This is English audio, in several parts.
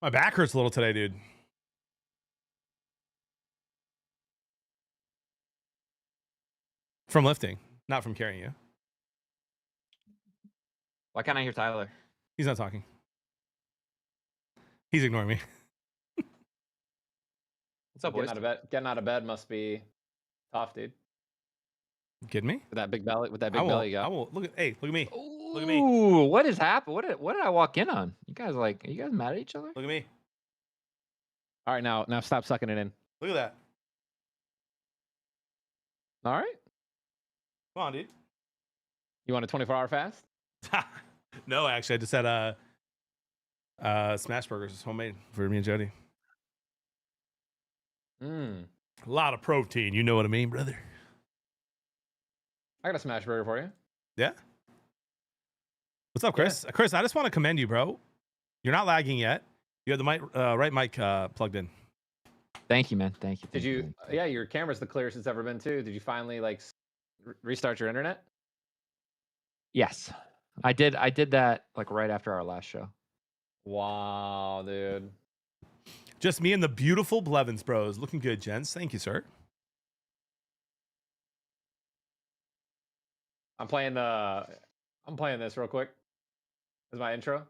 My back hurts a little today, dude. From lifting, not from carrying you. Why can't I hear Tyler? He's not talking. He's ignoring me. What's up, boys? Getting out of bed must be tough, dude. You kidding me? With that big belly, belly you got. I will look at look at me. Ooh, Look at me. What has happened? What did I walk in on? You guys are you guys mad at each other? Look at me. All right, now stop sucking it in. Look at that. All right. Come on, dude. You want a 24-hour fast? No, actually, I just had smash burgers, homemade for me and Jody. A lot of protein. You know what I mean, brother? I got a smash burger for you. Yeah. What's up, Chris? Yeah. Chris, I just want to commend you, bro. You're not lagging yet. You have the mic, right mic plugged in. Thank you, man. Thank you. Did you? Yeah, your camera's the clearest it's ever been too. Did you finally restart your internet? Yes, I did. I did that right after our last show. Wow, dude. Just me and the beautiful Blevins bros. Looking good, gents. Thank you, sir. I'm playing this real quick. This is my intro. I'm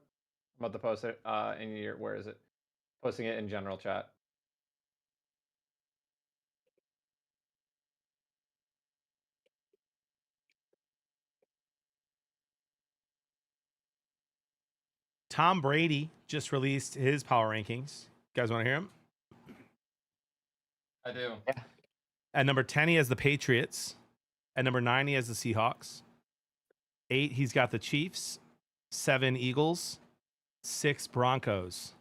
about to post it in your, where is it? Posting it in general chat. Tom Brady just released his power rankings. You guys want to hear him? I do. Yeah. At number 10, he has the Patriots. At number 9, he has the Seahawks. 8, he's got the Chiefs. 7, Eagles. 6, Broncos.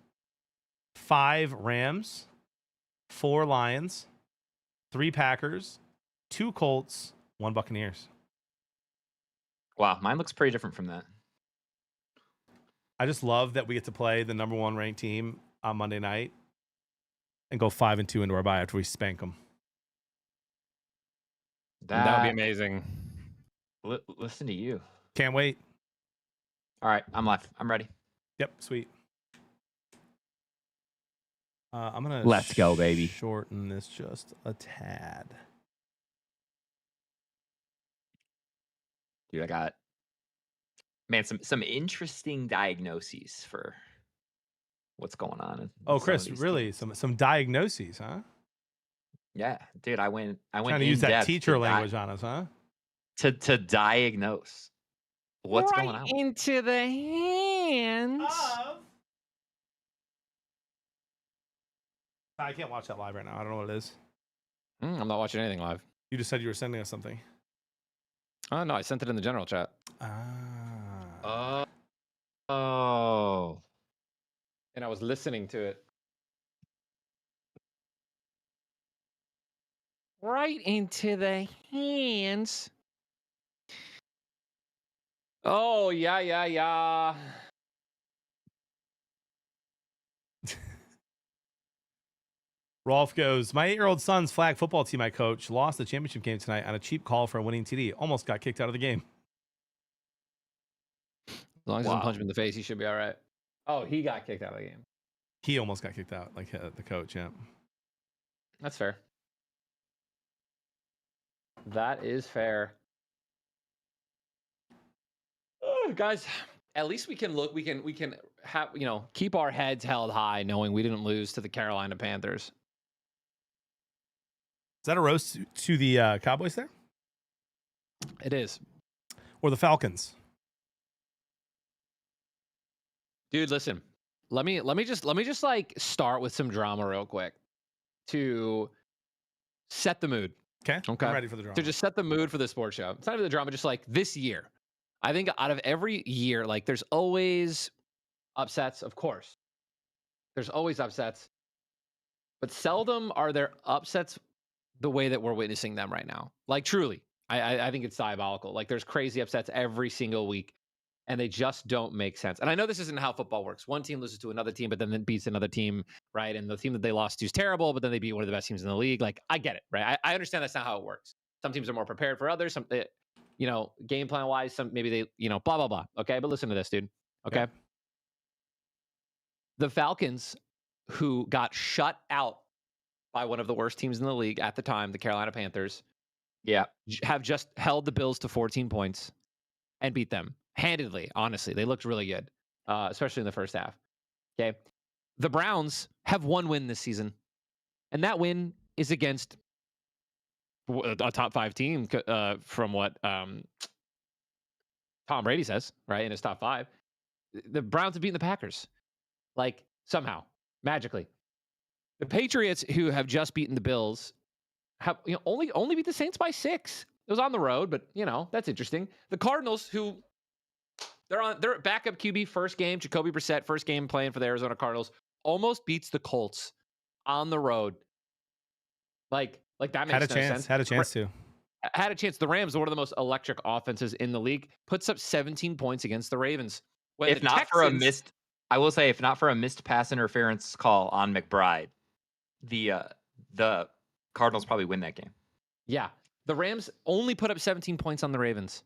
5, Rams. 4, Lions. 3, Packers. 2, Colts. 1, Buccaneers. Wow, mine looks pretty different from that. I just love that we get to play the number 1 ranked team on Monday night and go 5-2 into our bye after we spank them. That would be amazing. Listen to you. Can't wait. All right, I'm live. I'm ready. Yep, sweet. I'm gonna Let's go, baby. Shorten this just a tad. Dude, I got some interesting diagnoses for what's going on. Oh, Chris, really? Teams. Some diagnoses, huh? Yeah, dude, I went Trying to use that teacher language on us, huh? To diagnose what's going on. Into the hands. I can't watch that live right now. I don't know what it is. I'm not watching anything live. You just said you were sending us something. Oh no, I sent it in the general chat. Oh. And I was listening to it. Right into the hands. Oh, yeah. Rolf goes, my 8-year-old son's flag football team I coach lost the championship game tonight on a cheap call for a winning TD. Almost got kicked out of the game. As long as he doesn't punch him in the face, he should be all right. Oh, he got kicked out of the game. He almost got kicked out, like the coach, yeah. That's fair. That is fair. Oh, guys, at least we can look. We can have keep our heads held high, knowing we didn't lose to the Carolina Panthers. Is that a roast to the Cowboys there? It is. Or the Falcons? Dude, listen. Let me just like start with some drama real quick to set the mood. Okay. I'm ready for the drama. To just set the mood for the sports show. It's not even the drama, just like this year. I think out of every year, like there's always upsets, of course. There's always upsets. But seldom are there upsets the way that we're witnessing them right now. Like truly. I think it's diabolical. Like there's crazy upsets every single week. And they just don't make sense. And I know this isn't how football works. One team loses to another team, but then it beats another team, right? And the team that they lost to is terrible, but then they beat one of the best teams in the league. Like, I get it, right? I understand that's not how it works. Some teams are more prepared for others. Some, game plan wise, some maybe they, blah, blah, blah. Okay, but listen to this, dude. Okay. The Falcons, who got shut out by one of the worst teams in the league at the time, the Carolina Panthers, Yeah. have just held the Bills to 14 points and beat them handedly. Honestly, they looked really good, especially in the first half. Okay. The Browns have one win this season, and that win is against a top 5 team from what Tom Brady says, right, in his top 5. The Browns have beaten the Packers, like, somehow, magically. The Patriots, who have just beaten the Bills, have only beat the Saints by 6. It was on the road, but that's interesting. The Cardinals, who they're backup QB first game, Jacoby Brissett first game playing for the Arizona Cardinals, almost beats the Colts on the road. Like that makes no sense. Had a chance to. Had a chance. The Rams are one of the most electric offenses in the league. Puts up 17 points against the Ravens. When If not for a missed pass interference call on McBride, the Cardinals probably win that game. Yeah, the Rams only put up 17 points on the Ravens.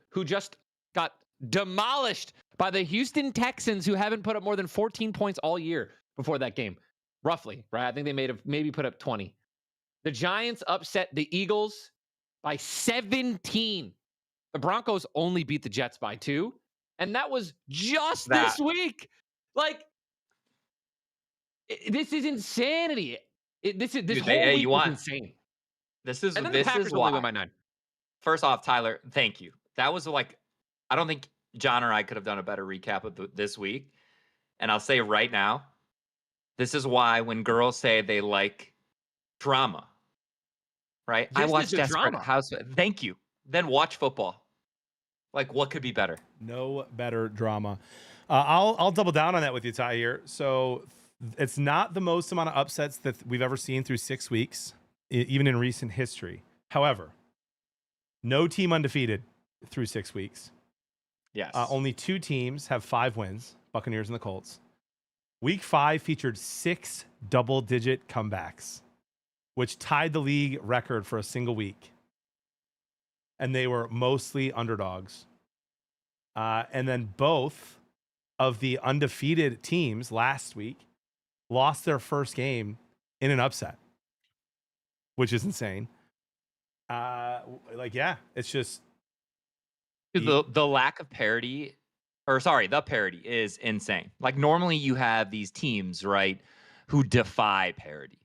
Who just got demolished by the Houston Texans, who haven't put up more than 14 points all year before that game, roughly, right? I think they maybe put up 20. The Giants upset the Eagles by 17. The Broncos only beat the Jets by 2, and that was just this week. Like, this is insanity. This whole week was insane. This is and then the Packers only win by 9. First off, Tyler, thank you. That was I don't think John or I could have done a better recap of this week. And I'll say right now, this is why when girls say they like drama, right? I watch Desperate Housewives. Thank you. Then watch football. What could be better? No better drama. I'll double down on that with you, Ty, here. So it's not the most amount of upsets that we've ever seen through 6 weeks, even in recent history. However, no team undefeated through 6 weeks. Yes. Only 2 teams have 5 wins, Buccaneers and the Colts. Week 5 featured 6 double-digit comebacks, which tied the league record for a single week. And they were mostly underdogs. And then both of the undefeated teams last week lost their first game in an upset, which is insane. It's just the lack of parity, the parity is insane. Normally you have these teams, right, who defy parity,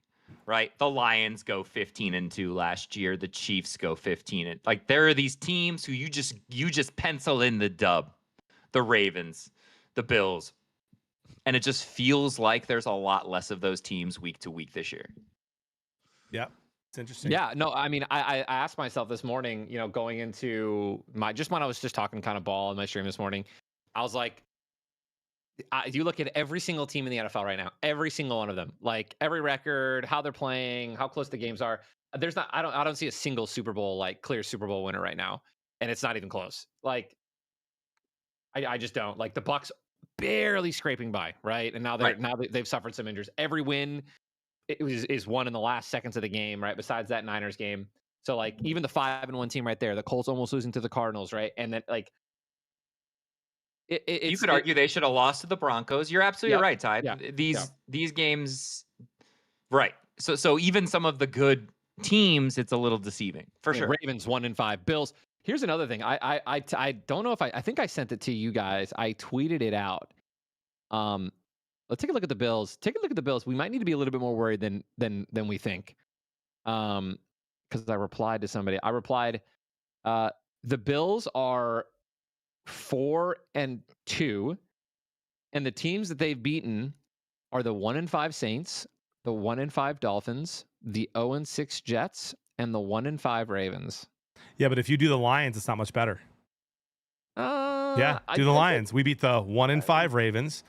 right? The Lions go 15-2 last year. The Chiefs go 15. There are these teams who you just pencil in the dub. The Ravens, the Bills, and it just feels like there's a lot less of those teams week to week this year. Yeah. It's interesting. Yeah, no, I mean, I asked myself this morning, going into when I was just talking kind of ball in my stream this morning, I was like, you look at every single team in the NFL right now, every single one of them, every record, how they're playing, how close the games are. I don't see a single Super Bowl, clear Super Bowl winner right now, and it's not even close. I just don't. The Bucs barely scraping by, right? And now they've suffered some injuries. Every win is won in the last seconds of the game, right? Besides that Niners game. So even the 5-1 team right there, the Colts almost losing to the Cardinals, right? And then you could argue they should have lost to the Broncos. You're absolutely right, Ty. Yeah, these games, right? So even some of the good teams, it's a little deceiving for sure. Ravens 1-5, Bills. Here's another thing. I don't know if I think I sent it to you guys. I tweeted it out. Let's take a look at the Bills. We might need to be a little bit more worried than we think. Because I replied to somebody. The Bills are 4-2, and the teams that they've beaten are the 1-5 Saints, the 1-5 Dolphins, the 0-6 Jets, and the 1-5 Ravens. Yeah, but if you do the Lions, it's not much better. The Lions. We beat the 1-5 Ravens.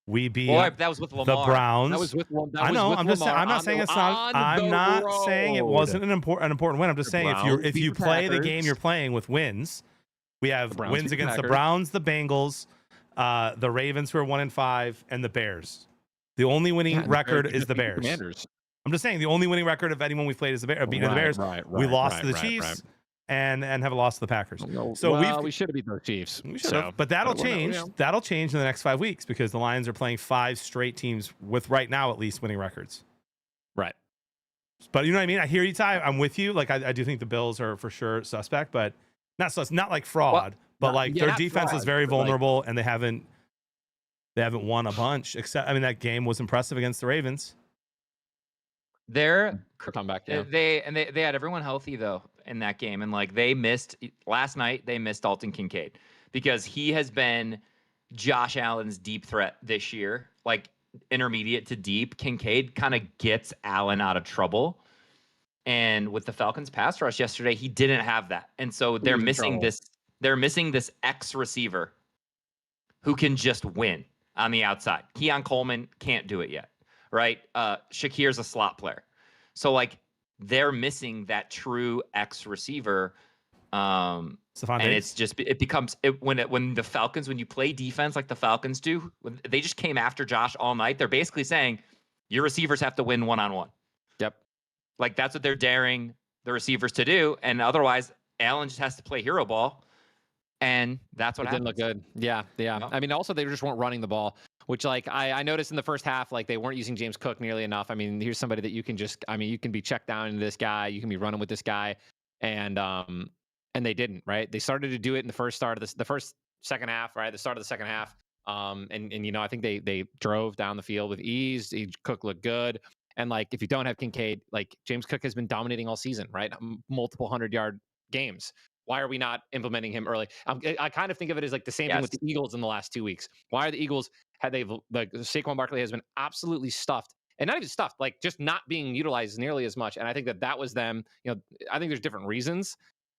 We beat that was with Lamar. The Browns. That was with I know. I'm just saying. I'm not saying it's not. I'm not saying it wasn't an important win. I'm just saying if you play the game you're playing with wins, we have wins against the Browns, the Bengals, the Ravens who are 1-5, and the Bears. The only winning record is the Bears. Commanders. I'm just saying the only winning record of anyone we've played is the Bears. Beating the Bears. We lost to the Chiefs, and have a loss to the Packers. No, So we should have beat those Chiefs. We should have, but that'll change. That'll change in the next 5 weeks because the Lions are playing 5 straight teams with right now at least winning records. Right. But you know what I mean? I hear you, Ty. I'm with you. Like I do think the Bills are for sure suspect, but not like fraud, but like their defense is very vulnerable, and they haven't won a bunch. Except, I mean, that game was impressive against the Ravens. They're come back. Yeah. They had everyone healthy though in that game, and like they missed last night. They missed Dalton Kincaid because he has been Josh Allen's deep threat this year, like intermediate to deep. Kincaid kind of gets Allen out of trouble, and with the Falcons pass rush yesterday, he didn't have that, and so they're missing this. They're missing this X receiver who can just win on the outside. Keon Coleman can't do it yet. Right? Shakir's a slot player. So like they're missing that true X receiver. And it's just when the Falcons, when you play defense like the Falcons do, when they just came after Josh all night, they're basically saying your receivers have to win one-on-one. Yep. Like that's what they're daring the receivers to do. And otherwise Allen just has to play hero ball. And that's what didn't look good. Yeah. No. I mean, also they just weren't running the ball, which like I noticed in the first half, like they weren't using James Cook nearly enough. I mean, here's somebody that you can you can be checked down into this guy, you can be running with this guy, and they didn't, right? They started to do it in the first second half, right? The start of the second half. And you know, I think they drove down the field with ease. Cook looked good. And like if you don't have Kincaid, like James Cook has been dominating all season, right? Multiple 100-yard games. Why are we not implementing him early? I kind of think of it as like the same thing with the Eagles in the last 2 weeks. Why are the Eagles like Saquon Barkley has been absolutely stuffed, and not even stuffed, like just not being utilized nearly as much. And I think that was them. You know, I think there's different reasons.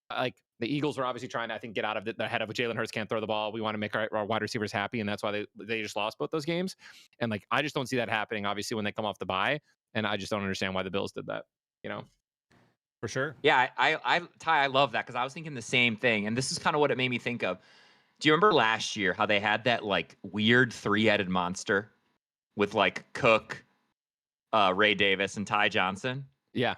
Like the Eagles were obviously trying to, I think, get out of the head of Jalen Hurts can't throw the ball. We want to make our wide receivers happy, and that's why they just lost both those games. And like I just don't see that happening. Obviously, when they come off the bye, and I just don't understand why the Bills did that. You know. For sure. Yeah, Ty, I love that because I was thinking the same thing, and this is kind of what it made me think of. Do you remember last year how they had that like weird 3-headed monster with like Cook, Ray Davis, and Ty Johnson? Yeah.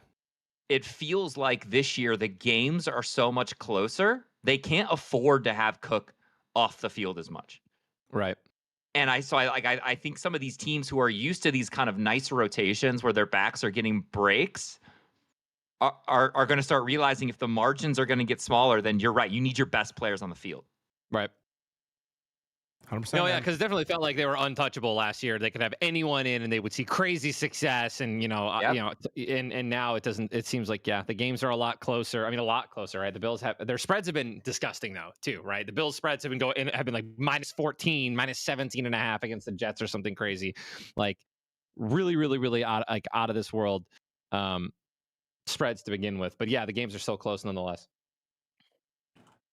It feels like this year the games are so much closer. They can't afford to have Cook off the field as much. Right. And I think some of these teams who are used to these kind of nice rotations where their backs are getting breaks are going to start realizing if the margins are going to get smaller, then you're right. You need your best players on the field. Right. 100%. No, yeah, because it definitely felt like they were untouchable last year. They could have anyone in, and they would see crazy success. And and now it doesn't. It seems like the games are a lot closer. I mean, a lot closer, right? The Bills their spreads have been disgusting though, too, right? The Bills spreads have been like -14, -17.5 against the Jets or something crazy, like really, really, really out of this world spreads to begin with. But yeah, the games are so close nonetheless.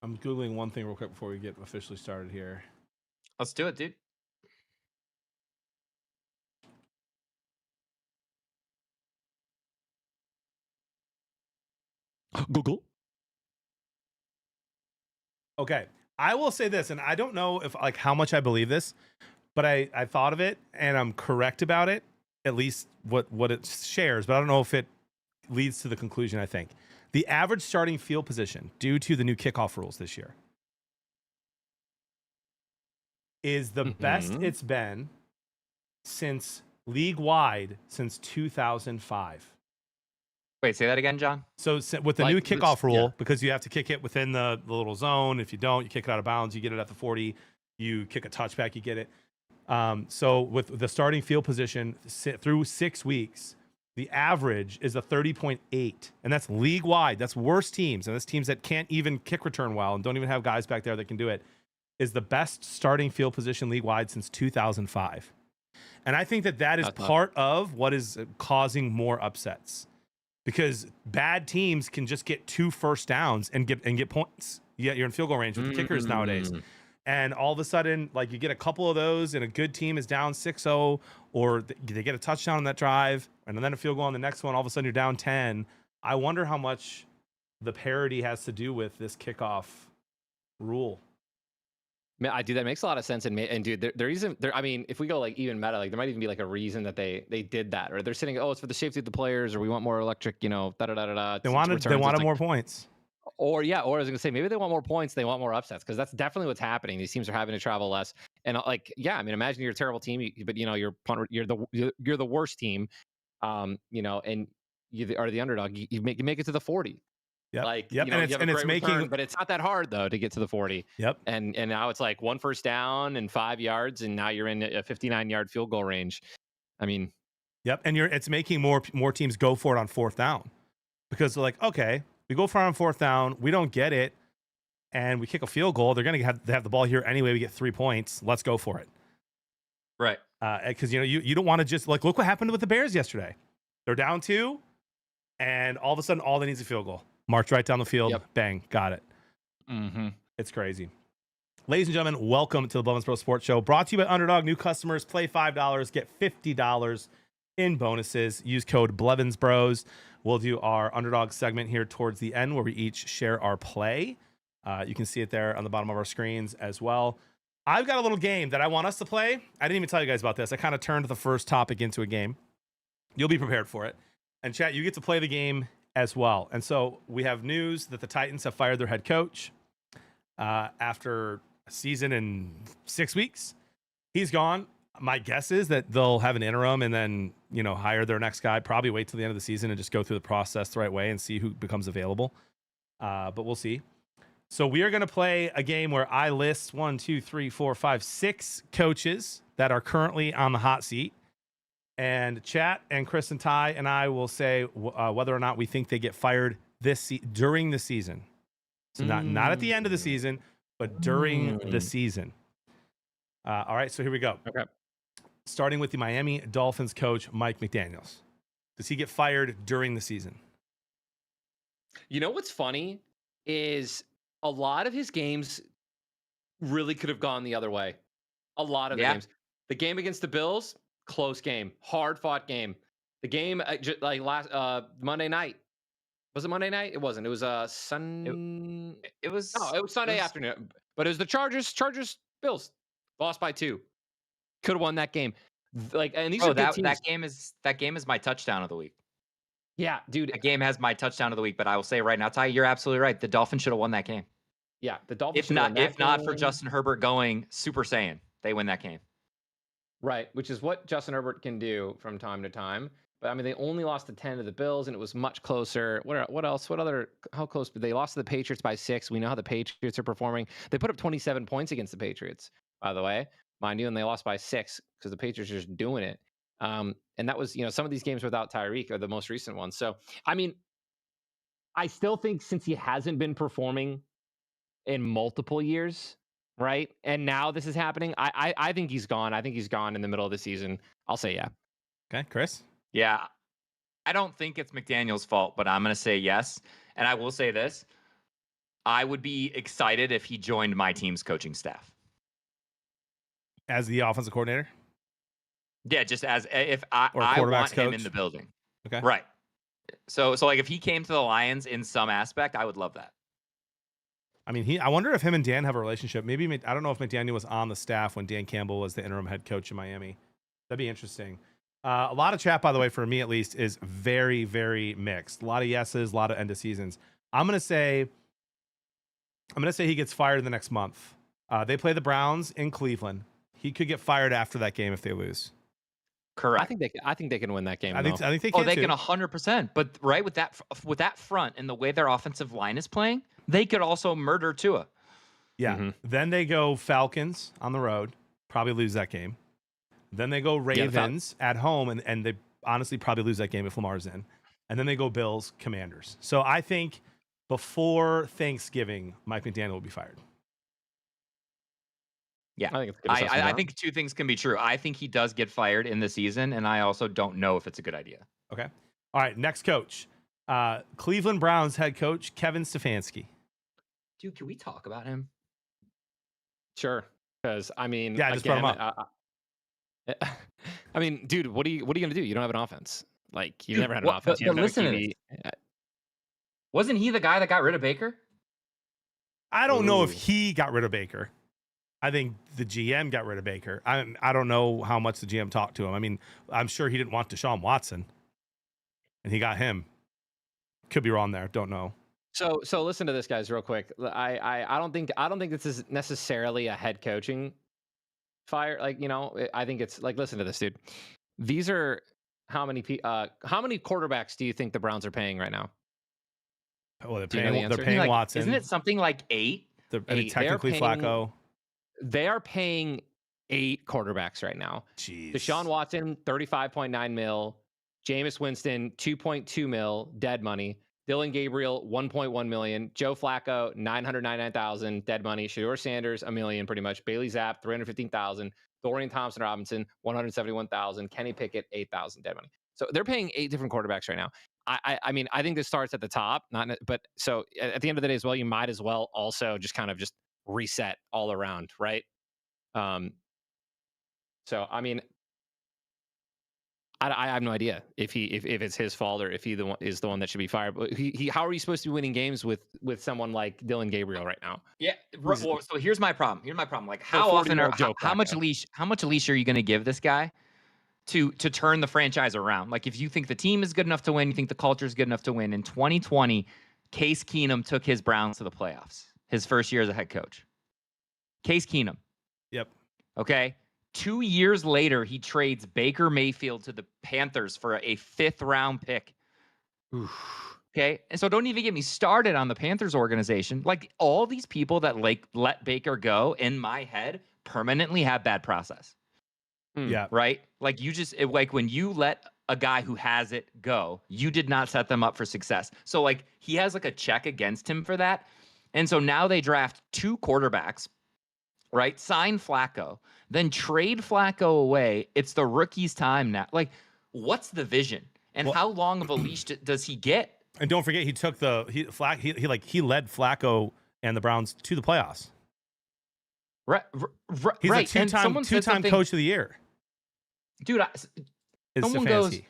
I'm Googling one thing real quick before we get officially started here. Let's do it, dude. Google. Okay. I will say this, and I don't know if like how much I believe this, but I thought of it and I'm correct about it, at least what it shares, but I don't know if it leads to the conclusion I think. The average starting field position due to the new kickoff rules this year is the best it's been since league-wide since 2005. Wait, say that again, John? So with the new kickoff rule, because you have to kick it within the little zone. If you don't, you kick it out of bounds, you get it at the 40. You kick a touchback, you get it. So with the starting field position through 6 weeks, the average is a 30.8, and that's league-wide. That's worse teams, and that's teams that can't even kick return well and don't even have guys back there that can do it, is the best starting field position league-wide since 2005. And I think that is part of what is causing more upsets. Because bad teams can just get 2 first downs and get points. Yeah, you're in field goal range with the kickers nowadays. And all of a sudden, like you get a couple of those and a good team is down 6-0, or they get a touchdown on that drive and then a field goal on the next one. All of a sudden you're down 10. I wonder how much the parity has to do with this kickoff rule. I do. That makes a lot of sense. And dude, I mean, if we go like even meta, like there might even be like a reason that they did that, or they're saying, oh, it's for the safety of the players, or we want more electric, da da da da da. They wanted more points. Or I was gonna say maybe they want more points, they want more upsets, because that's definitely what's happening. These teams are having to travel less, and I mean, imagine you're a terrible team, but you're the worst team, and you are the underdog. You make it to the 40. Yep. Like, Yep. you And have a it's great making. return, but it's not that hard though to get to the 40. Yep. And now it's like 1 first down and 5 yards, and now you're in a 59-yard field goal range. I mean, Yep. And it's making more teams go for it on 4th down, because they're like, okay, we go for it on 4th down, we don't get it, and we kick a field goal. They're going to have the ball here anyway. We get 3 points. Let's go for it. Right. Because you don't want to just look what happened with the Bears yesterday. They're down 2, and all of a sudden, all they need is a field goal. March right down the field. Yep. Bang. Got it. mm-hmm. It's crazy. Ladies and gentlemen, welcome to the Blevins Pro Sports Show. Brought to you by Underdog. New customers play $5, get $50 in bonuses. Use code BlevinsBros. We'll do our Underdog segment here towards the end, where we each share our play. You can see it there on the bottom of our screens as well. I've got a little game that I want us to play. I didn't even tell you guys about this. I kind of turned the first topic into a game. You'll be prepared for it. And chat, you get to play the game as well. And so we have news that the Titans have fired their head coach after a season and 6 weeks. He's gone. My guess is that they'll have an interim and then, hire their next guy, probably wait till the end of the season and just go through the process the right way and see who becomes available. But we'll see. So we are going to play a game where I list 1, 2, 3, 4, 5, 6 coaches that are currently on the hot seat. And chat and Chris and Ty and I will say whether or not we think they get fired during the season. So not at the end of the season, but during the season. All right, so here we go. Okay. Starting with the Miami Dolphins coach, Mike McDaniels. Does he get fired during the season? You know what's funny is a lot of his games really could have gone the other way. A lot of the games. The game against the Bills, close game, hard fought game. The game last Monday night. Was it Monday night? It wasn't. It was Sun. It was. No, it was Sunday afternoon. But it was the Chargers. Bills lost by 2. Could have won that game. And these are good teams. that game is my touchdown of the week. Yeah, dude. That game has my touchdown of the week. But I will say right now, Ty, you're absolutely right. The Dolphins should have won that game. Yeah, the Dolphins. If not for Justin Herbert going Super Saiyan, they win that game. Right, which is what Justin Herbert can do from time to time. But I mean, they only lost to 10 to the Bills, and it was much closer. What else? How close? They lost to the Patriots by 6. We know how the Patriots are performing. They put up 27 points against the Patriots, by the way, mind you, and they lost by 6 because the Patriots are just doing it. And that was, some of these games without Tyreek are the most recent ones. So, I mean, I still think since he hasn't been performing in multiple years, right? And now this is happening. I think he's gone. I think he's gone in the middle of the season. I'll say yeah. Okay, Chris? Yeah. I don't think it's McDaniel's fault, but I'm going to say yes. And I will say this. I would be excited if he joined my team's coaching staff. As the offensive coordinator? Yeah, just as if I want him in the building. Okay. Right. So like if he came to the Lions in some aspect, I would love that. I mean, I wonder if him and Dan have a relationship. Maybe, I don't know if McDaniel was on the staff when Dan Campbell was the interim head coach in Miami. That'd be interesting. A lot of chat, by the way, for me at least, is very, very mixed. A lot of yeses, a lot of end of seasons. I'm gonna say he gets fired in the next month. They play the Browns in Cleveland. He could get fired after that game if they lose. Correct. I think they can win that game. I think they can. They can 100%. But right with that front and the way their offensive line is playing, they could also murder Tua. Yeah. Mm-hmm. Then they go Falcons on the road. Probably lose that game. Then they go Ravens at home, and they honestly probably lose that game if Lamar's in. And then they go Bills, Commanders. So I think before Thanksgiving, Mike McDaniel will be fired. Yeah, I think 2 things can be true. I think he does get fired in the season, and I also don't know if it's a good idea. Okay. All right, next coach. Cleveland Browns head coach, Kevin Stefanski. Dude, can we talk about him? Sure. Because, I mean... Yeah, I just brought him up. I mean, dude, what are you going to do? You don't have an offense. Like, you've never had an offense. But listen to this. Wasn't he the guy that got rid of Baker? I don't know if he got rid of Baker. I think the GM got rid of Baker. I don't know how much the GM talked to him. I mean, I'm sure he didn't want Deshaun Watson, and he got him. Could be wrong there. Don't know. So listen to this, guys, real quick. I don't think this is necessarily a head coaching fire. Like, I think it's like, listen to this, dude. These are how many quarterbacks do you think the Browns are paying right now? Well, they're Do you know the paying, they're answer? paying Like, Watson. isn't it something like 8? I mean, technically Flacco. They are paying 8 quarterbacks right now. Jeez. Deshaun Watson, 35.9 mil. Jameis Winston, 2.2 mil, dead money. Dylan Gabriel, 1.1 million. Joe Flacco, 999,000, dead money. Shedeur Sanders, $1 million, pretty much. Bailey Zapp, 315,000. Dorian Thompson-Robinson, 171,000. Kenny Pickett, 8,000, dead money. So they're paying 8 different quarterbacks right now. I mean, I think this starts at the top, but so at the end of the day as well, you might as well also just kind of just reset all around, right? So I mean, I have no idea if it's his fault or if he is the one that should be fired. But how are you supposed to be winning games with someone like Dylan Gabriel right now? Yeah. Well, so here's my problem. Like, how often how much leash are you going to give this guy to turn the franchise around? Like, if you think the team is good enough to win, you think the culture is good enough to win. In 2020, Case Keenum took his Browns to the playoffs. His first year as a head coach. Case Keenum. Yep. Okay. 2 years later, he trades Baker Mayfield to the Panthers for a 5th round pick. Oof. Okay. And so don't even get me started on the Panthers organization. Like, all these people that let Baker go, in my head, permanently have bad process. Yeah. Right. Like, like when you let a guy who has it go, you did not set them up for success. So like, he has like a check against him for that. And so now they draft 2 quarterbacks, right? Sign Flacco, then trade Flacco away. It's the rookie's time now. Like, what's the vision? And how long of a leash does he get? And don't forget, he took he led Flacco and the Browns to the playoffs. Right. He's a two-time coach of the year. Dude, someone Stefanski. goes,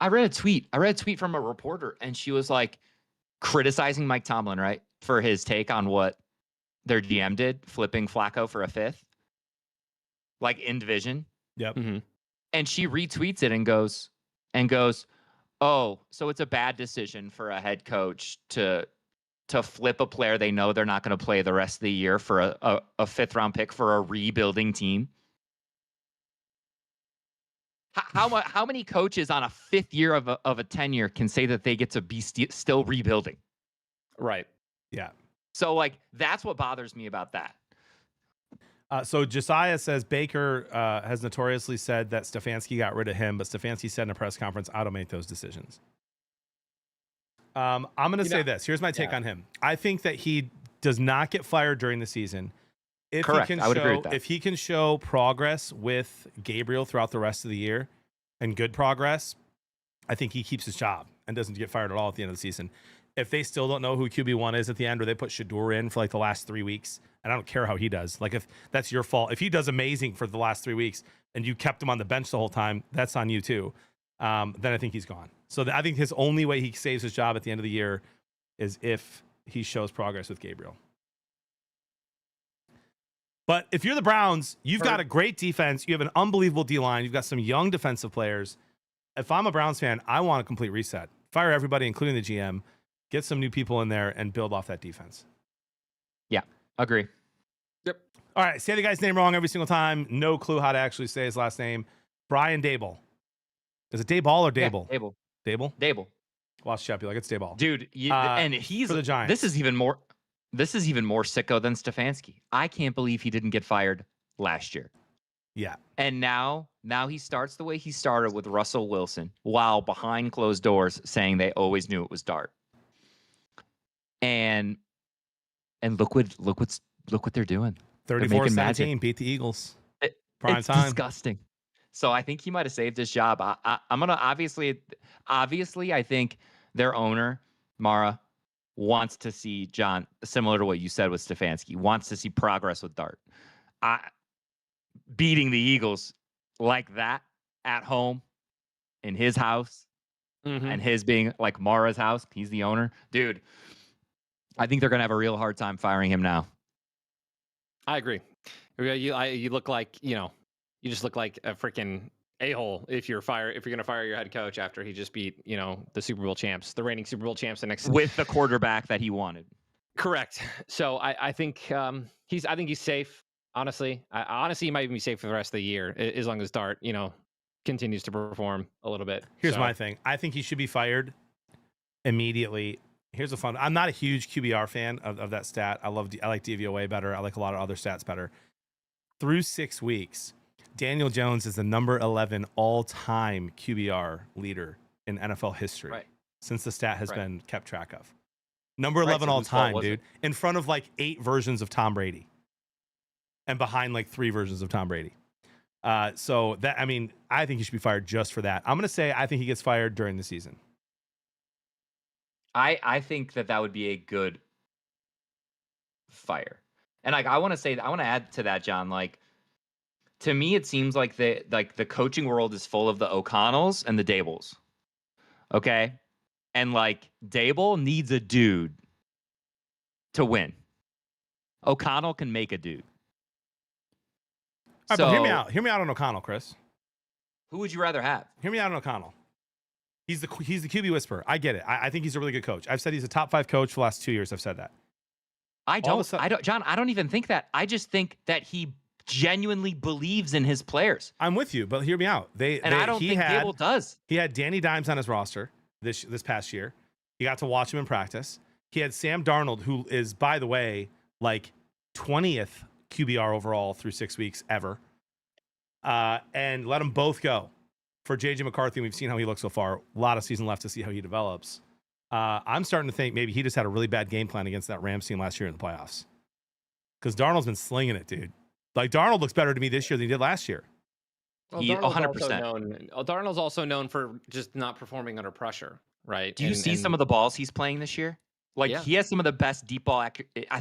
I read a tweet from a reporter, and she was like criticizing Mike Tomlin, right, for his take on what their GM did, flipping Flacco for a 5th, like in division. Yep. Mm-hmm. And she retweets it and goes, oh, so it's a bad decision for a head coach to flip a player they know they're not going to play the rest of the year for a 5th round pick for a rebuilding team. How many coaches on a 5th year of a tenure can say that they get to be still rebuilding? Right. Yeah. So like, that's what bothers me about that. So Josiah says Baker has notoriously said that Stefanski got rid of him, but Stefanski said in a press conference, I don't make those decisions. I'm going to say this. Here's my take on him. I think that he does not get fired during the season. Correct. I would agree with that. If he can show progress with Gabriel throughout the rest of the year and good progress, I think he keeps his job and doesn't get fired at all at the end of the season. If they still don't know who QB1 is at the end, or they put Shedeur in for like the last 3 weeks, and I don't care how he does. Like, if that's your fault, if he does amazing for the last 3 weeks and you kept him on the bench the whole time, that's on you too. Then I think he's gone. So I think his only way he saves his job at the end of the year is if he shows progress with Gabriel. But if you're the Browns, you've got a great defense. You have an unbelievable D-line. You've got some young defensive players. If I'm a Browns fan, I want a complete reset. Fire everybody, including the GM. Get some new people in there and build off that defense. Yeah, agree. Yep. All right, say the guy's name wrong every single time. No clue how to actually say his last name. Brian Daboll. Is it Daboll or Dable? Yeah, Dable. Watch Shep, you like it's Daboll. Dude, and he's for the Giants. This is even more sicko than Stefanski. I can't believe he didn't get fired last year. Yeah. And now he starts the way he started with Russell Wilson, while behind closed doors saying they always knew it was Dart. And look what they're doing. 34-17, beat the Eagles. Prime it's time. Disgusting. So I think he might have saved his job. I'm gonna obviously I think their owner Mara wants to see John, similar to what you said with Stefanski, wants to see progress with Dart. Beating the Eagles like that at home in his house, and his being like Mara's house, he's the owner, dude. I think they're gonna have a real hard time firing him now. I agree. You look like, you just look like a freaking a-hole if you're going to fire your head coach after he just beat, the Super Bowl champs, the reigning Super Bowl champs the next with the quarterback that he wanted. Correct. So I think he's safe. Honestly, honestly, he might even be safe for the rest of the year as long as Dart, continues to perform a little bit. Here's my thing. I think he should be fired immediately. Here's a fun. I'm not a huge QBR fan of that stat. I like DVOA better. I like a lot of other stats better. Through 6 weeks, Daniel Jones is the number 11 all-time QBR leader in NFL history since the stat has been kept track of. Number 11 all time, dude. In front of like 8 versions of Tom Brady. And behind like 3 versions of Tom Brady. So that, I mean, I think he should be fired just for that. I'm going to say I think he gets fired during the season. I think that would be a good fire. And like I want to add to that, John, like to me it seems like the coaching world is full of the O'Connells and the Dables. Okay? And like Dable needs a dude to win. O'Connell can make a dude. All right, but hear me out. Hear me out on O'Connell, Chris. Who would you rather have? Hear me out on O'Connell. He's the QB whisperer. I get it. I think he's a really good coach. I've said he's a top 5 coach for the last 2 years. I've said that. John, I don't even think that. I just think that he genuinely believes in his players. I'm with you, but hear me out. I don't think Dable does. He had Danny Dimes on his roster this past year. He got to watch him in practice. He had Sam Darnold, who is, by the way, like 20th QBR overall through 6 weeks ever. And let them both go. For JJ McCarthy, we've seen how he looks so far. A lot of season left to see how he develops. I'm starting to think maybe he just had a really bad game plan against that Rams team last year in the playoffs. Because Darnold's been slinging it, dude. Like, Darnold looks better to me this year than he did last year. Well, he 100%. Darnold's also known for just not performing under pressure, right? Do you see some of the balls he's playing this year? Like, he has some of the best deep ball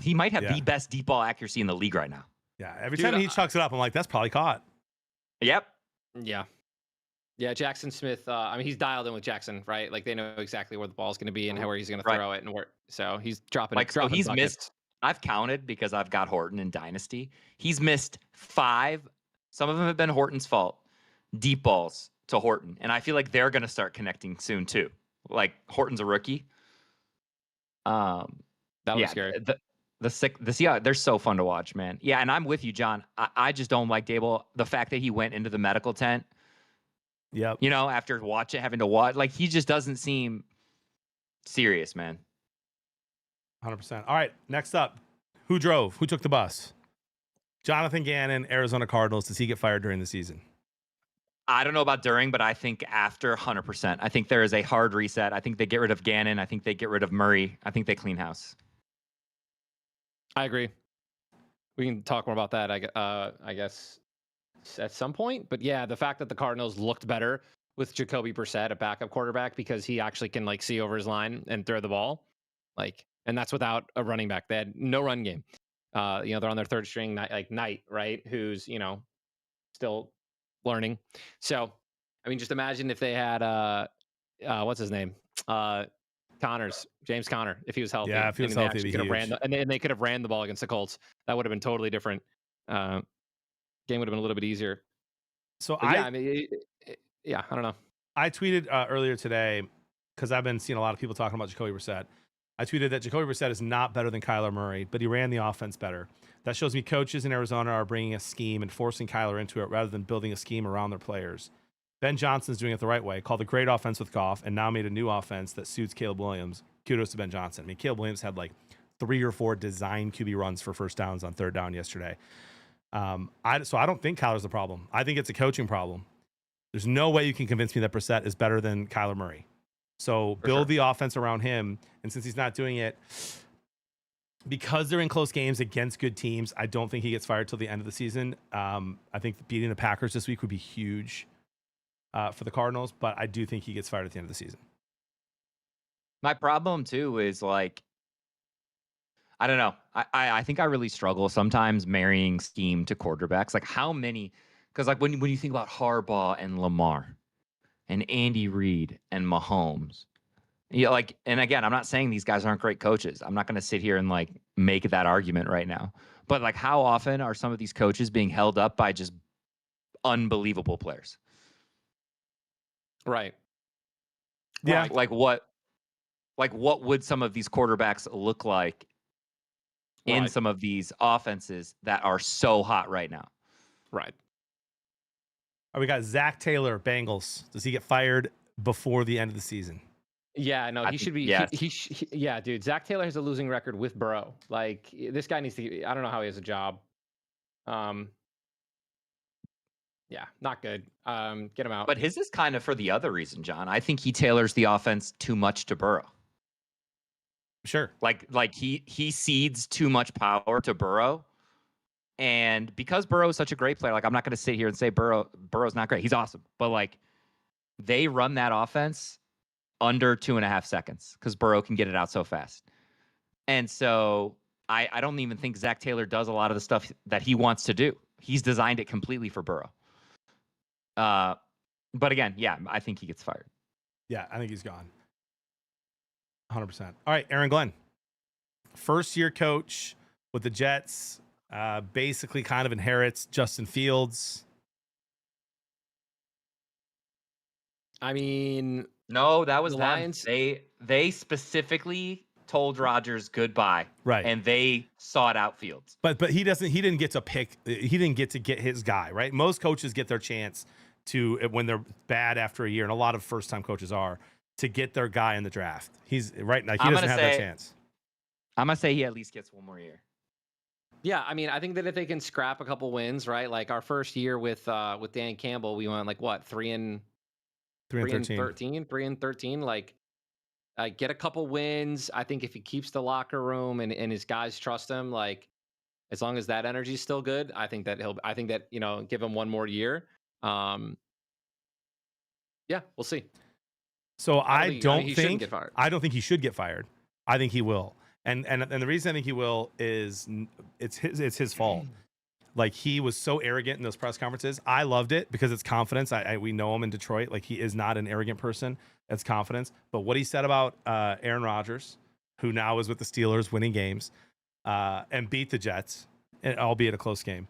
he might have the best deep ball accuracy in the league right now. Yeah, every time he chucks it up, I'm like, that's probably caught. Yep. Yeah, Jackson Smith. I mean, he's dialed in with Jackson, right? Like they know exactly where the ball's going to be and where he's going to throw it and where. So he's dropping. Like so, he's missed. I've counted because I've got Horton in Dynasty. He's missed 5. Some of them have been Horton's fault. Deep balls to Horton, and I feel like they're going to start connecting soon too. Like Horton's a rookie. That was scary. The Seahawks, they're so fun to watch, man. Yeah, and I'm with you, John. I just don't like Dable. The fact that he went into the medical tent. Yep. After having to watch, like he just doesn't seem serious, man. 100%. All right, next up, who drove? Who took the bus? Jonathan Gannon, Arizona Cardinals. Does he get fired during the season? I don't know about during, but I think after 100%. I think there is a hard reset. I think they get rid of Gannon. I think they get rid of Murray. I think they clean house. I agree. We can talk more about that, I guess, at some point. But yeah, the fact that the Cardinals looked better with Jacoby Brissett, a backup quarterback, because he actually can see over his line and throw the ball. And that's without a running back. They had no run game. They're on their third string, Knight, right? Who's, still learning. So, I mean, just imagine if they had, what's his name? James Conner, if he was healthy. Yeah, if he was healthy, it'd be huge. And they could have ran the ball against the Colts. That would have been totally different. Game would have been a little bit easier. So I don't know. I tweeted earlier today, because I've been seeing a lot of people talking about Jacoby Brissett. I tweeted that Jacoby Brissett is not better than Kyler Murray, but he ran the offense better. That shows me coaches in Arizona are bringing a scheme and forcing Kyler into it rather than building a scheme around their players. Ben Johnson's doing it the right way, called a great offense with Goff, and now made a new offense that suits Caleb Williams. Kudos to Ben Johnson. I mean, Caleb Williams had like 3 or 4 design QB runs for first downs on third down yesterday. So I don't think Kyler's the problem. I think it's a coaching problem. There's no way you can convince me that Brissett is better than Kyler Murray. So build the offense around him. And since he's not doing it, because they're in close games against good teams, I don't think he gets fired till the end of the season. I think beating the Packers this week would be huge for the Cardinals, but I do think he gets fired at the end of the season. My problem too is I don't know. I think I really struggle sometimes marrying scheme to quarterbacks. Like how many? Because when you think about Harbaugh and Lamar, and Andy Reid and Mahomes, and again, I'm not saying these guys aren't great coaches. I'm not going to sit here and make that argument right now. But how often are some of these coaches being held up by just unbelievable players? Right. Yeah. Right. Like what would some of these quarterbacks look like in Right. some of these offenses that are so hot right now? Right. Oh, we got Zach Taylor, Bengals. Does he get fired before the end of the season? Yeah, no, I he think should be. yes. Yeah, dude. Zach Taylor has a losing record with Burrow. Like this guy needs to. I don't know how he has a job. Yeah, not good. Get him out. But his is kind of for the other reason, John. I think he tailors the offense too much to Burrow. Sure. Like he cedes too much power to Burrow. And because Burrow is such a great player, like I'm not going to sit here and say Burrow's not great. He's awesome. But like they run that offense under 2.5 seconds because Burrow can get it out so fast. And so I don't even think Zach Taylor does a lot of the stuff that he wants to do. He's designed it completely for Burrow. But again, yeah, I think he gets fired. Yeah, I think he's gone. 100%. All right, Aaron Glenn. First year coach with the Jets. Basically kind of inherits Justin Fields. I mean, No, that was the them. Lions. They specifically told Rodgers goodbye. Right. And they sought out Fields. But he didn't get to pick. He didn't get to get his guy, right? Most coaches get their chance to, when they're bad after a year, and a lot of first-time coaches are, to get their guy in the draft. He's right. Like he doesn't have that chance. I'm gonna say he at least gets one more year. Yeah, I mean, I think that if they can scrap a couple wins, right? Like our first year with Dan Campbell, we went like what 3 and 13. Like, get a couple wins. I think if he keeps the locker room and his guys trust him, like as long as that energy is still good, I think that give him one more year. Yeah, we'll see. So I don't he think shouldn't get fired. I don't think he should get fired. I think he will. And the reason I think he will is it's his fault. Like he was so arrogant in those press conferences. I loved it because it's confidence. We know him in Detroit. Like he is not an arrogant person. It's confidence. But what he said about Aaron Rodgers, who now is with the Steelers winning games, and beat the Jets, albeit a close game.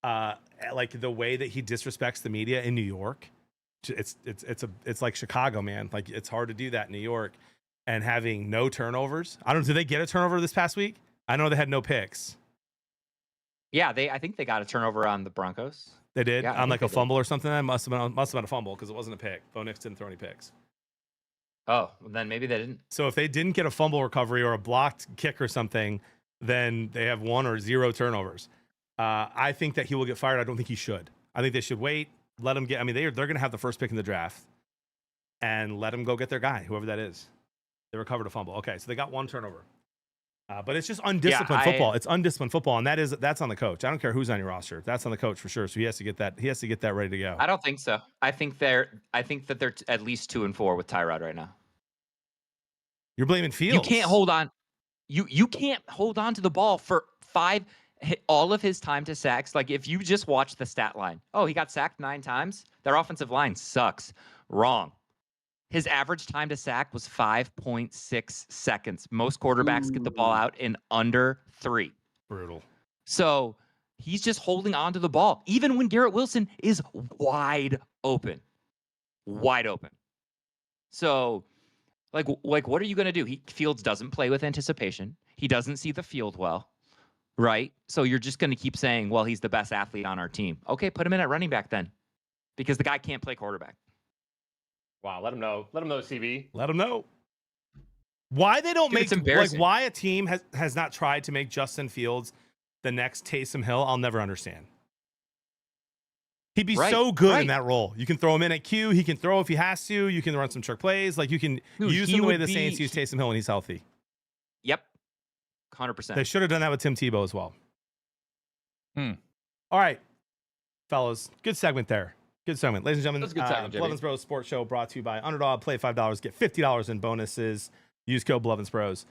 Like the way that he disrespects the media in New York, it's like Chicago, man. Like it's hard to do that in New York. And having no turnovers. Did they get a turnover this past week? I know they had no picks. Yeah, I think they got a turnover on the Broncos. They did? Yeah, on like a fumble or something? That must have been a fumble because it wasn't a pick. Bo Nix didn't throw any picks. Oh, well, then maybe they didn't. So if they didn't get a fumble recovery or a blocked kick or something, then they have 1 or 0 turnovers. I think that he will get fired. I don't think he should. I think they should wait. Let him get. I mean, they're going to have the first pick in the draft, and let him go get their guy, whoever that is. They recovered a fumble. Okay, so they got 1 turnover. But it's just undisciplined football. It's undisciplined football, and that's on the coach. I don't care who's on your roster. That's on the coach for sure. So he has to get that. He has to get that ready to go. I don't think so. I think that they're at least 2-4 with Tyrod right now. You're blaming Fields. You can't hold on. You can't hold on to the ball for all of his time to sacks. Like if you just watch the stat line, oh, he got sacked 9 times. Their offensive line sucks. Wrong. His average time to sack was 5.6 seconds. Most quarterbacks get the ball out in under 3. Brutal. So he's just holding on to the ball, even when Garrett Wilson is wide open. Wide open. So, like what are you going to do? Fields doesn't play with anticipation. He doesn't see the field well, right? So you're just going to keep saying, well, he's the best athlete on our team. Okay, put him in at running back then, because the guy can't play quarterback. Wow, let him know. Let him know, CB. Let him know. Why they don't make why a team has not tried to make Justin Fields the next Taysom Hill, I'll never understand. He'd be so good in that role. You can throw him in at Q. He can throw if he has to. You can run some trick plays. Like you can use him the way the Saints use Taysom Hill when he's healthy. Yep, 100%. They should have done that with Tim Tebow as well. All right, fellas, good segment there. Good segment. Ladies and gentlemen, That's a good segment, Blevins Bros Sports Show brought to you by Underdog. Play $5, get $50 in bonuses. Use code Blevins Bros.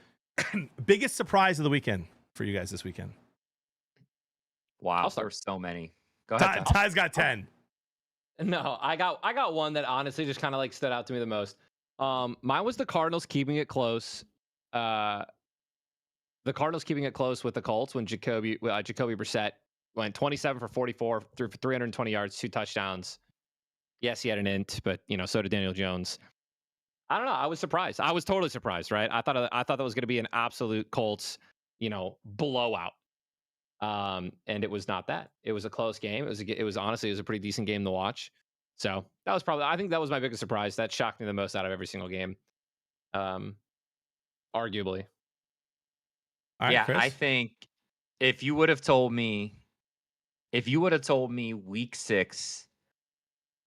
Biggest surprise of the weekend for you guys this weekend? Wow, there were so many. Go ahead. Ty's got 10. No, I got one that honestly just kind of like stood out to me the most. Mine was the Cardinals keeping it close. The Cardinals keeping it close with the Colts when Jacoby Brissett went 27 for 44 threw for 320 yards, 2 touchdowns. Yes, he had an int, but so did Daniel Jones. I don't know. I was surprised. I was totally surprised, right? I thought that was going to be an absolute Colts, blowout. And it was not that. It was a close game. It was honestly a pretty decent game to watch. So I think that was my biggest surprise. That shocked me the most out of every single game. Arguably. All right, Yeah, Chris? I think if you would have told me week 6,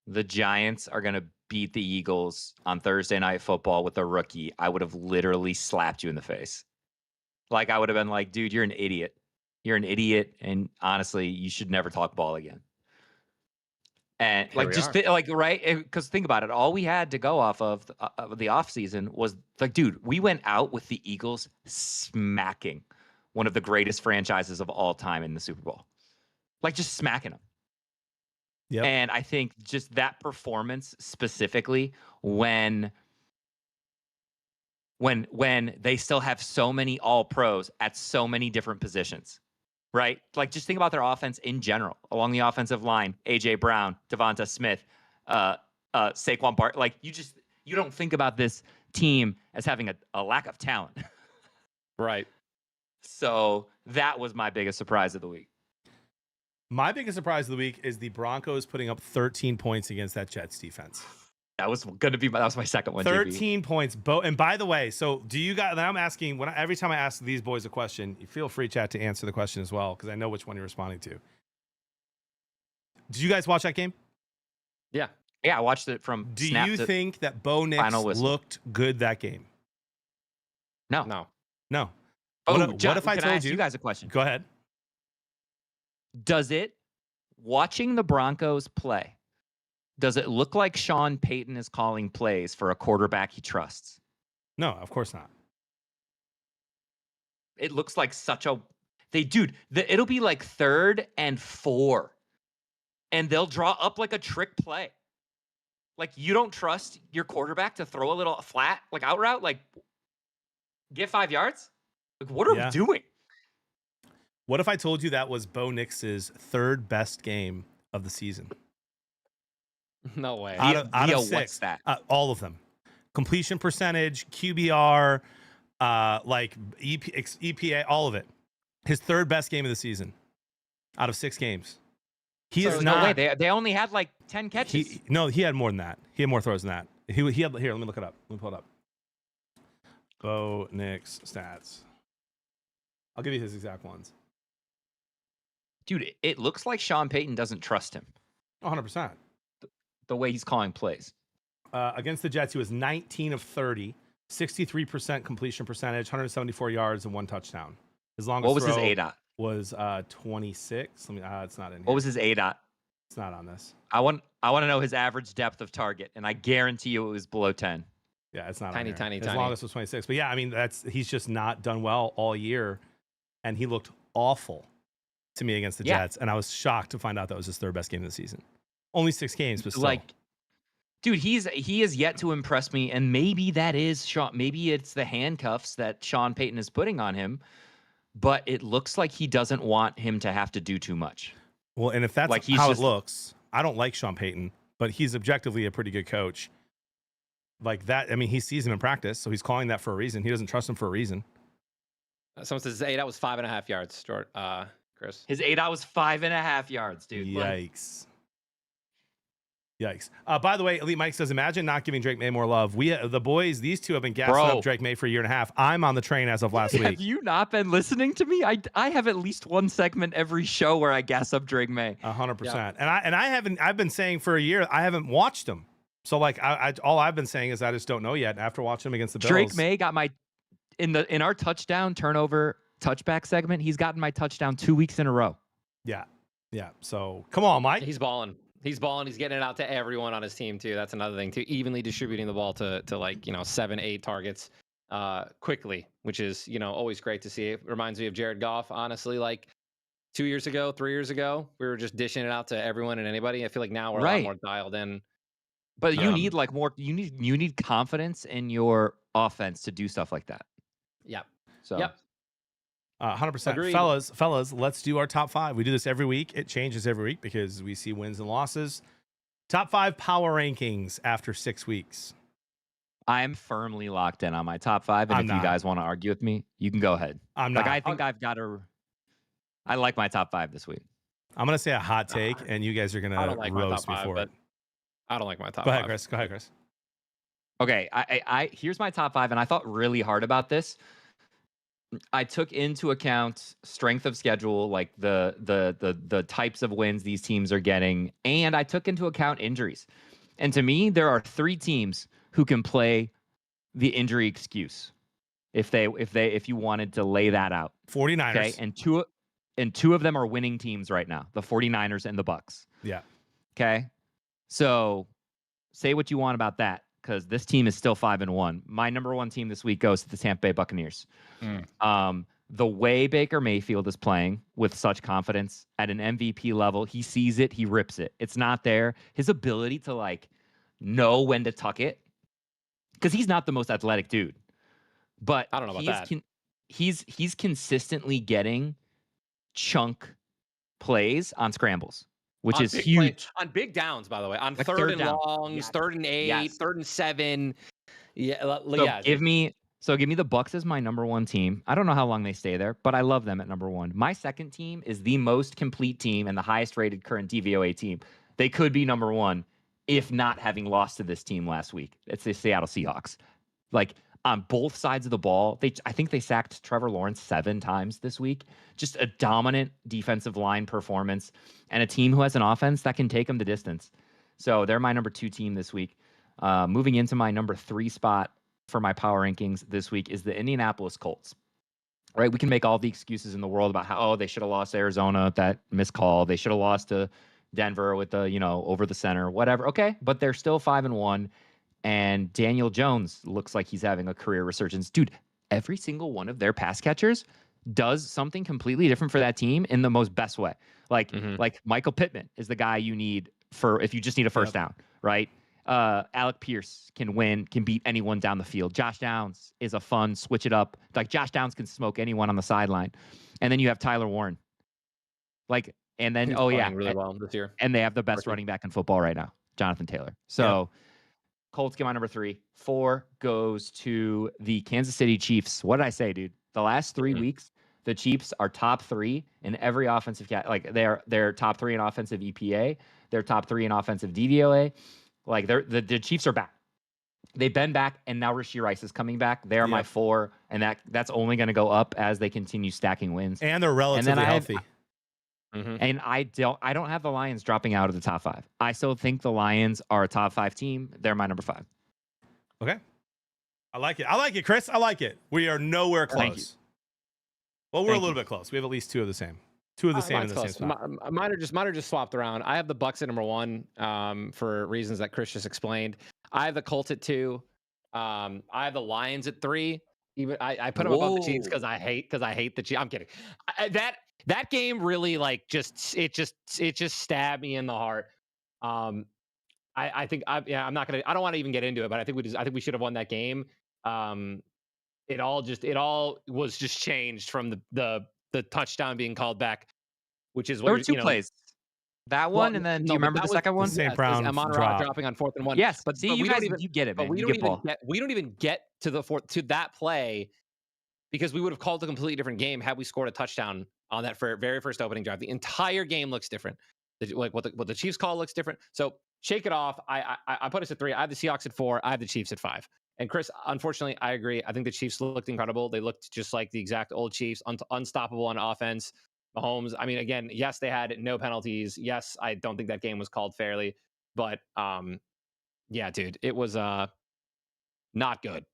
the Giants are going to beat the Eagles on Thursday Night Football with a rookie, I would have literally slapped you in the face. Like, I would have been like, dude, you're an idiot. You're an idiot. And honestly, you should never talk ball again. And Here we are. right? Because think about it. All we had to go off of the offseason was like, dude, we went out with the Eagles smacking one of the greatest franchises of all time in the Super Bowl. Like, just smacking them. Yep. And I think just that performance specifically when they still have so many all pros at so many different positions, right? Like, just think about their offense in general along the offensive line. AJ Brown, Devonta Smith, Saquon Barkley. Like, you don't think about this team as having a lack of talent. Right. So that was my biggest surprise of the week. My biggest surprise of the week is the Broncos putting up 13 points against that Jets defense. That was my second one. 13 points. And by the way, so do you guys? I'm asking every time I ask these boys a question, you feel free, chat, to answer the question as well, because I know which one you're responding to. Did you guys watch that game? Yeah, I watched it from. Do you think that Bo Nix looked good that game? No. Oh, John, what if I told ask you guys a question? Go ahead. Watching the Broncos play, does it look like Sean Payton is calling plays for a quarterback he trusts? No, of course not. It looks like it'll be like 3rd and 4, and they'll draw up like a trick play. Like, you don't trust your quarterback to throw a little flat, like out route, like get 5 yards? Like, what are we doing? What if I told you that was Bo Nix's 3rd best game of the season? No way. Out of 6, what's that? All of them. Completion percentage, QBR, like EPA, all of it. His 3rd best game of the season out of 6 games. He is not. No way. They only had like 10 catches. He had more than that. He had more throws than that. He had. Here, let me look it up. Let me pull it up. Bo Nix stats. I'll give you his exact ones. Dude, it looks like Sean Payton doesn't trust him. 100%. The way he's calling plays. Against the Jets, he was 19 of 30, 63% completion percentage, 174 yards, and 1 touchdown. His longest what was throw his ADOT? Was 26. It's not in here. What was his ADOT? It's not on this. I want to know his average depth of target, and I guarantee you it was below 10. Yeah, it's not tiny. His longest was 26. But yeah, I mean, he's just not done well all year, and he looked awful to me against the Jets, and I was shocked to find out that was his 3rd best game of the season. Only 6 games, but still. Like, dude, he is yet to impress me, and maybe that is Sean. Maybe it's the handcuffs that Sean Payton is putting on him, but it looks like he doesn't want him to have to do too much. Well, and if that's like how it looks, I don't like Sean Payton, but he's objectively a pretty good coach. Like that, I mean, he sees him in practice, so he's calling that for a reason. He doesn't trust him for a reason. Someone says that was 5.5 yards, Chris. His ADOT was 5.5 yards, dude. Yikes. Yikes. By the way, Elite Mike says, imagine not giving Drake May more love. The boys, these two have been gassing up Drake May for a year and a half. I'm on the train as of last week. Have you not been listening to me? I have at least one segment every show where I gas up Drake May. 100%. And I've been saying for a year, I haven't watched him. So like all I've been saying is I just don't know yet. After watching him against the Bills, Drake May got in our touchdown turnover touchback segment. He's gotten my touchdown 2 weeks in a row. Yeah. So come on, Mike. He's balling. He's getting it out to everyone on his team too. That's another thing too. Evenly distributing the ball to like 7-8 targets quickly, which is always great to see. It reminds me of Jared Goff. Honestly, like 2 years ago, 3 years ago, we were just dishing it out to everyone and anybody. I feel like now we're a lot more dialed in. But you need like more. You need confidence in your offense to do stuff like that. Yep. So. Yep. 100%. Fellas, let's do our top 5. We do this every week. It changes every week because we see wins and losses. Top 5 power rankings after 6 weeks. I'm firmly locked in on my top 5, and I'm if you not. guys want to argue with me, you can go ahead. I'm Like not. I think I've got to. I like my top 5 this week. I'm gonna say a hot take, and you guys are I gonna don't like my top roast me 5, for but it. I don't like my top Go ahead, 5. Chris. Go ahead, Chris. Okay, I here's my top 5, and I thought really hard about this. I took into account strength of schedule, like the types of wins these teams are getting, and I took into account injuries. And to me, there are 3 teams who can play the injury excuse if you wanted to lay that out. 49ers. Okay, and two of them are winning teams right now, the 49ers and the Bucks. Yeah. Okay, so say what you want about that, because this team is still 5-1. My number 1 team this week goes to the Tampa Bay Buccaneers. The way Baker Mayfield is playing with such confidence at an MVP level, he sees it, he rips it. It's not there. His ability to like know when to tuck it, because he's not the most athletic dude, but I don't know about that. He's consistently getting chunk plays on scrambles, which on is big huge. on big downs, by the way, on Like third and down. longs, Yes. 3rd and 8, Yes. 3rd and 7. Yeah, So yeah. give me the Bucks as my number 1 team. I don't know how long they stay there, but I love them at number 1. My second team is the most complete team and the highest rated current DVOA team. They could be number 1 if not having lost to this team last week. It's the Seattle Seahawks. Like on both sides of the ball, I think they sacked Trevor Lawrence 7 times this week. Just a dominant defensive line performance and a team who has an offense that can take them the distance. So they're my number 2 team this week. Moving into my number 3 spot for my power rankings this week is the Indianapolis Colts. Right? We can make all the excuses in the world about how, they should have lost to Arizona at that missed call. They should have lost to Denver with the, over the center, whatever. Okay. But they're still 5-1. And Daniel Jones looks like he's having a career resurgence. Dude, every single one of their pass catchers does something completely different for that team in the most best way. Like Michael Pittman is the guy you need for if you just need a first down, right? Alec Pierce can beat anyone down the field. Josh Downs is a fun switch it up. Like Josh Downs can smoke anyone on the sideline. And then you have Tyler Warren. Like, and then, He's playing really well this year. And they have the best running back in football right now, Jonathan Taylor. So Colts get my number 3. 4 goes to the Kansas City Chiefs. What did I say, dude? The last 3 weeks, the Chiefs are top 3 in every offensive like they're top 3 in offensive EPA. They're top 3 in offensive DVOA. Like the Chiefs are back. They've been back, and now Rashee Rice is coming back. They are my 4, and that's only going to go up as they continue stacking wins. And they're relatively healthy. And I don't have the Lions dropping out of the top 5. I still think the Lions are a top 5 team. They're my number 5. Okay. I like it, Chris. I like it. We are nowhere close. Well, we're a little bit close. We have at least 2 of the same. 2 of the same in the same spot. Mine are just swapped around. I have the Bucks at number 1 for reasons that Chris just explained. I have the Colts at 2. I have the Lions at 3. Even I put them above the Chiefs because I hate the Chiefs. I'm kidding. That game really just stabbed me in the heart. I think I don't want to even get into it, but I think we should have won that game. It all was just changed from the touchdown being called back, which is what there were 2 plays. That one, and then do you remember the second one? St. Brown dropping on 4th and 1. Yes, but see, you guys, you get it, man. But we don't even get to that play because we would have called a completely different game had we scored a touchdown on that very first opening drive. The entire game looks different. Like what the Chiefs call looks different. So shake it off. I put us at 3. I have the Seahawks at 4. I have the Chiefs at 5. And Chris, unfortunately, I agree. I think the Chiefs looked incredible. They looked just like the exact old Chiefs, unstoppable on offense. Mahomes, I mean, again, yes, they had no penalties. Yes, I don't think that game was called fairly. But, yeah, dude, it was not good.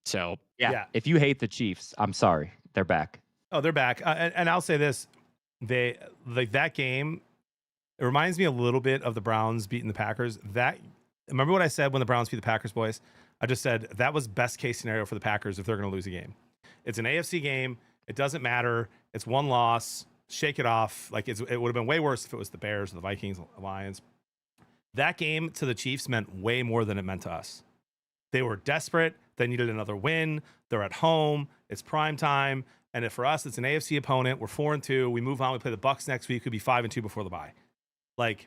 So, yeah, if you hate the Chiefs, I'm sorry. They're back. Oh, they're back. And I'll say this. They like that game. It reminds me a little bit of the Browns beating the Packers. Remember what I said when the Browns beat the Packers, boys? I just said that was best case scenario for the Packers if they're going to lose a game. It's an AFC game. It doesn't matter. It's 1 loss. Shake it off. Like it would have been way worse if it was the Bears or the Vikings, the Lions. That game to the Chiefs meant way more than it meant to us. They were desperate. They needed another win. They're at home. It's prime time. And for us, it's an AFC opponent. We're 4-2. We move on. We play the Bucks next week. Could be 5-2 before the bye. Like,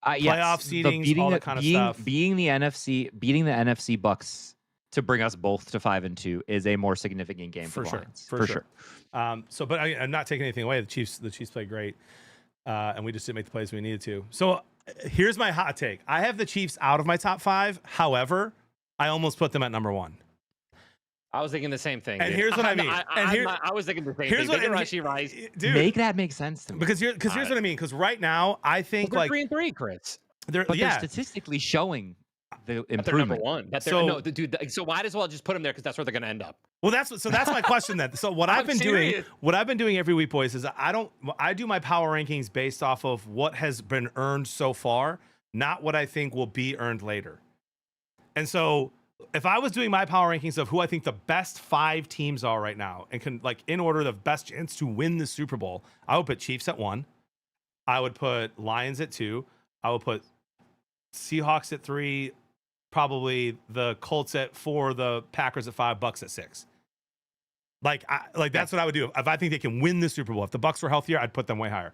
playoff seedings, all that kind of stuff. Beating the NFC Bucks to bring us both to 5-2 is a more significant game for the Lions. For sure. But I'm not taking anything away. The Chiefs played great, and we just didn't make the plays we needed to. So here's my hot take. I have the Chiefs out of my top 5. However, I almost put them at number 1. I was thinking the same thing. And dude. here's what I mean. I was thinking the same thing. They didn't actually rise. Dude, make that make sense to me. Because here's what I mean. Because right now, I think they're like 3-3, Chris. They're statistically showing the improvement. They're number 1. So might as well just put them there because that's where they're going to end up. Well, that's my question then. So what I've been doing every week, boys, is I do my power rankings based off of what has been earned so far, not what I think will be earned later. And so if I was doing my power rankings of who I think the best 5 teams are right now and can like in order the best chance to win the Super Bowl, I would put Chiefs at 1. I would put Lions at 2. I would put Seahawks at 3, probably the Colts at 4, the Packers at 5, Bucks at 6. Like that's what I would do. If I think they can win the Super Bowl. If the Bucks were healthier, I'd put them way higher.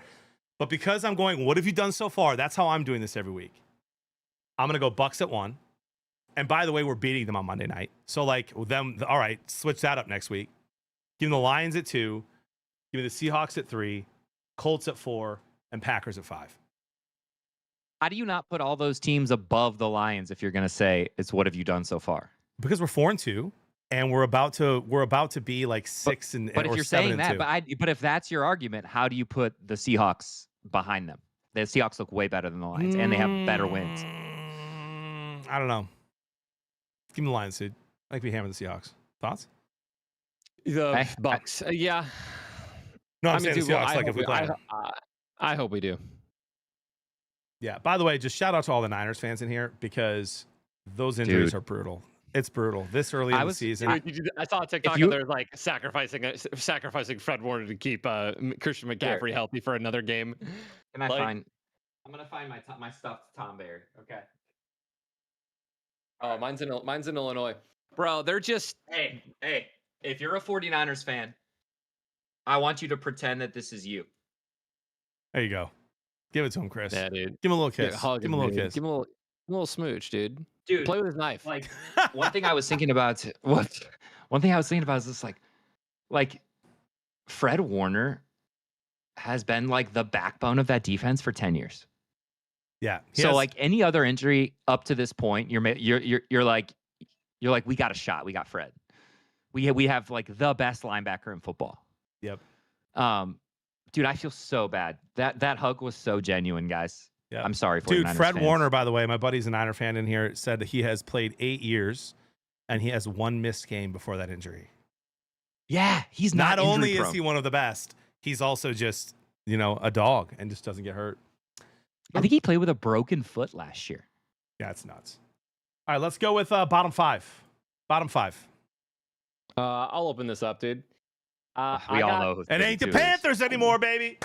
But because I'm going, what have you done so far? That's how I'm doing this every week. I'm going to go Bucks at 1. And by the way, we're beating them on Monday night. So like them, all right, switch that up next week. Give me the Lions at 2. Give me the Seahawks at 3, Colts at 4, and Packers at 5. How do you not put all those teams above the Lions if you're going to say it's what have you done so far? Because we're 4-2, and we're about to be like 6 and but if you're saying that, but if that's your argument, how do you put the Seahawks behind them? The Seahawks look way better than the Lions, and they have better wins. I don't know. Give me the Lions, dude. I think we hammer the Seahawks. Thoughts? The Bucks. Yeah. No, I'm saying the Seahawks. If we play, I hope we do. Yeah. By the way, just shout out to all the Niners fans in here because those injuries are brutal. It's brutal this early in the season. I saw a TikTok and they're like sacrificing Fred Warner to keep Christian McCaffrey healthy for another game. Can I find? I'm gonna find my stuffed Tom Berry. Okay. Oh, mine's in Illinois, bro. They're just hey. If you're a 49ers fan, I want you to pretend that this is you. There you go. Give it to him, Chris. Yeah, dude. Give him a little kiss. Give him a little kiss. Give him a little smooch, dude. Dude, play with his knife. Like one thing I was thinking about. One thing I was thinking about is this, like Fred Warner has been like the backbone of that defense for 10 years. Yeah. So like any other injury up to this point, you're like we got a shot. We got Fred. We have like the best linebacker in football. Yep. Dude, I feel so bad. That hug was so genuine, guys. Yeah. I'm sorry for dude. Fred fans. Warner, by the way, my buddy's a Niner fan in here, said that he has played 8 years and he has 1 missed game before that injury. Yeah, he's not only prone. Is he one of the best, he's also just a dog and just doesn't get hurt. I think he played with a broken foot last year. Yeah, it's nuts. All right, let's go with bottom 5. Bottom 5. I'll open this up, dude. We all know who it ain't the Panthers anymore, baby.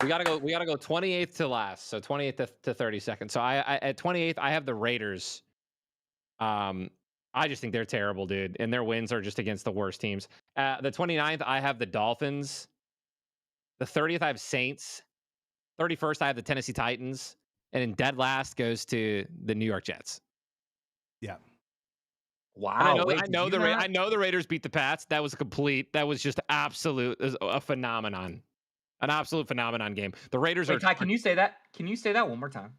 We gotta go 28th to last, so 28th to 32nd. So I at 28th, I have the Raiders. I just think they're terrible, dude, and their wins are just against the worst teams. The 29th, I have the Dolphins. The 30th, I have Saints. 31st, I have the Tennessee Titans, and in dead last goes to the New York Jets. Yeah. Wow. I know the Raiders beat the Pats. That was just a phenomenon. An absolute phenomenon game. The Raiders are. Ty, can you say that? Can you say that one more time?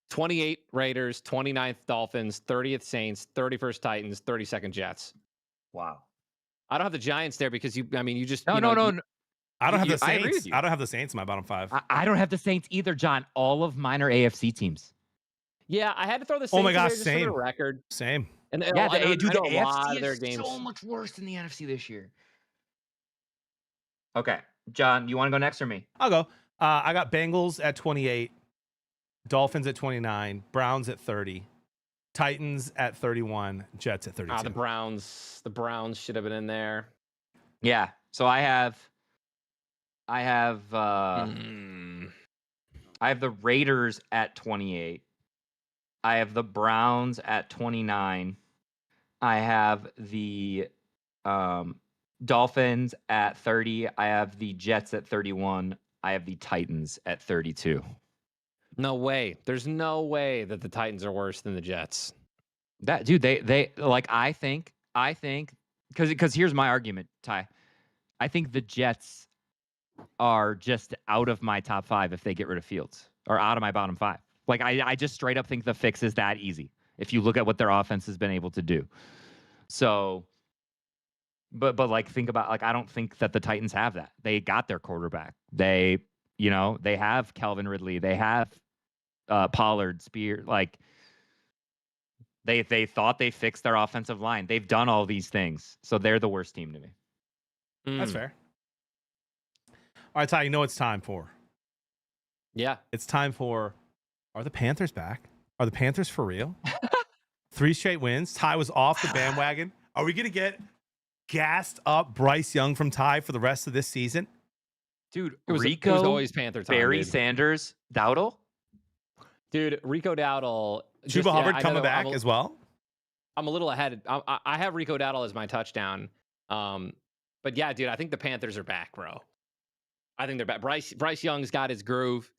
28 Raiders, 29th Dolphins, 30th Saints, 31st Titans, 32nd Jets. Wow. I don't have the Giants there because you just no. I don't have the Saints. I don't have the Saints in my bottom 5. I don't have the Saints either, John. All of mine are AFC teams. Yeah, I had to throw the Saints. Oh my gosh, same for the record. Same. And the AFC is so much worse than the NFC this year. Okay, John, you want to go next or me? I'll go. I got Bengals at 28, Dolphins at 29, Browns at 30, Titans at 31, Jets at 32. The Browns should have been in there. Yeah. So I have the Raiders at 28. I have the Browns at 29. I have the Dolphins at 30. I have the Jets at 31. I have the Titans at 32. No way. There's no way that the Titans are worse than the Jets. That dude, they like I think because here's my argument, Ty. I think the Jets are just out of my top 5 if they get rid of Fields, or out of my bottom 5. Like I just straight up think the fix is that easy if you look at what their offense has been able to do. So, but like think about, like, I don't think that the Titans have that. They got their quarterback. They have Calvin Ridley. They have Pollard, Spear. Like they thought they fixed their offensive line. They've done all these things, so they're the worst team to me. That's fair. All right, Ty, you know what it's time for? Yeah. It's time for, are the Panthers back? Are the Panthers for real? 3 straight wins. Ty was off the bandwagon. Are we going to get gassed up Bryce Young from Ty for the rest of this season? Dude, It was Rico, always Panther time, Barry dude. Sanders, Dowdle. Dude, Rico Dowdle. Chuba Hubbard coming back as well? I'm a little ahead. I have Rico Dowdle as my touchdown. But yeah, dude, I think the Panthers are back, bro. I think they're back. Bryce Young's got his groove.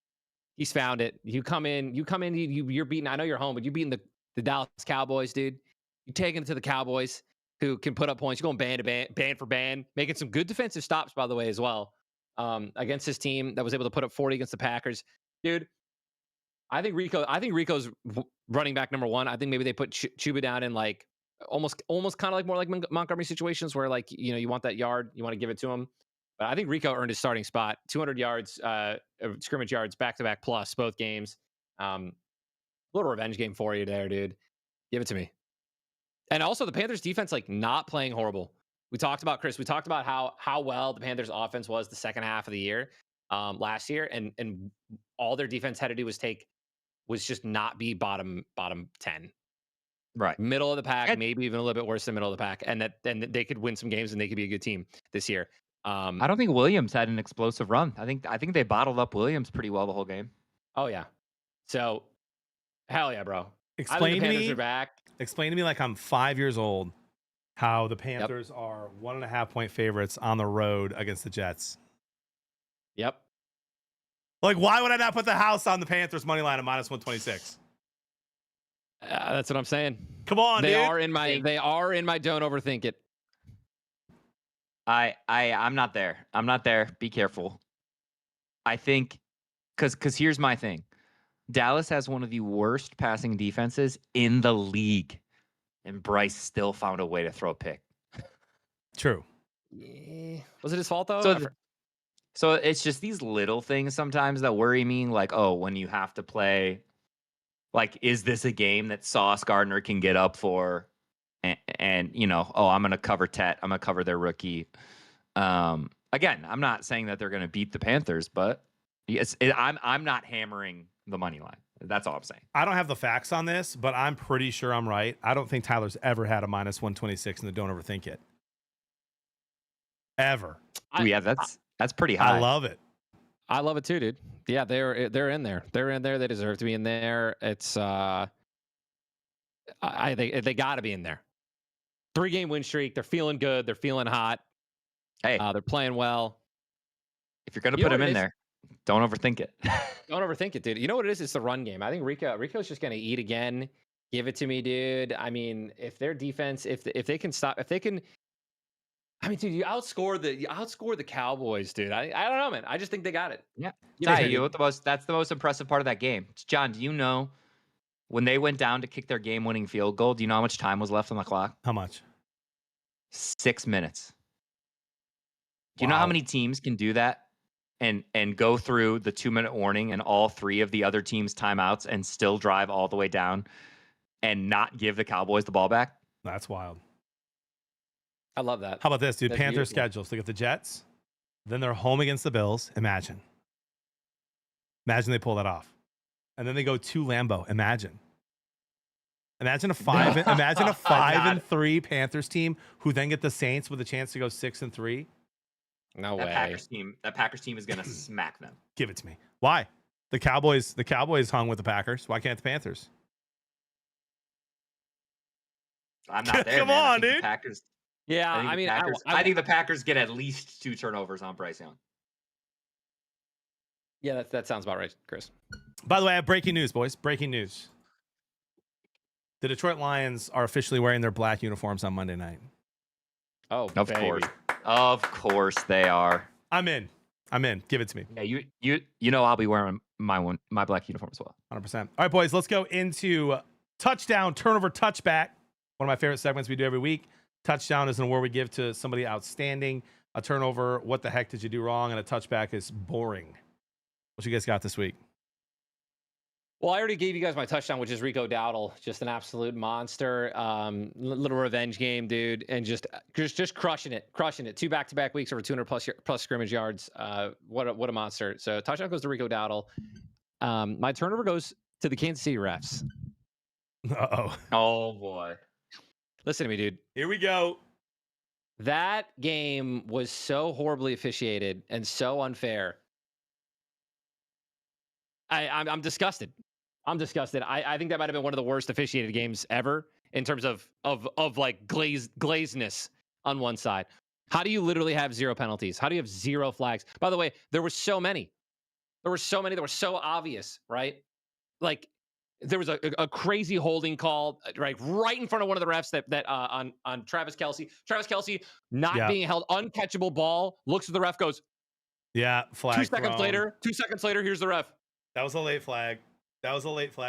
He's found it. You come in, you're beating, I know you're home, but you're beating the Dallas Cowboys, dude. You're taking it to the Cowboys who can put up points. You're going band to band, band for band, making some good defensive stops, by the way, as well. Against this team that was able to put up 40 against the Packers. Dude, I think Rico's running back number 1. I think maybe they put Chuba down in like almost kind of like more like Montgomery situations where, like, you want that yard, you want to give it to him. But I think Rico earned his starting spot. 200 yards, scrimmage yards, back-to-back plus both games. Little revenge game for you there, dude. Give it to me. And also the Panthers defense, like, not playing horrible. We talked about, Chris, how well the Panthers offense was the second half of the year last year. And all their defense had to do was just not be bottom 10. Right. Middle of the pack, maybe even a little bit worse than middle of the pack. And they could win some games and they could be a good team this year. I don't think Williams had an explosive run. I think they bottled up Williams pretty well the whole game. Oh yeah. So hell yeah, bro. Explain to me. Are back. Explain to me, like I'm 5 years old, how the Panthers are 1.5 point favorites on the road against the Jets. Yep. Like, why would I not put the house on the Panthers money line at -126? That's what I'm saying. Come on, they dude. are in my don't overthink it. I'm not there. I'm not there. Be careful. I think because here's my thing. Dallas has one of the worst passing defenses in the league, and Bryce still found a way to throw a pick. True. Yeah. Was it his fault though? So it's just these little things sometimes that worry me. Like, oh, when you have to play, like, is this a game that Sauce Gardner can get up for? And I'm going to cover Tet. I'm going to cover their rookie. Again, I'm not saying that they're going to beat the Panthers, but I'm not hammering the money line. That's all I'm saying. I don't have the facts on this, but I'm pretty sure I'm right. I don't think Tyler's ever had a -126 in the don't overthink it. Ever. That's pretty high. I love it. I love it too, dude. Yeah, they're in there. They're in there. They deserve to be in there. It's I think they got to be in there. 3-game win streak. They're feeling good. They're feeling hot. Hey, they're playing well. If you're going to put them in there, don't overthink it. Don't overthink it, dude. You know what it is? It's the run game. I think Rico's just going to eat again. Give it to me, dude. I mean, if their defense, if they can stop, if they can. I mean, dude, you outscore the Cowboys, dude. I don't know, man. I just think they got it. Yeah. That's the most impressive part of that game. John, do you know when they went down to kick their game-winning field goal, do you know how much time was left on the clock? How much? 6 minutes. Do you know how many teams can do that and go through the 2-minute warning and all 3 of the other teams' timeouts and still drive all the way down and not give the Cowboys the ball back? That's wild. I love that. How about this, dude? That's Panthers beautiful. schedule. So they get the Jets, then they're home against the Bills. Imagine they pull that off, and then they go to Lambeau. Imagine a 5-3 Panthers team who then get the Saints with a chance to go 6-3. No that way. That Packers team is gonna smack them. Give it to me. Why? The Cowboys hung with the Packers. Why can't the Panthers? I'm not there. Come man. on, dude. Packers. Yeah, I think the Packers get at least 2 turnovers on Bryce Young. Yeah, that sounds about right, Chris. By the way, I have breaking news, boys. Breaking news. The Detroit Lions are officially wearing their black uniforms on Monday night. Oh, Of baby. course they are. I'm in. Give it to me. Yeah, you know I'll be wearing my black uniform as well. 100%. All right, boys, let's go into touchdown, turnover, touchback. One of my favorite segments we do every week. Touchdown is an award we give to somebody outstanding. A turnover, what the heck did you do wrong? And a touchback is boring. What you guys got this week? Well, I already gave you guys my touchdown, which is Rico Dowdle, just an absolute monster. Little revenge game, dude, and just crushing it. 2 back-to-back weeks over 200 plus scrimmage yards. What a monster! So touchdown goes to Rico Dowdle. My turnover goes to the Kansas City refs. Uh-oh. Oh boy. Listen to me, dude. Here we go. That game was so horribly officiated and so unfair. I'm disgusted. I think that might have been one of the worst officiated games ever in terms of like glazedness on one side. How do you literally have 0 penalties? How do you have 0 flags? By the way, there were so many. There were so so obvious, right? Like there was a crazy holding call right in front of one of the refs that on Travis Kelce. Travis Kelce not being held, uncatchable ball, looks at the ref, goes, yeah, flag. 2 seconds later, here's the ref. That was a late flag.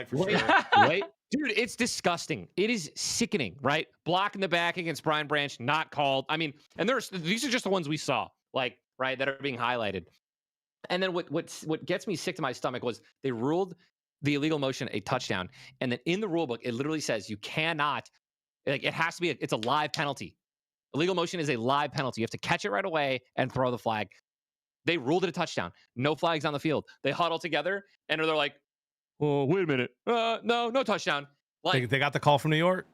For sure. Wait, dude, it's disgusting. It is sickening, right? Block in the back against Brian Branch, not called. I mean, and these are just the ones we saw, like, right, that are being highlighted. And then what gets me sick to my stomach was they ruled the illegal motion a touchdown, and then in the rule book it literally says you cannot, like, it has to be it's a live penalty. Illegal motion is a live penalty. You have to catch it right away and throw the flag. They ruled it a touchdown. No flags on the field. They huddle together and they're like, "Oh, wait a minute. No touchdown." Like they got the call from New York.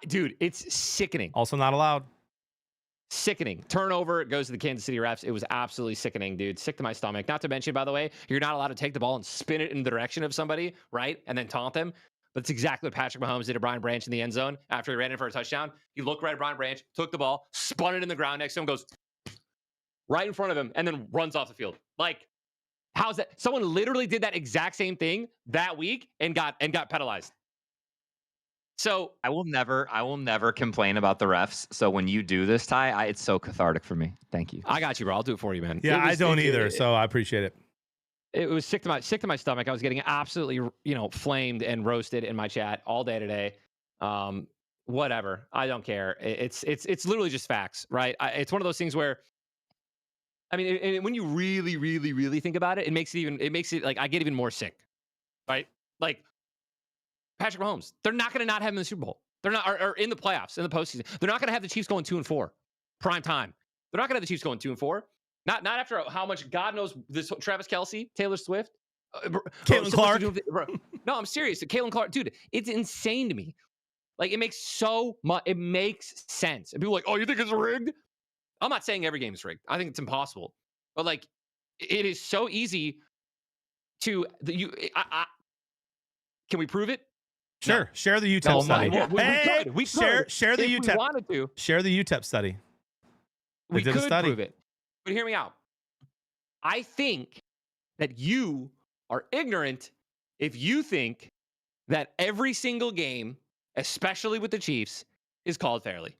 Dude, it's sickening. Also not allowed. Sickening. Turnover, it goes to the Kansas City refs. It was absolutely sickening, dude. Sick to my stomach. Not to mention, by the way, you're not allowed to take the ball and spin it in the direction of somebody, right? And then taunt them. But it's exactly what Patrick Mahomes did to Brian Branch in the end zone after he ran in for a touchdown. He looked right at Brian Branch, took the ball, spun it in the ground next to him, goes right in front of him, and then runs off the field. Like, how's that? Someone literally did that exact same thing that week and got penalized. So I will never complain about the refs. So when you do this, Ty, it's so cathartic for me. Thank you. I got you, bro. I'll do it for you, man. Yeah, I don't either, so I appreciate it. It was sick to my stomach. I was getting absolutely, flamed and roasted in my chat all day today. Whatever. I don't care. It's literally just facts, right? It's one of those things where, I mean, and when you really, really, really think about it, it makes it like I get even more sick, right? Like Patrick Mahomes, they're not going to not have him in the Super Bowl. They're not, or in the playoffs, in the postseason. They're not going to have the Chiefs going 2-4, prime time. They're not going to have the Chiefs going 2-4. Not after how much God knows this Travis Kelce, Taylor Swift, Caitlin Clark. No, I'm serious. Caitlin Clark, dude, it's insane to me. Like, it makes so much. It makes sense. And people are like, "Oh, you think it's rigged?" I'm not saying every game is rigged. I think it's impossible. But like, it is so easy to can we prove it? Sure. No. Share the UTEP study. We could. Share the UTEP. We wanted to. Share the UTEP study. We could prove it. But hear me out. I think that you are ignorant if you think that every single game, especially with the Chiefs, is called fairly.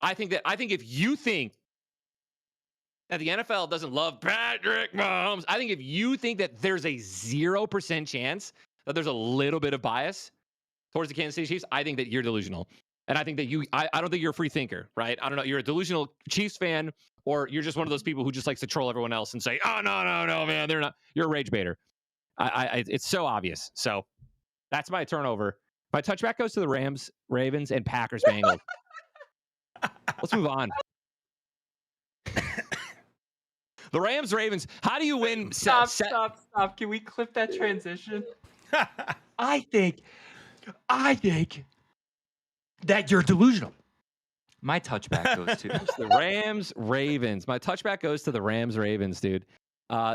I think if you think that the NFL doesn't love Patrick Mahomes, I think if you think that there's a 0% chance that there's a little bit of bias towards the Kansas City Chiefs, I think that you're delusional. And I think that I don't think you're a free thinker, right? I don't know. You're a delusional Chiefs fan, or you're just one of those people who just likes to troll everyone else and say, "Oh, no, man, they're not." You're a rage baiter. It's so obvious. So that's my turnover. My touchback goes to the Rams, Ravens, and Packers, Bengals. Let's move on. The Rams, Ravens. How do you win? Stop. Can we clip that transition? I think that you're delusional. My touchback goes to the Rams, Ravens. My touchback goes to the Rams, Ravens, dude.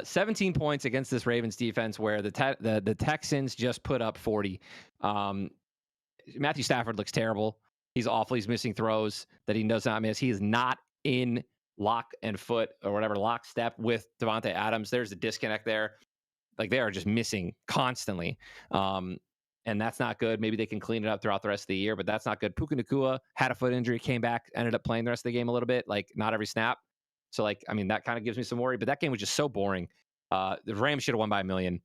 17 points against this Ravens defense, where the Texans just put up 40. Matthew Stafford looks terrible. He's awful. He's missing throws that he does not miss. He is not in lock and foot or whatever lockstep with Devontae Adams. There's a disconnect there. Like they are just missing constantly. And that's not good. Maybe they can clean it up throughout the rest of the year, but that's not good. Puka Nacua had a foot injury, came back, ended up playing the rest of the game a little bit, like not every snap. So like, I mean, that kind of gives me some worry, but that game was just so boring. The Rams should have won by 1 million.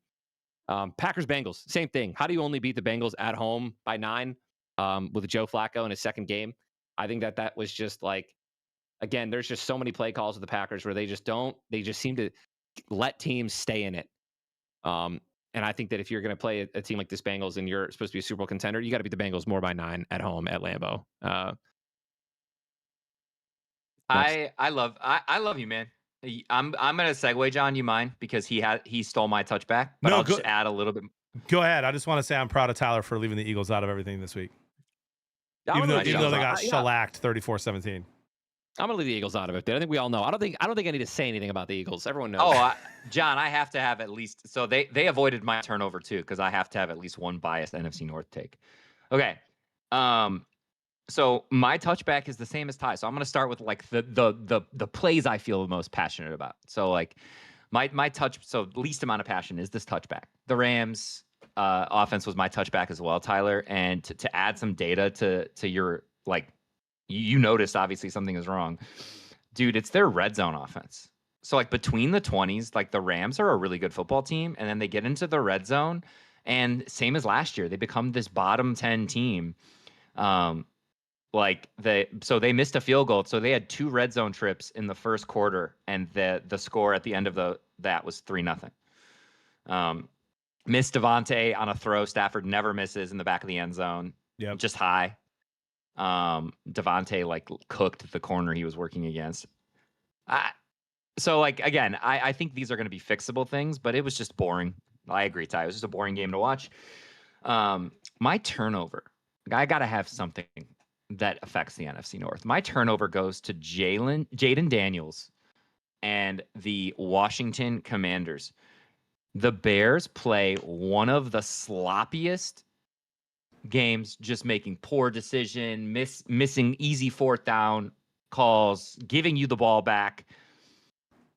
Packers Bengals, same thing. How do you only beat the Bengals at home by 9 with Joe Flacco in his second game? I think that was just like, again, there's just so many play calls with the Packers where they just seem to let teams stay in it. And I think that if you're going to play a team like this Bengals and you're supposed to be a Super Bowl contender, you got to beat the Bengals more by 9 at home at Lambeau. I love you, man. I'm gonna segue, John. You mind? Because he stole my touchback, but No, I'll just add a little bit. Go ahead. I just want to say I'm proud of Tyler for leaving the Eagles out of everything this week. Even though they got shellacked 34-17. I'm gonna leave the Eagles out of it. I think we all know. I don't think I need to say anything about the Eagles. Everyone knows. Oh, John, I have to have at least. So they avoided my turnover too, because I have to have at least one biased NFC North take. Okay. So my touchback is the same as Ty. So I'm gonna start with like the plays I feel the most passionate about. So like my touch. So least amount of passion is this touchback. The Rams offense was my touchback as well, Tyler. And to add some data to your like. You noticed obviously something is wrong, dude. It's their red zone offense. So like between the 20s, like the Rams are a really good football team, and then they get into the red zone, and same as last year, they become this bottom 10 team. So they missed a field goal, so they had 2 red zone trips in the first quarter, and the score at the end of that was 3-0. Missed Devontae on a throw. Stafford never misses in the back of the end zone. Yeah, just high. Devontae like cooked the corner he was working against. So like again, I think these are going to be fixable things, but it was just boring. I agree, Ty. It was just a boring game to watch. My turnover, I got to have something that affects the NFC North. My turnover goes to Jaden Daniels and the Washington Commanders. The Bears play one of the sloppiest games, just making poor decision, missing easy 4th down calls, giving you the ball back,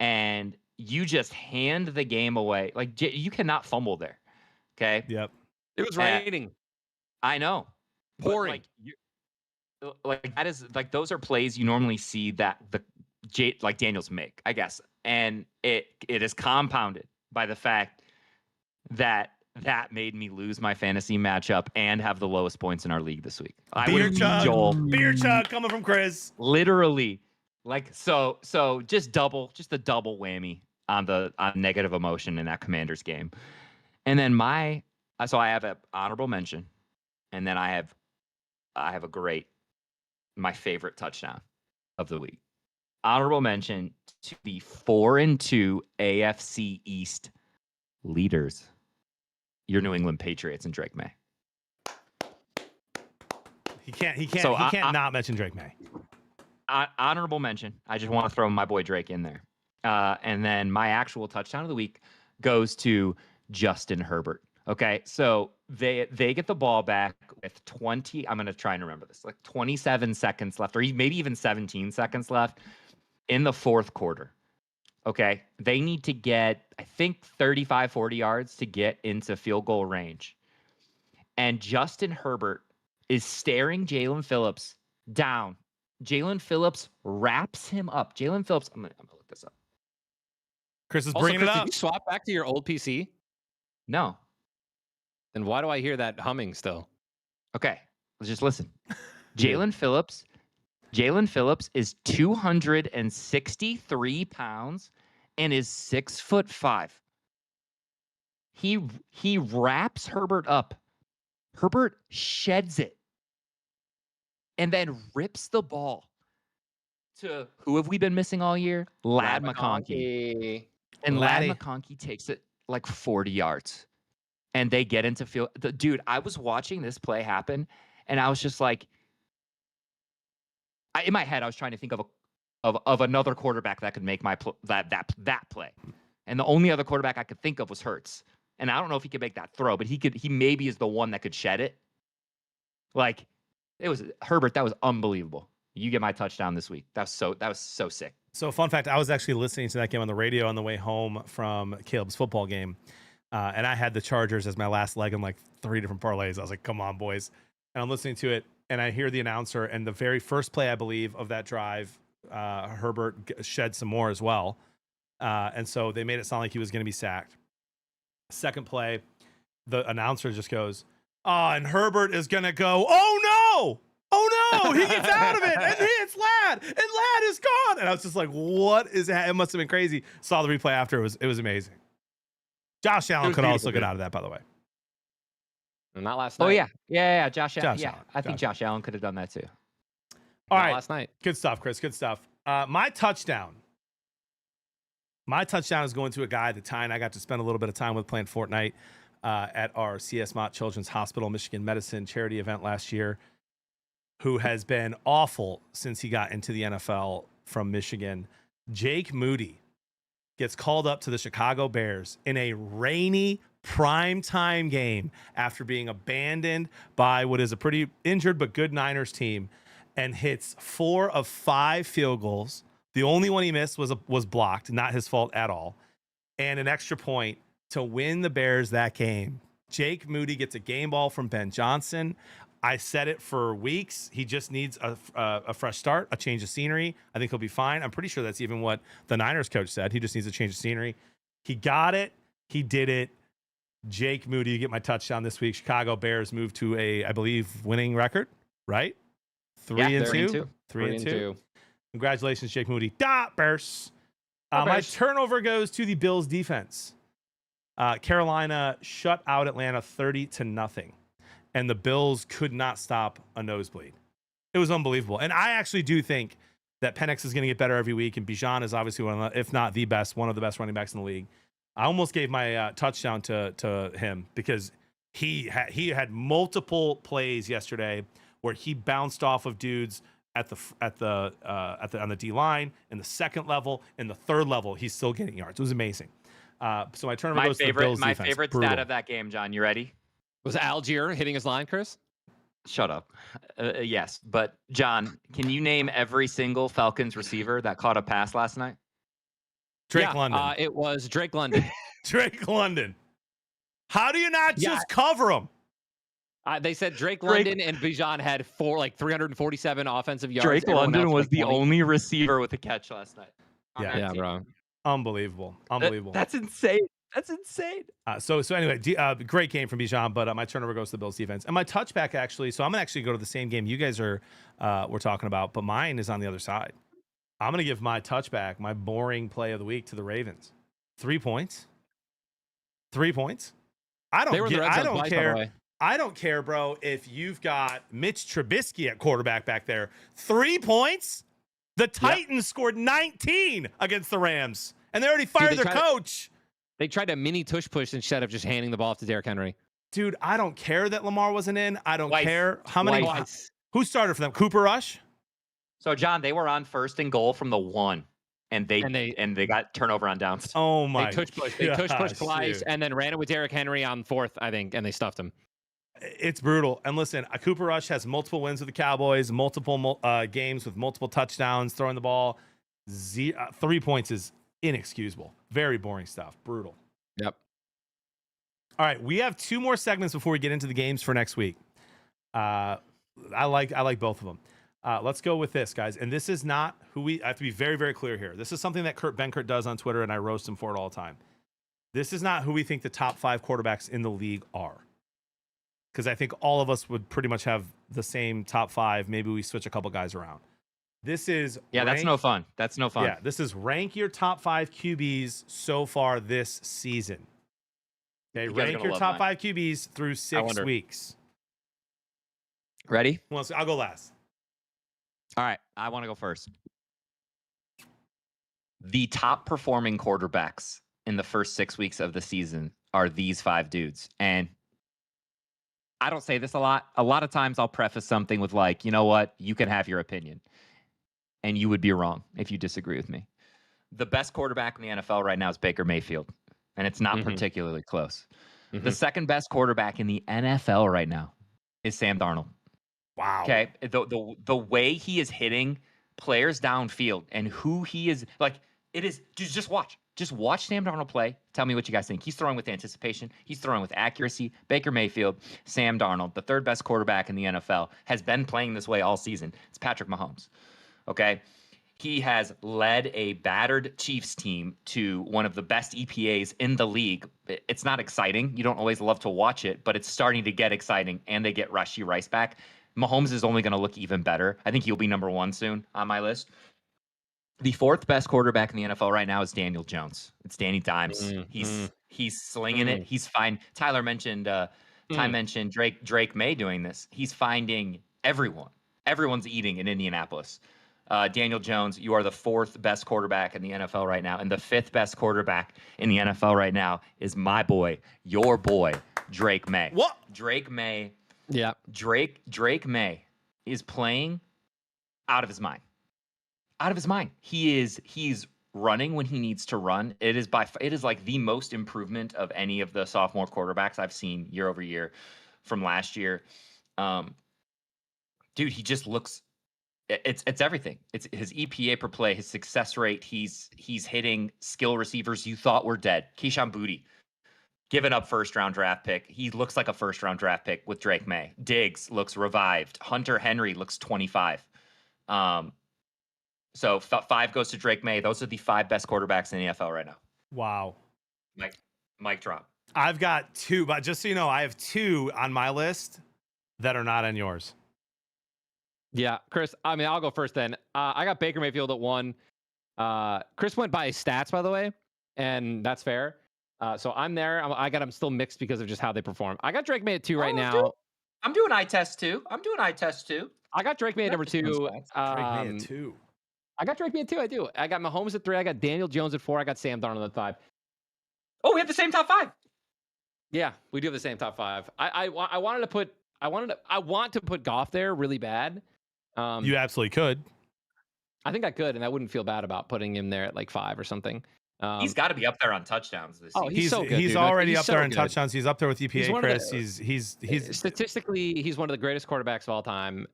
and you just hand the game away. Like you cannot fumble there. Okay. Yep. It was raining. I know. Pouring. Like that is like those are plays you normally see that like Daniels make, I guess, and it is compounded by the fact that made me lose my fantasy matchup and have the lowest points in our league this week. Beer chug coming from Chris. Literally, like so just the double whammy on negative emotion in that Commanders game. And then I have an honorable mention, and then I have my favorite touchdown of the week. Honorable mention to the 4-2 AFC East leaders, your New England Patriots and Drake May. He can't not mention Drake May. Honorable mention. I just want to throw my boy Drake in there. And then my actual touchdown of the week goes to Justin Herbert. Okay, so they get the ball back with 20. I'm going to try and remember this. Like 27 seconds left, or maybe even 17 seconds left in the 4th quarter. Okay, they need to get, I think, 35, 40 yards to get into field goal range. And Justin Herbert is staring Jalen Phillips down. Jalen Phillips wraps him up. Jalen Phillips, I'm gonna look this up. Chris is bringing it up. Did you swap back to your old PC? No. Then why do I hear that humming still? Okay, let's just listen. Jalen Phillips is 263 pounds and is 6'5". He wraps Herbert up. Herbert sheds it and then rips the ball to who have we been missing all year? Ladd McConkey. And Ladd McConkey takes it like 40 yards. And they get into field. Dude, I was watching this play happen, and I was just like, in my head, I was trying to think of another quarterback that could make that play. And the only other quarterback I could think of was Hurts. And I don't know if he could make that throw, but he maybe is the one that could shed it. Like, it was Herbert. That was unbelievable. You get my touchdown this week. That was so sick. So fun fact, I was actually listening to that game on the radio on the way home from Caleb's football game. And I had the Chargers as my last leg in like 3 different parlays. I was like, come on, boys. And I'm listening to it, and I hear the announcer, and the very first play, I believe, of that drive, Herbert shed some more as well. And so they made it sound like he was going to be sacked. Second play, the announcer just goes, and Herbert is going to go, oh no! Oh no! He gets out of it, and it's Ladd, and Ladd is gone. And I was just like, what is that? It must have been crazy. Saw the replay after. It was amazing. Josh Allen could also get out of that, by the way. Not last night. Oh yeah. Josh Allen. Allen. I think Josh Allen could have done that too. All right, last night. Good stuff, Chris. Good stuff. My touchdown. My touchdown is going to a guy that Ty and I got to spend a little bit of time with playing Fortnite at our CS Mott Children's Hospital Michigan Medicine charity event last year, who has been awful since he got into the NFL from Michigan. Jake Moody gets called up to the Chicago Bears in a rainy primetime game after being abandoned by what is a pretty injured but good Niners team, and hits 4 of 5 field goals. The only one he missed was blocked, not his fault at all, and an extra point to win the Bears that game. Jake Moody gets a game ball from Ben Johnson. I said it for weeks. He just needs a fresh start, a change of scenery. I think he'll be fine. I'm pretty sure that's even what the Niners coach said. He just needs a change of scenery. He got it. He did it. Jake Moody, you get my touchdown this week. Chicago Bears move to a, I believe, winning record, right? 3-2. 3-2. Congratulations, Jake Moody. Bears. My turnover goes to the Bills defense. Carolina shut out Atlanta 30-0. And the Bills could not stop a nosebleed. It was unbelievable. And I actually do think that Penix is going to get better every week. And Bijan is obviously one of the, if not the best, one of the best running backs in the league. I almost gave my touchdown to him because he had multiple plays yesterday where he bounced off of dudes on the D line, in the second level, in the third level. He's still getting yards. It was amazing. So my turnover goes to the Bills defense. My favorite Brutal. stat of that game, John. You ready? Was Algier hitting his line, Chris? Shut up. Yes, but John, can you name every single Falcons receiver that caught a pass last night? Drake London. It was Drake London. Drake London. How do you not just cover him? They said Drake London and Bijan had 347 offensive yards. Drake London was the only receiver with a catch last night. Yeah, bro. Unbelievable. That's insane. That's insane. So anyway, great game from Bijan, but my turnover goes to the Bills defense. And my touchback, actually, so I'm going to actually go to the same game you guys were talking about, but mine is on the other side. I'm going to give my touchback, my boring play of the week, to the Ravens. 3 points. 3 points. I don't care. I don't care, bro, if you've got Mitch Trubisky at quarterback back there. 3 points? The Titans scored 19 against the Rams, and they already fired their coach. They tried a mini tush push instead of just handing the ball off to Derrick Henry. Dude, I don't care that Lamar wasn't in. I don't care how many. Who started for them? Cooper Rush? So, John, they were on 1st and goal from the 1, and they got turnover on downs. Oh my! They tush pushed twice, and then ran it with Derrick Henry on 4th, I think, and they stuffed him. It's brutal. And listen, Cooper Rush has multiple wins with the Cowboys, multiple games with multiple touchdowns, throwing the ball. 3 points is inexcusable. Very boring stuff. Brutal. Yep. All right, we have 2 more segments before we get into the games for next week. I like both of them. Let's go with this, guys. And this is not who I have to be very, very clear here. This is something that Kurt Benkert does on Twitter, and I roast him for it all the time. This is not who we think the top 5 quarterbacks in the league are. Because I think all of us would pretty much have the same top 5. Maybe we switch a couple guys around. This is that's no fun. That's no fun. Yeah, this is rank your top 5 QBs so far this season. Okay, rank your top 5 QBs through 6 weeks. Ready? Well, I'll go last. All right, I want to go first. The top performing quarterbacks in the first 6 weeks of the season are these 5 dudes. And I don't say this a lot. A lot of times I'll preface something with like, you know what? You can have your opinion. And you would be wrong if you disagree with me. The best quarterback in the NFL right now is Baker Mayfield. And it's not particularly close. The second best quarterback in the NFL right now is Sam Darnold. Wow. Okay. The way he is hitting players downfield and who he is, like, it is, just watch. Just watch Sam Darnold play. Tell me what you guys think. He's throwing with anticipation. He's throwing with accuracy. Baker Mayfield, Sam Darnold, the third best quarterback in the NFL, has been playing this way all season. It's Patrick Mahomes. Okay? He has led a battered Chiefs team to one of the best EPAs in the league. It's not exciting. You don't always love to watch it, but it's starting to get exciting, and they get Rashee Rice back. Mahomes is only going to look even better. I think he'll be number 1 soon on my list. The 4th best quarterback in the NFL right now is Daniel Jones. It's Danny Dimes. He's slinging it. He's fine. Tyler mentioned Ty mentioned Drake May doing this. He's finding everyone. Everyone's eating in Indianapolis. Daniel Jones, you are the 4th best quarterback in the NFL right now, and the 5th best quarterback in the NFL right now is my boy, your boy, Drake May. What? Drake May. Yeah. Drake May is playing out of his mind. Out of his mind. He's running when he needs to run. It is like the most improvement of any of the sophomore quarterbacks I've seen year over year from last year. Dude, he just looks. It's everything. It's his EPA per play, his success rate. He's hitting skill receivers you thought were dead. Keyshawn Boutte, given up first-round draft pick. He looks like a first-round draft pick with Drake May. Diggs looks revived. Hunter Henry looks 25. So 5 goes to Drake May. Those are the 5 best quarterbacks in the NFL right now. Wow. Mic drop. I've got 2, but just so you know, I have 2 on my list that are not on yours. Yeah, Chris, I mean, I'll go first then. I got Baker Mayfield at 1. Chris went by his stats, by the way, and that's fair. So I'm there. I got him still mixed because of just how they perform. I got Drake May at 2 right now. I'm doing eye test too. I got Drake May at number 2. Drake May at 2. I got Drake May at 2. I do. I got Mahomes at 3. I got Daniel Jones at 4. I got Sam Darnold at 5. Oh, we have the same top 5. Yeah, we do have the same top 5. I want to put Goff there really bad. You absolutely could. I think I could, and I wouldn't feel bad about putting him there at like 5 or something. He's got to be up there on touchdowns this season. He's so good. He's dude. already up so there in good. touchdowns. He's up there with EPA, Chris. He's statistically, he's one of the greatest quarterbacks of all time.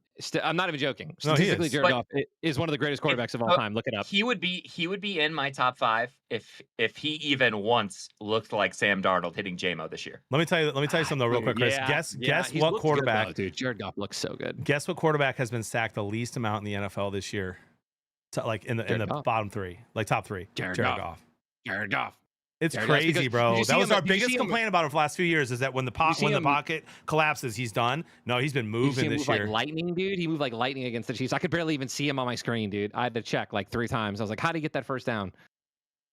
I'm not even joking. No, he Statistically, is. Jared Goff is one of the greatest quarterbacks of all time. Look it up. He would be in my top 5 if he even once looked like Sam Darnold hitting JMO this year. Let me tell you something though, real quick, Chris. Guess what quarterback? Good, dude, Jared Goff looks so good. Guess what quarterback has been sacked the least amount in the NFL this year? Like in the bottom 3, like top 3. Jared Goff. Jared Goff. It's Jared crazy, bro. That was our biggest complaint complaint about him for the last few years is that when the pocket collapses, he's done. No, he's been moving this year. Like lightning, dude. He moved like lightning against the Chiefs. I could barely even see him on my screen, dude. I had to check like 3 times. I was like, how did he get that first down?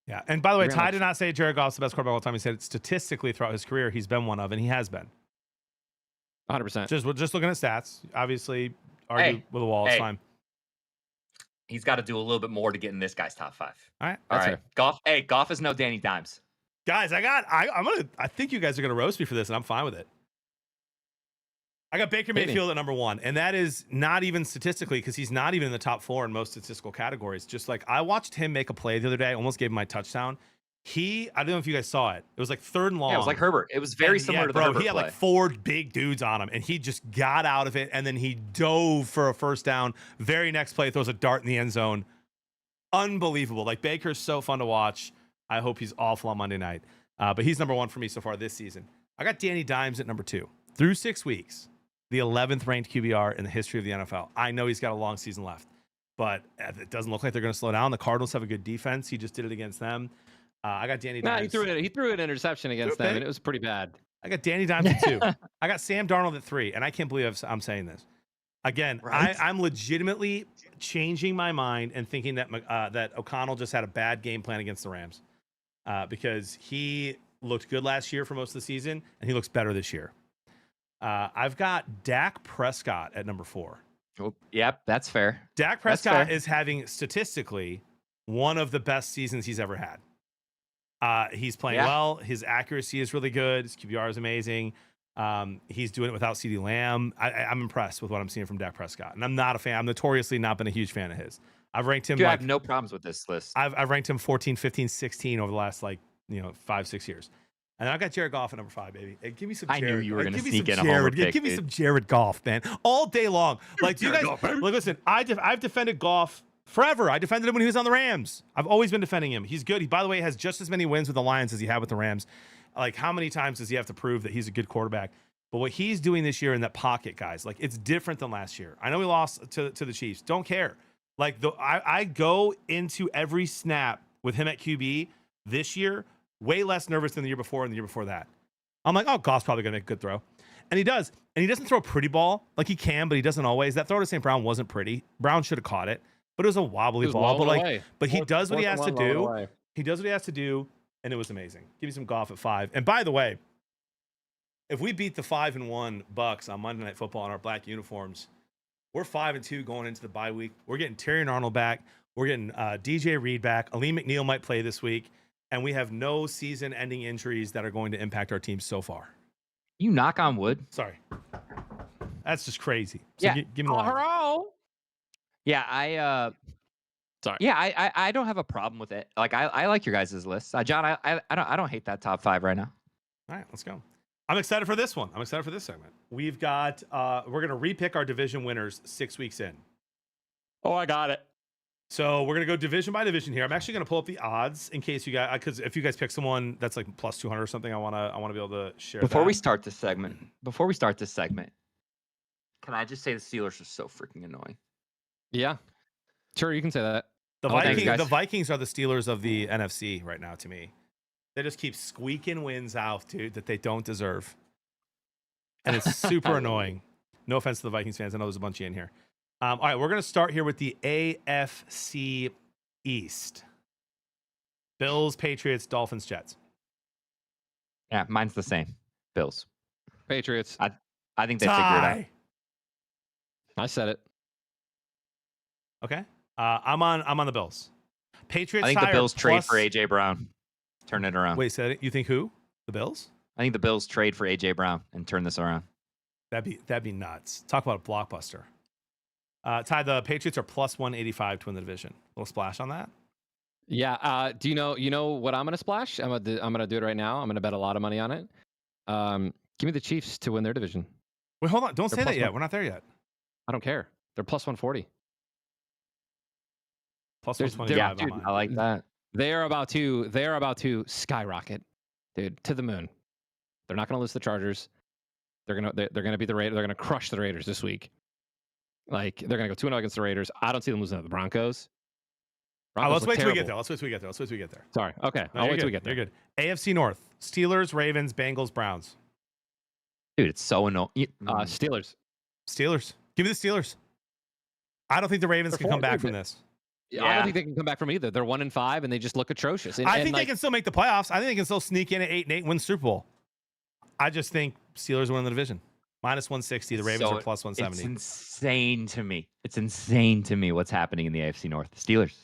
Yeah. And by the way, Ty did not say Jared Goff's the best quarterback of all time. He said statistically throughout his career, he's been one of, and he has been. 100%. Just looking at stats. Obviously, argue with a wall. It's fine. He's got to do a little bit more to get in this guy's top 5. All right. All right. Goff. Hey, Goff is no Danny Dimes. Guys, I think you guys are gonna roast me for this, and I'm fine with it. I got Baker Mayfield at number 1, and that is not even statistically because he's not even in the top 4 in most statistical categories. Just like I watched him make a play the other day, I almost gave him my touchdown. I don't know if you guys saw it. It was like 3rd and long. Yeah, it was like Herbert. It was very similar to the Herbert He had play. like 4 big dudes on him, and he just got out of it, and then he dove for a first down. Very next play, throws a dart in the end zone. Unbelievable. Like Baker's so fun to watch. I hope he's awful on Monday night. But he's number 1 for me so far this season. I got Danny Dimes at number 2. Through 6 weeks, the 11th ranked QBR in the history of the NFL. I know he's got a long season left, but it doesn't look like they're going to slow down. The Cardinals have a good defense. He just did it against them. I got Danny Dimes. He threw an interception against them, and it was pretty bad. I got Danny Dimes at 2. I got Sam Darnold at 3, and I can't believe I'm saying this. Again, right? I'm legitimately changing my mind and thinking that that O'Connell just had a bad game plan against the Rams. Because he looked good last year for most of the season, and he looks better this year. I've got Dak Prescott at number 4. Oh, yep, that's fair. Dak Prescott is having statistically one of the best seasons he's ever had. He's playing well. His accuracy is really good. His QBR is amazing. He's doing it without CeeDee Lamb. I'm impressed with what I'm seeing from Dak Prescott, and I'm not a fan. I'm notoriously not been a huge fan of his. I've ranked him. Dude, I have no problems with this list. I've ranked him 14, 15, 16 over the last 5-6 years. And I got Jared Goff at number 5, baby. Hey, give me some Jared. I knew you were going to Give me sneak some in a homer Jared. pick, Give me dude. some Jared Goff, man. All day long. Like, do you guys look? Listen, I've defended Goff Forever. I defended him when he was on the Rams. I've always been defending him. He's good. He, by the way, has just as many wins with the Lions as he had with the Rams. Like, how many times does he have to prove that he's a good quarterback? But what he's doing this year in that pocket, guys, like, it's different than last year. I know we lost to the Chiefs. Don't care. Like, I go into every snap with him at QB this year way less nervous than the year before and the year before that. I'm like, oh, Goff's probably going to make a good throw. And he does. And he doesn't throw a pretty ball. Like, he can, but he doesn't always. That throw to St. Brown wasn't pretty. Brown should have caught it. But it was a wobbly ball. But, like, but he does what he has to do. He does what he has to do, and it was amazing. Give me some Goff at 5. And by the way, if we beat the 5-1 Bucks on Monday Night Football in our black uniforms, we're 5-2 going into the bye week. We're getting Terry and Arnold back. We're getting DJ Reed back. Aleem McNeil might play this week. And we have no season-ending injuries that are going to impact our team so far. You knock on wood. Sorry. That's just crazy. So Yeah. give me the line. Yeah, Sorry. Yeah, I don't have a problem with it. Like, I like your guys' list. John, I don't hate that top 5 right now. All right, let's go. I'm excited for this one. I'm excited for this segment. We've got we're gonna repick our division winners 6 weeks in. Oh, I got it. So we're gonna go division by division here. I'm actually gonna pull up the odds in case you guys, because if you guys pick someone that's like plus 200 or something, I wanna be able to share. Before that. we start this segment, can I just say the Steelers are so freaking annoying? Yeah. Sure, you can say that. The thanks, guys. the Vikings are the Steelers of the NFC right now to me. They just keep squeaking wins out, dude, that they don't deserve. And it's super annoying. No offense to the Vikings fans. I know there's a bunch of you in here. All right, we're going to start here with the AFC East. Bills, Patriots, Dolphins, Jets. Yeah, mine's the same. Bills. Patriots. I think they figured it out. I said it. Okay. I'm on the Bills. Patriots. I think the Bills trade plus... for AJ Brown. Turn it around. Wait, said it. You think who? The Bills? I think the Bills trade for AJ Brown and turn this around. That'd be nuts. Talk about a blockbuster. Ty, the Patriots are plus 185 to win the division. A little splash on that. Yeah. Do you know what I'm gonna splash? I'm gonna do it right now. I'm gonna bet a lot of money on it. Give me the Chiefs to win their division. Wait, hold on. Don't say that yet. One. We're not there yet. I don't care. They're plus 140. Plus 125. Yeah, dude, I like that. They're about to skyrocket, dude, to the moon. They're not going to lose the Chargers. They're gonna beat the Raiders. They're gonna crush the Raiders this week. Like, they're gonna go 2-0 against the Raiders. I don't see them losing to the Broncos. Let's wait till we get there. Let's wait till we get there. Sorry. Okay. No, I'll wait till we get there. You're good. AFC North: Steelers, Ravens, Bengals, Browns. Dude, it's so annoying. Steelers. Steelers. Give me the Steelers. I don't think the Ravens can come back from this. Yeah. I don't think they can come back from either. They're 1-5 and they just look atrocious. I think they can still make the playoffs. I think they can still sneak in at 8-8 and win the Super Bowl. I just think Steelers win the division. Minus 160. The Ravens are plus 170. It's insane to me. It's insane to me what's happening in the AFC North. Steelers.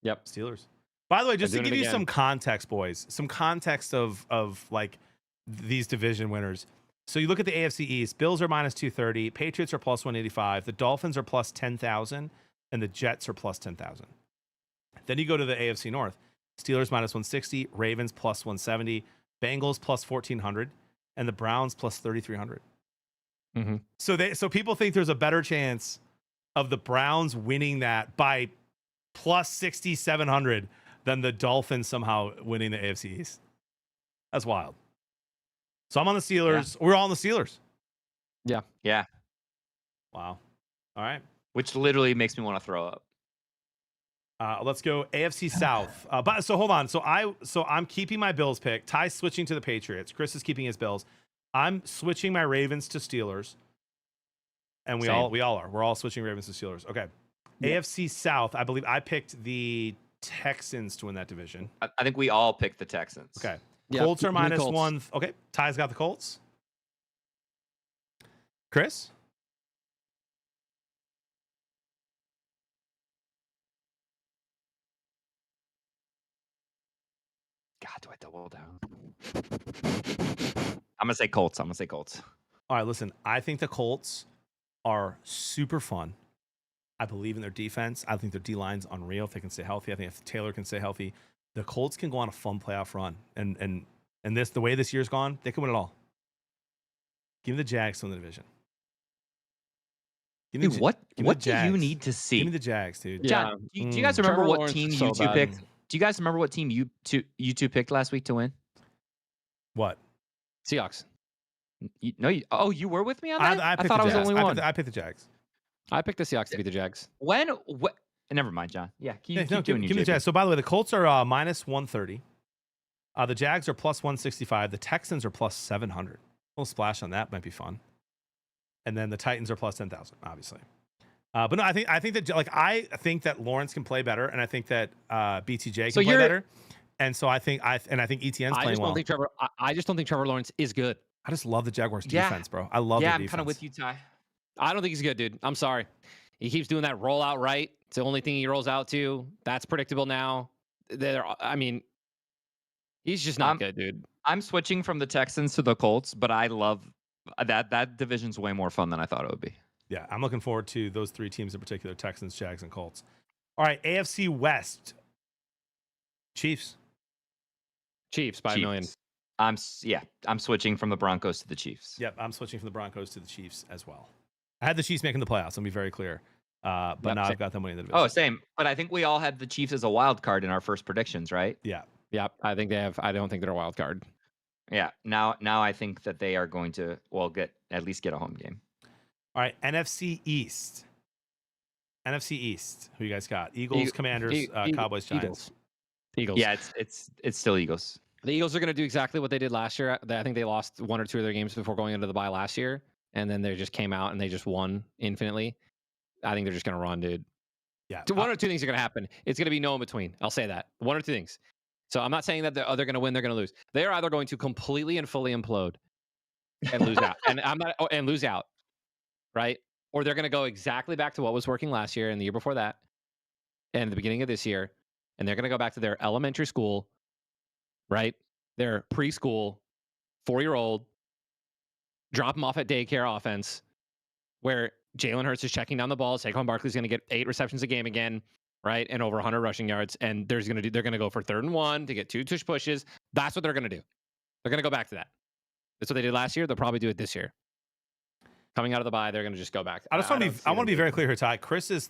Yep. Steelers. By the way, just to give you again. some context, boys, some context of like these division winners. So you look at the AFC East. Bills are minus 230. Patriots are plus 185. The Dolphins are plus 10,000. And the Jets are plus 10,000. Then you go to the AFC North. Steelers minus 160. Ravens plus 170. Bengals plus 1,400. And the Browns plus 3,300. Mm-hmm. So people think there's a better chance of the Browns winning that by plus 6,700 than the Dolphins somehow winning the AFC East. That's wild. So I'm on the Steelers. Yeah. We're all on the Steelers. Yeah. Yeah. Wow. All right. Which literally makes me want to throw up. Let's go AFC South. But so hold on. So I'm keeping my Bills pick. Ty's switching to the Patriots. Chris is keeping his Bills. I'm switching my Ravens to Steelers. And we all are. We're all switching Ravens to Steelers. Okay. Yep. AFC South. I believe I picked the Texans to win that division. I think we all picked the Texans. Okay. Yep. Colts are minus Colts. 1. Okay. Ty's got the Colts. Chris? God, do I double down? I'm going to say Colts. All right, listen. I think the Colts are super fun. I believe in their defense. I think their D-line's unreal if they can stay healthy. I think if Taylor can stay healthy, the Colts can go on a fun playoff run. And the way this year's gone, they can win it all. Give me the Jags to win the division. Give me Dude, the- what give me the do you Jags. need to see? Give me the Jags, dude. Yeah. John, do you guys remember Trevor what Lawrence team is so you two bad. picked? Do you guys remember what team you two picked last week to win? What? Seahawks. You were with me on that? I picked thought the I was the Jags. only one. I picked the Jags. I picked the Seahawks to beat the Jags. What? Never mind, John. Yeah, keep Give doing me you, the JP. Jags. So by the way, the Colts are minus 130. The Jags are plus 165. The Texans are plus 700. A little splash on that might be fun. And then the Titans are plus 10,000, obviously. But no, I think that Lawrence can play better, and I think that BTJ can play better. And so I think ETN's playing well. I just don't think Trevor Lawrence is good. I just love the Jaguars Yeah. defense, bro. I love their I'm defense. kind of with you, Ty. I don't think he's good, dude. I'm sorry. He keeps doing that rollout right. It's the only thing he rolls out to. That's predictable now. He's just not good, dude. I'm switching from the Texans to the Colts, but I love that division's way more fun than I thought it would be. Yeah, I'm looking forward to those three teams in particular: Texans, Jags, and Colts. All right, AFC West. Chiefs by a million. I'm switching from the Broncos to the Chiefs. Yep, I'm switching from the Broncos to the Chiefs as well. I had the Chiefs making the playoffs. I'll be very clear. But now I've got them winning the division. Oh, same. But I think we all had the Chiefs as a wild card in our first predictions, right? Yeah. Yep. I think they have. I don't think they're a wild card. Yeah. Now I think that they are going to at least get a home game. All right, NFC East. Who you guys got? Eagles, Commanders, Cowboys, Giants. Eagles. Yeah, it's still Eagles. The Eagles are going to do exactly what they did last year. I think they lost one or two of their games before going into the bye last year, and then they just came out and they just won infinitely. I think they're just going to run, dude. Yeah. One or two things are going to happen. It's going to be no in between. I'll say that. One or two things. So I'm not saying that they're going to win, they're going to lose. They are either going to completely and fully implode and lose out, and lose out, right? Or they're going to go exactly back to what was working last year and the year before that, and the beginning of this year, and they're going to go back to their elementary school, right? Their preschool, 4-year-old, drop them off at daycare offense, where Jalen Hurts is checking down the ball. Saquon Barkley's going to get 8 receptions a game again, right? And over 100 rushing yards. And they're going to go for 3rd and 1 to get 2 tush pushes. That's what they're going to do. They're going to go back to that. That's what they did last year. They'll probably do it this year. Coming out of the bye, they're going to just go back. I want to be very clear here, Ty. Chris is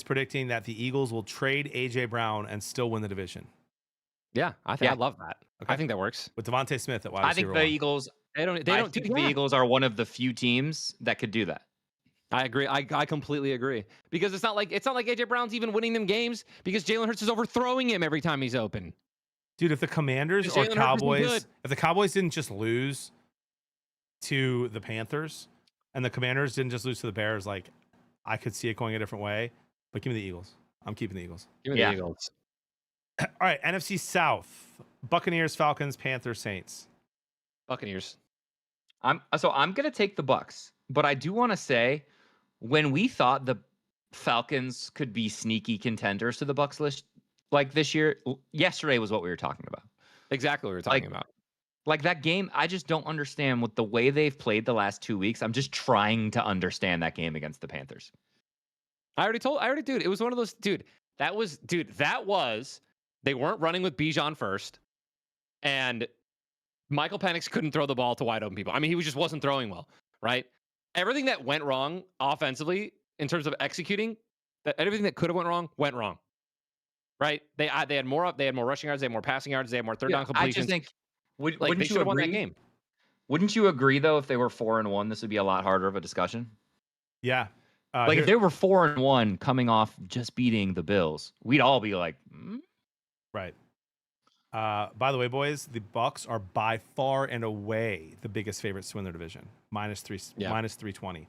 predicting that the Eagles will trade AJ Brown and still win the division. Yeah, I love that. Okay. I think that works. With Devontae Smith at wide I think receiver the Eagles. The Eagles are one of the few teams that could do that. I agree. I completely agree, because it's not like AJ Brown's even winning them games, because Jalen Hurts is overthrowing him every time he's open. Dude, if the Commanders or Cowboys, if the Cowboys didn't just lose to the Panthers and the Commanders didn't just lose to the Bears, like, I could see it going a different way. But give me the Eagles. I'm keeping the Eagles. Give me the Eagles. All right, NFC South: Buccaneers, Falcons, Panthers, Saints. Buccaneers. I'm gonna take the Bucks, but I do want to say, when we thought the Falcons could be sneaky contenders to the Bucks list, like this year, yesterday was what we were talking about. Exactly what we were talking about. Like that game, I just don't understand with the way they've played the last 2 weeks. I'm just trying to understand that game against the Panthers. Dude, it was one of those, that was, they weren't running with Bijan first, and Michael Penix couldn't throw the ball to wide open people. I mean, he just wasn't throwing well, right? Everything that went wrong offensively in terms of executing, everything that could have went wrong, right? They had more rushing yards, they had more passing yards, they had more third down completions. I just think, wouldn't you agree? Won that game. Wouldn't you agree though? If they were 4-1, this would be a lot harder of a discussion. Yeah. If they were 4-1 coming off just beating the Bills, we'd all be like, Right. By the way, boys, the Bucks are by far and away the biggest favorites to win their division. minus 320.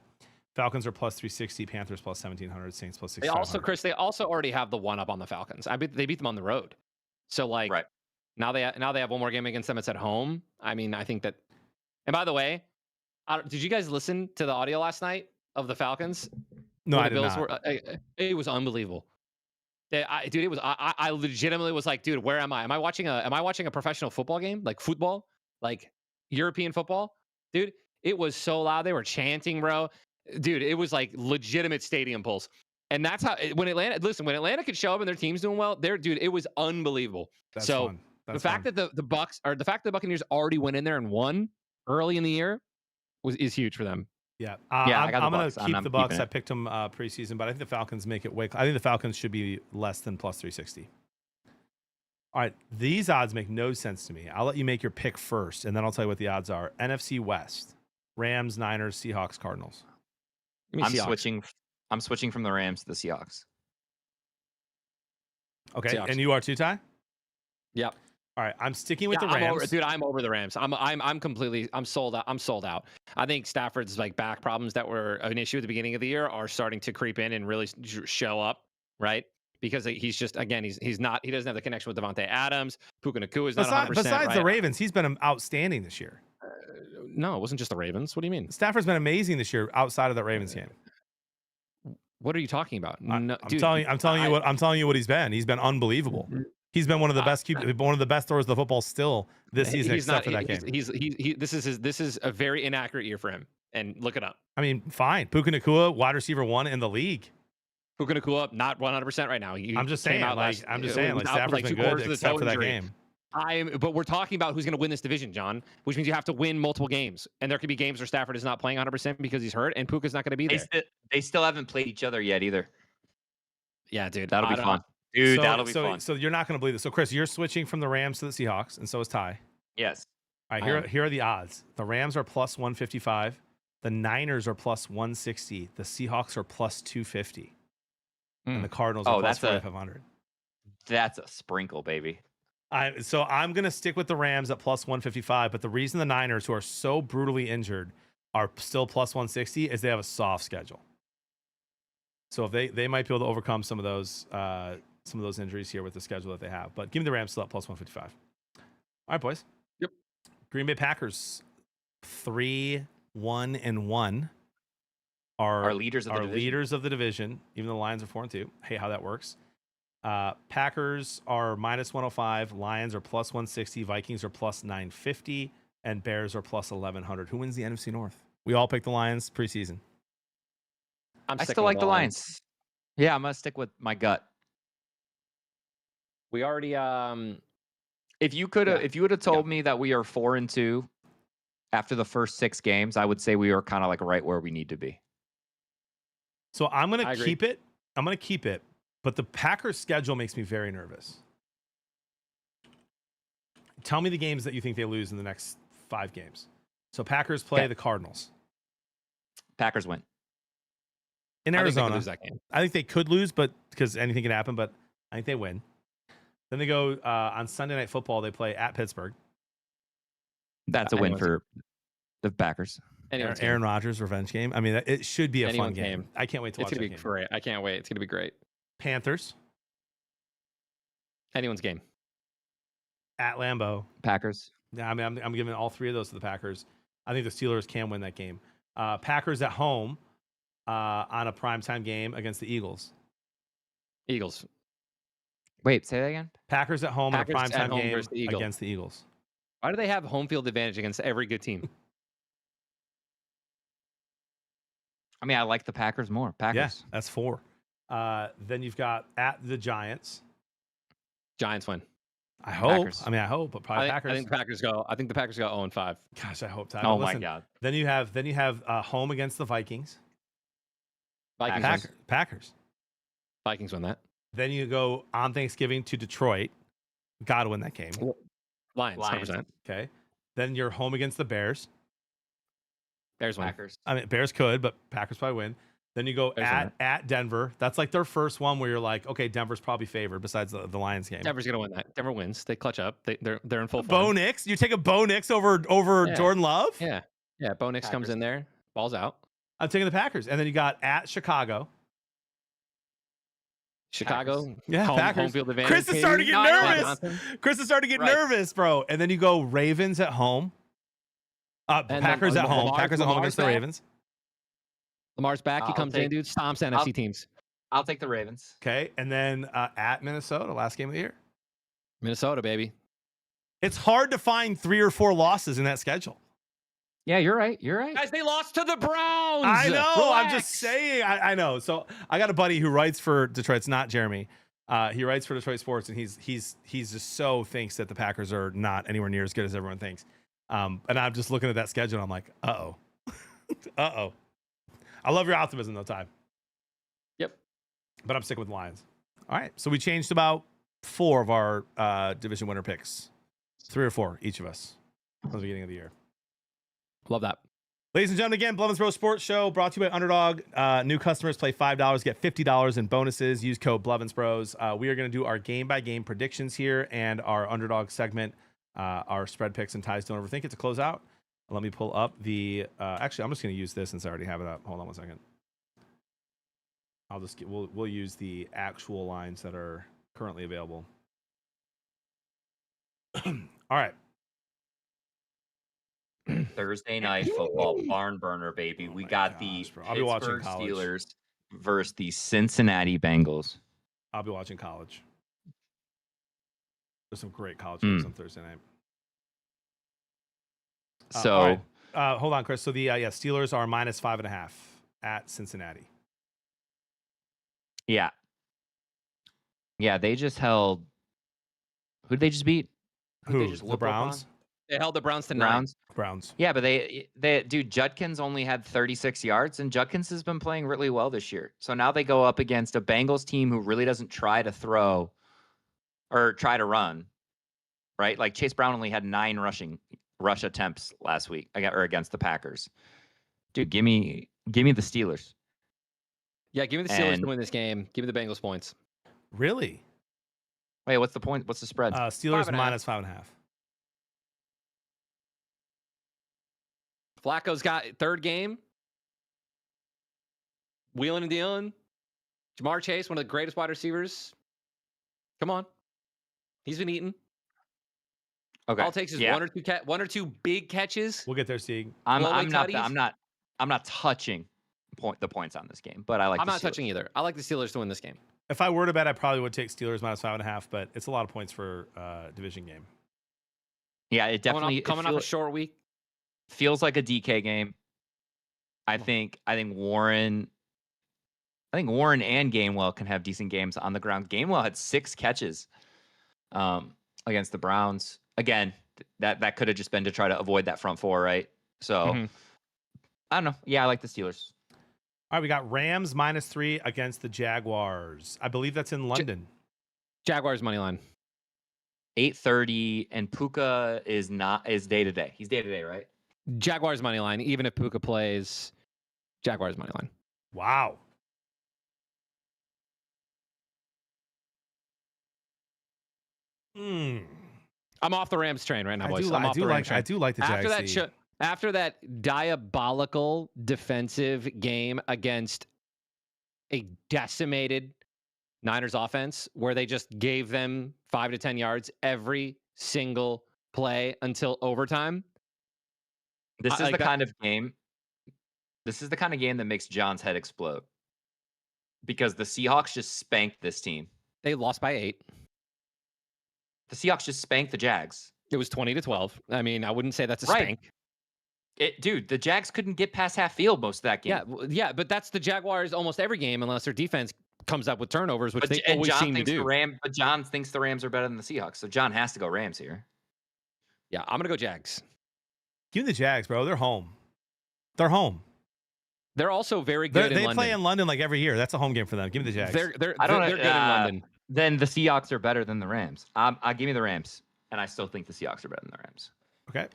Falcons are plus 360. Panthers plus 1700. Saints plus 6,500. They also already have the one up on the Falcons. They beat them on the road. So now they have one more game against them. It's at home. I mean, I think that. And by the way, did you guys listen to the audio last night of the Falcons? No, I did not. It was unbelievable. I legitimately was like, dude, where am I? Am I watching a professional football game? Like football? Like European football? Dude, it was so loud. They were chanting, bro. Dude, it was like legitimate stadium pulse. And that's how when Atlanta could show up and their team's doing well, it was unbelievable. That's so fun. the fact that the Bucks, or the fact that the Buccaneers already went in there and won early in the year is huge for them. Yeah, Yeah, I got the I'm gonna Bucks. keep I'm the Bucks. keeping I it. picked them preseason, but I think the Falcons make it way. I think the Falcons should be less than plus 360. All right, these odds make no sense to me. I'll let you make your pick first, and then I'll tell you what the odds are. NFC West: Rams, Niners, Seahawks, Cardinals. Give me I'm Seahawks. switching. I'm switching from the Rams to the Seahawks. Okay, Seahawks. and you are too, Ty? Yep. All right, I'm sticking with the I'm Rams. I'm over the Rams. I'm sold out. I'm sold out. I think Stafford's like back problems that were an issue at the beginning of the year are starting to creep in and really show up, right? Because he's just again he doesn't have the connection with Devontae Adams. Puka Nacua is not 100%. Besides right? the Ravens, he's been outstanding this year. No, it wasn't just the Ravens. What do you mean? Stafford's been amazing this year outside of that Ravens game. What are you talking about? I'm telling you what he's been. He's been unbelievable. He's been one of the best one of the best throwers of the football still this season, except for that game. This is a very inaccurate year for him. And look it up. I mean, fine. Puka Nacua, wide receiver 1 in the league. Puka Nacua, not 100% right now. I'm just saying, Stafford's been good except for that game. But we're talking about who's going to win this division, John, which means you have to win multiple games. And there could be games where Stafford is not playing 100% because he's hurt, and Puka's not going to be there. They still haven't played each other yet either. Yeah, dude. That'll be fun. Dude, that'll be fun. So you're not going to believe this. So, Chris, you're switching from the Rams to the Seahawks, and so is Ty. Yes. All right, here are the odds. The Rams are plus 155. The Niners are plus 160. The Seahawks are plus 250. And the Cardinals are plus 4,500. That's a sprinkle, baby. So I'm going to stick with the Rams at plus 155. But the reason the Niners, who are so brutally injured, are still plus 160 is they have a soft schedule. So if they might be able to overcome some of those injuries here with the schedule that they have. But give me the Rams still at plus 155. All right, boys. Yep. Green Bay Packers 3-1-1 are leaders of the division. Even though the Lions are 4-2. Hey, how that works. Packers are minus 105. Lions are plus 160. Vikings are plus 950. And Bears are plus 1100. Who wins the NFC North? We all picked the Lions preseason. I still like the Lions. Yeah, I'm gonna stick with my gut. We already if you would have told me that we are 4-2 after the first 6 games, I would say we are kind of like right where we need to be. So I'm gonna keep it. But the Packers schedule makes me very nervous. Tell me the games that you think they lose in the next 5 games. So Packers play the Cardinals. Packers win. In Arizona. Lose that game. I think they could lose, but because anything can happen, but I think they win. Then they go on Sunday Night Football, they play at Pittsburgh. That's a win for the Packers. Aaron Rodgers revenge game. I mean, it should be a fun game. I can't wait to watch it. It's going to be great. I can't wait. It's going to be great. Panthers. Anyone's game. At Lambeau. Packers. Yeah, I mean, I'm giving all 3 of those to the Packers. I think the Steelers can win that game. Packers at home on a primetime game against the Eagles. Eagles. Wait, say that again? Packers at home Packers on a primetime game the against the Eagles. Why do they have home field advantage against every good team? I mean, I like the Packers more. Packers. Yeah, that's 4. Then you've got at the Giants. Giants win. I hope. Packers. I mean, I hope, but probably Packers. I think the Packers go 0-5. Gosh, I hope. Oh my God. Then you have home against the Vikings. Packers. Vikings win that. Then you go on Thanksgiving to Detroit. Got to win that game. Lions. 100%. Okay. Then you're home against the Bears. Bears win. Packers. I mean, Bears could, but Packers probably win. Then you go at Denver. That's like their first one where you're like, okay, Denver's probably favored besides the Lions game. Denver's gonna win that. Denver wins. They clutch up. They're in full form. Bo Nix? You take a Bo Nix over Jordan Love? Yeah. Bo Nix comes in there, balls out. I'm taking the Packers. And then you got at Chicago. Chicago. Yeah, Packers. Home field advantage. Chris is starting to get nervous, bro. And then you go Ravens at home. Packers at home. Packers at home against the Ravens. Lamar's back. He comes in, dude. Stomps NFC teams. I'll take the Ravens. Okay. And then at Minnesota, last game of the year. Minnesota, baby. It's hard to find 3 or 4 losses in that schedule. Yeah, you're right. Guys, they lost to the Browns. I know. Relax. I'm just saying. I know. So I got a buddy who writes for Detroit. It's not Jeremy. He writes for Detroit Sports, and he's just so thinks that the Packers are not anywhere near as good as everyone thinks. And I'm just looking at that schedule, and I'm like, uh-oh. I love your optimism, though, Ty. Yep. But I'm sticking with the Lions. All right. So we changed about 4 of our division winner picks. 3 or 4, each of us, from the beginning of the year. Love that. Ladies and gentlemen, again, Blevins Pro Sports Show brought to you by Underdog. New customers play $5, get $50 in bonuses. Use code Blevins Bros. We are going to do our game-by-game predictions here and our Underdog segment, our spread picks and ties. Don't overthink it to close out. Let me pull up the... actually, I'm just going to use this since I already have it up. Hold on one second. We'll use the actual lines that are currently available. All right. Thursday night football, barn burner, baby. Oh we my got gosh, the bro. I'll be watching Pittsburgh college. Steelers versus the Cincinnati Bengals. I'll be watching college. There's some great college games on Thursday night. So, all right. Hold on, Chris. So the Steelers are -5.5 at Cincinnati. yeah. Yeah, they just held. Who did they just beat? Who? They just The whoop up on? Browns? They held the Browns to 9. Browns. Browns. Yeah, but dude, Judkins only had 36 yards, and Judkins has been playing really well this year. So now they go up against a Bengals team who really doesn't try to throw or try to run, right? Like Chase Brown only had 9 rush attempts last week against the Packers. Dude, give me the Steelers. Yeah, give me the Steelers to win this game. Give me the Bengals points. Really? Wait, what's the point? What's the spread? Steelers 5.5. -5.5. Flacco's got third game. Wheeling and dealing. Jamar Chase, one of the greatest wide receivers. Come on. He's been eating. Okay. All it takes is one or two big catches. We'll get there, Sieg. I'm not touching the points on this game, but I'm not touching either. I like the Steelers to win this game. If I were to bet, I probably would take Steelers -5.5, but it's a lot of points for a division game. Yeah, it definitely coming off a short week. Feels like a DK game. I think Warren and Gainwell can have decent games on the ground. Gainwell had 6 catches against the Browns. Again, that could have just been to try to avoid that front 4, right? So I don't know. Yeah, I like the Steelers. All right, we got Rams -3 against the Jaguars. I believe that's in London. Jaguars money line. 8:30, and Puka is day to day. He's day to day, right? Jaguars money line. Even if Puka plays, Jaguars money line. Wow. I'm off the Rams train right now, boys. I do like the Jags. After that diabolical defensive game against a decimated Niners offense, where they just gave them 5 to 10 yards every single play until overtime. This is the kind of game that makes John's head explode. Because the Seahawks just spanked this team. They lost by 8. The Seahawks just spanked the Jags. It was 20-12. I mean, I wouldn't say that's a spank. Dude, the Jags couldn't get past half field most of that game. Yeah, but that's the Jaguars almost every game, unless their defense comes up with turnovers, which they always seem to do. But John thinks the Rams are better than the Seahawks, so John has to go Rams here. Yeah, I'm gonna go Jags. Give me the Jags, bro. They're home. They're home. They're also very good in London. They play in London like every year. That's a home game for them. Give me the Jags. They're good in London. Then the Seahawks are better than the Rams. I'll give me the Rams, and I still think the Seahawks are better than the Rams. Okay.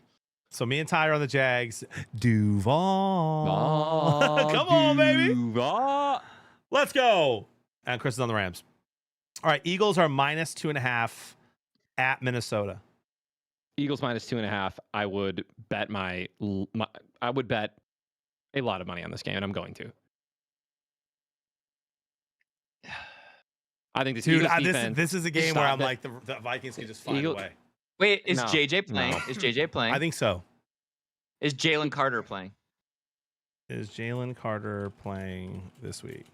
So me and Ty are on the Jags. Duval. Oh, come on, baby. Duval. Let's go. And Chris is on the Rams. All right. Eagles are -2.5 at Minnesota. Eagles -2.5. I would bet I would bet a lot of money on this game, and I'm going to. I think this is a game where I'm like the Vikings can just find a way. Wait, is JJ playing? No. Is JJ playing? I think so. Is Jalen Carter playing? Is Jalen Carter playing this week?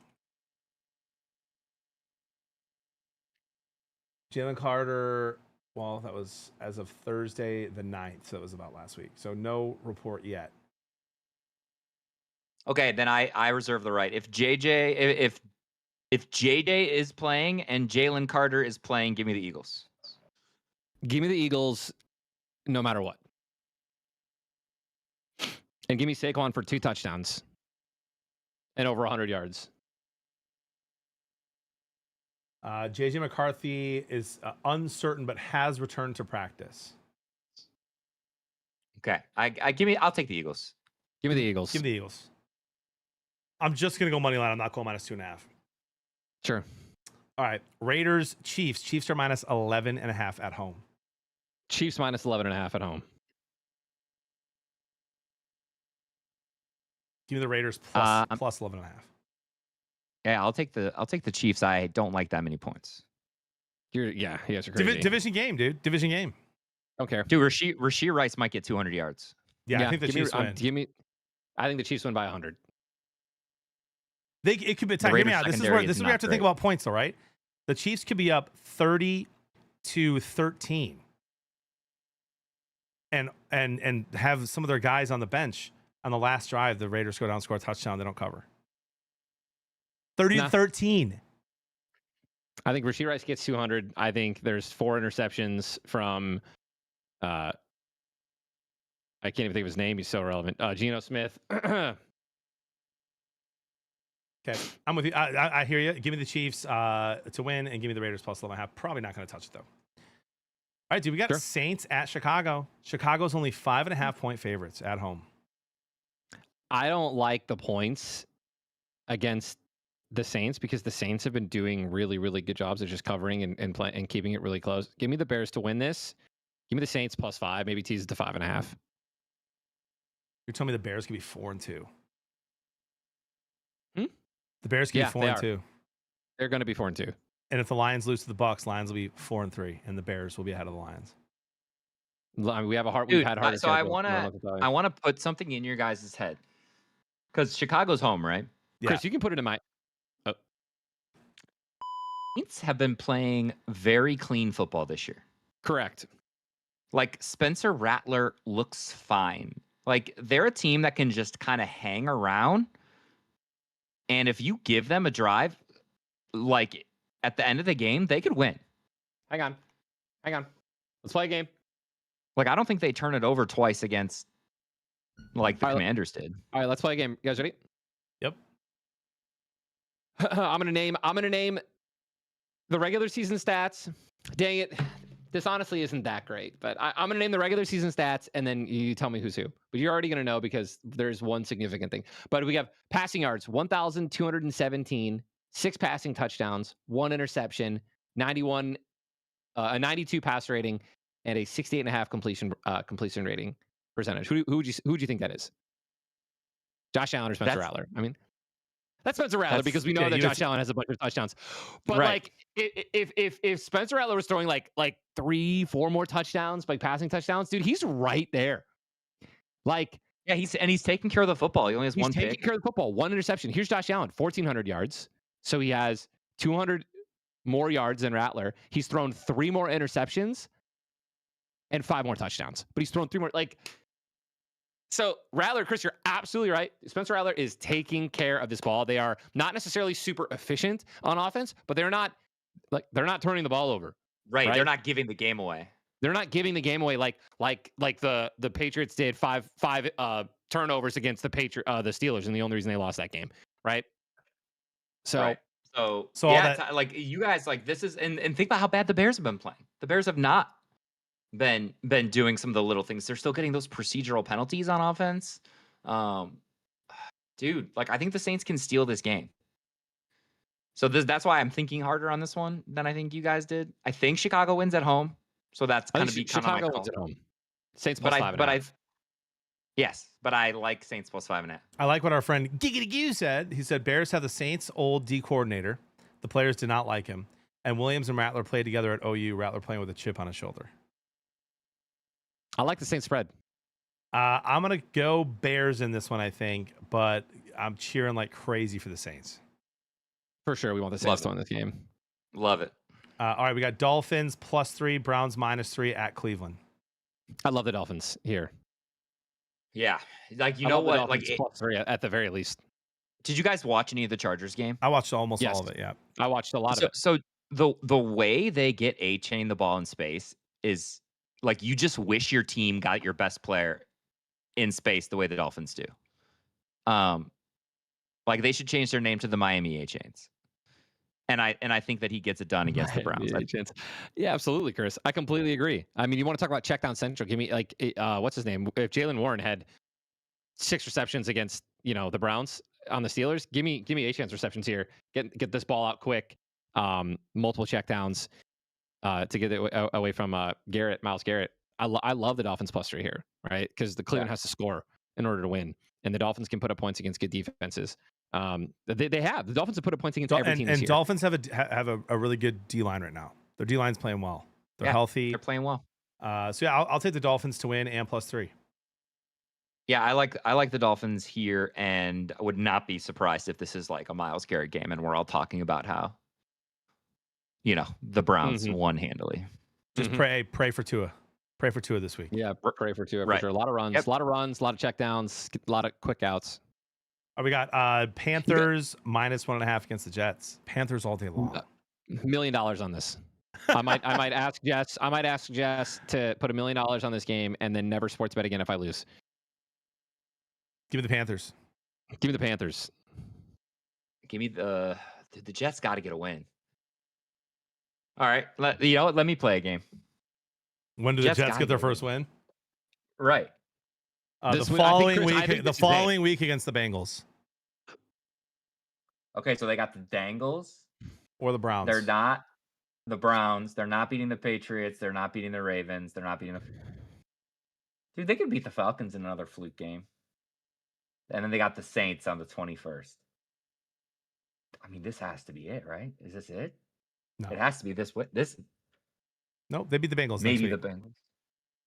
Jalen Carter, well, that was as of Thursday the 9th, so it was about last week. So no report yet. Okay, then I reserve the right. If JJ is playing and Jalen Carter is playing, give me the Eagles. Give me the Eagles no matter what. And give me Saquon for 2 touchdowns. and over 100 yards. JJ McCarthy is uncertain, but has returned to practice. Okay, I'll take the Eagles. Give me the Eagles. Give me the Eagles. I'm just gonna go money line. I'm not going -2.5. Sure. All right, Raiders, Chiefs. Chiefs are -11.5 at home. Chiefs -11.5 at home. Give me the Raiders plus 11.5. Yeah, I'll take the Chiefs. I don't like that many points. You guys are crazy. Division game, dude. Division game. Don't care. Dude, Rasheed Rice might get 200 yards. Yeah, I think the Chiefs win. I think the Chiefs win by 100. It could be time. Hear me out. This is where we have to think about points, though, right? The Chiefs could be up 30-13, and have some of their guys on the bench on the last drive. The Raiders go down, score a touchdown, they don't cover. 30-13. I think Rasheed Rice gets 200. I think there's 4 interceptions from. I can't even think of his name. He's so irrelevant. Geno Smith. Okay, I'm with you. I hear you. Give me the Chiefs to win, and give me the Raiders plus 11.5. Probably not going to touch it though. All right, dude. We got Saints at Chicago. Chicago's only 5.5-point favorites at home. I don't like the points against the Saints because the Saints have been doing really, really good jobs of just covering and keeping it really close. Give me the Bears to win this. Give me the Saints plus 5. Maybe tease it to 5.5. You're telling me the Bears could be 4-2? Hmm? The Bears could be 4-2. They're going to be 4-2. And if the Lions lose to the Bucks, Lions will be 4-3, and the Bears will be ahead of the Lions. I mean, we've had hard. So I want to put something in your guys' head because Chicago's home, right? Yeah. Chris, you can put it in my. Saints have been playing very clean football this year. Correct. Like Spencer Rattler looks fine. Like they're a team that can just kind of hang around. And if you give them a drive, like at the end of the game, they could win. Hang on. Let's play a game. Like I don't think they turn it over twice against like the Commanders did. All right, let's play a game. You guys ready? Yep. I'm gonna name the regular season stats. Dang it. This honestly isn't that great, but I'm going to name the regular season stats, and then you tell me who's who. But you're already going to know because there's one significant thing. But we have passing yards, 1,217, 6 passing touchdowns, 1 interception, a 92 pass rating, and a 68.5 completion rating percentage. Who would you think that is? Josh Allen or Spencer Rattler? I mean, that's Spencer Rattler because we know that Josh Allen has a bunch of touchdowns. But like, if Spencer Rattler was throwing like 3-4 more touchdowns, like passing touchdowns, dude, he's right there. Like, yeah, he's taking care of the football. He only has one pick. He's taking care of the football, 1 interception. Here's Josh Allen, 1,400 yards. So he has 200 more yards than Rattler. He's thrown 3 more interceptions and 5 more touchdowns. But he's thrown 3 more. Like, so Rattler, Chris, you're absolutely right. Spencer Rattler is taking care of this ball. They are not necessarily super efficient on offense, but they're not turning the ball over. Right. They're not giving the game away. They're not giving the game away like the Patriots did 5 turnovers against the Steelers, and the only reason they lost that game, right? So right. So yeah, like you guys, like this is and think about how bad the Bears have been playing. The Bears have not been doing some of the little things. They're still getting those procedural penalties on offense. Dude, like I think the Saints can steal this game. So that's why I'm thinking harder on this one than I think you guys did. I think Chicago wins at home. So that's kind of Chicago wins at home. Saints plus 5.5. Yes, but I like Saints plus 5.5. I like what our friend Giggity Goo said. He said Bears have the Saints' old D coordinator. The players did not like him. And Williams and Rattler played together at OU. Rattler playing with a chip on his shoulder. I like the Saints spread. I'm going to go Bears in this one, I think. But I'm cheering like crazy for the Saints. For sure. We want the Saints to win this game. Love it. All right. We got Dolphins +3, Browns -3 at Cleveland. I love the Dolphins here. Yeah, like you know what, like +3 at the very least. Did you guys watch any of the Chargers game? I watched almost all of it. Yeah, I watched a lot of it. So the way they get A-chain the ball in space is like you just wish your team got your best player in space the way the Dolphins do. Like they should change their name to the Miami A-Chains. And I think that he gets it done against the Browns. Yeah, absolutely, Chris. I completely agree. I mean, you want to talk about check down central? Give me like what's his name? If Jalen Warren had 6 receptions against the Browns on the Steelers, give me A-Chance receptions here. Get this ball out quick. Multiple checkdowns to get it away from Miles Garrett. I love the Dolphins +3 here, right? Because the Cleveland has to score in order to win, and the Dolphins can put up points against good defenses. They have the Dolphins have put up points against every team this year. And Dolphins have a really good D line right now. Their D line's playing well. They're healthy. They're playing well. So yeah, I'll take the Dolphins to win and +3. Yeah, I like the Dolphins here, and I would not be surprised if this is like a Myles Garrett game, and we're all talking about how the Browns won handily. Just pray for Tua. Pray for Tua this week. Yeah, pray for Tua for sure. A lot of runs, a lot of checkdowns, a lot of quick outs. We got Panthers -1.5 against the Jets. Panthers all day long. $1 million on this. I might ask Jess. I might ask Jess to put $1 million on this game and then never sports bet again if I lose. Give me the Panthers. Give me the Panthers. Give me the Jets. Got to get a win. All right, let me play a game. When do the Jets get their first win? Right. The following week against the Bengals. Okay, so they got the Bengals or the Browns. They're not the Browns. They're not beating the Patriots. They're not beating the Ravens. They're not beating the. Dude, they could beat the Falcons in another fluke game. And then they got the Saints on the 21st. I mean, this has to be it, right? Is this it? No. It has to be this. Nope, they beat the Bengals. Maybe the Bengals.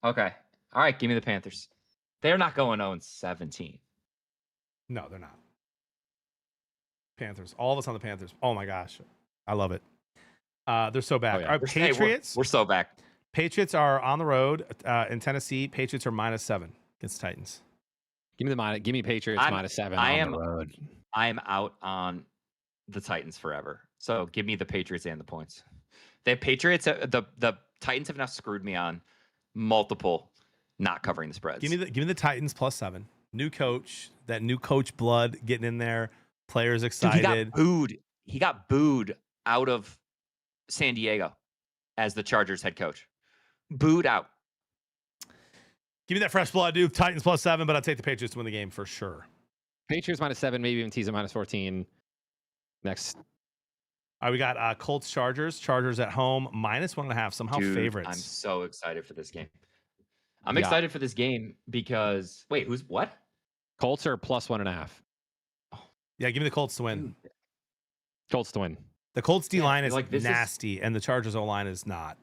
Okay. All right, give me the Panthers. They're not going 0-17. No, they're not. Panthers. All of us on the Panthers. Oh my gosh. I love it. They're so back. Our Patriots. We're so back. Patriots are on the road in Tennessee. Patriots are -7 against the Titans. Give me Patriots -7 on the road. I am out on the Titans forever. So give me the Patriots and the points. The Patriots, the Titans have now screwed me on multiple not covering the spreads. Give me the Titans +7. New coach, that new coach blood getting in there. Players excited. Dude, he got booed out of San Diego as the Chargers head coach. Booed out. Give me that fresh blood, dude. Titans +7, but I'll take the Patriots to win the game for sure. Patriots -7, maybe even tease it -14. Next. All right, we got Colts Chargers. Chargers at home -1.5. Somehow favorites. I'm so excited for this game. I'm excited for this game because who's what? Colts are +1.5. Yeah, give me the Colts to win. Dude. Colts to win. The Colts D line is nasty, and the Chargers O line is not.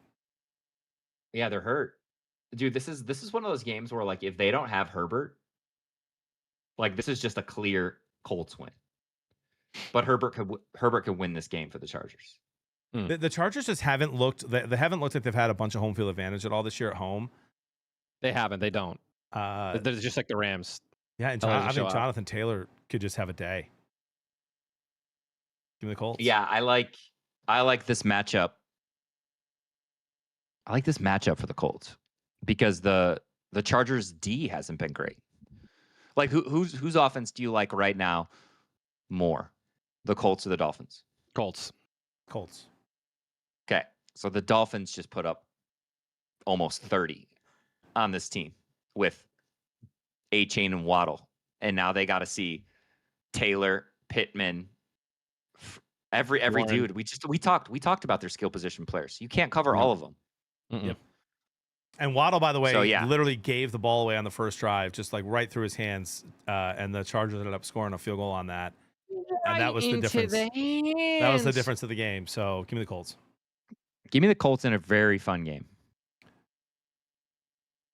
Yeah, they're hurt. Dude, this is one of those games where like if they don't have Herbert, like this is just a clear Colts win. But Herbert could win this game for the Chargers. The Chargers just haven't looked. They haven't looked like they've had a bunch of home field advantage at all this year at home. They haven't. They don't. They're just like the Rams. Yeah, and I think Jonathan Taylor could just have a day. Give me the Colts. Yeah, I like this matchup. I like this matchup for the Colts because the Chargers D hasn't been great. Like whose offense do you like right now more? The Colts or the Dolphins? Colts. Okay. So the Dolphins just put up almost 30 on this team with A-Chain and Waddle. And now they got to see Taylor, Pittman, every Warren. dude. We talked about their skill position players. You can't cover all of them. Yep. And Waddle, by the way, So, literally gave the ball away on the first drive, just like right through his hands. And the Chargers ended up scoring a field goal on that. And that was the difference. That was the difference of the game. So give me the Colts. Give me the Colts in a very fun game.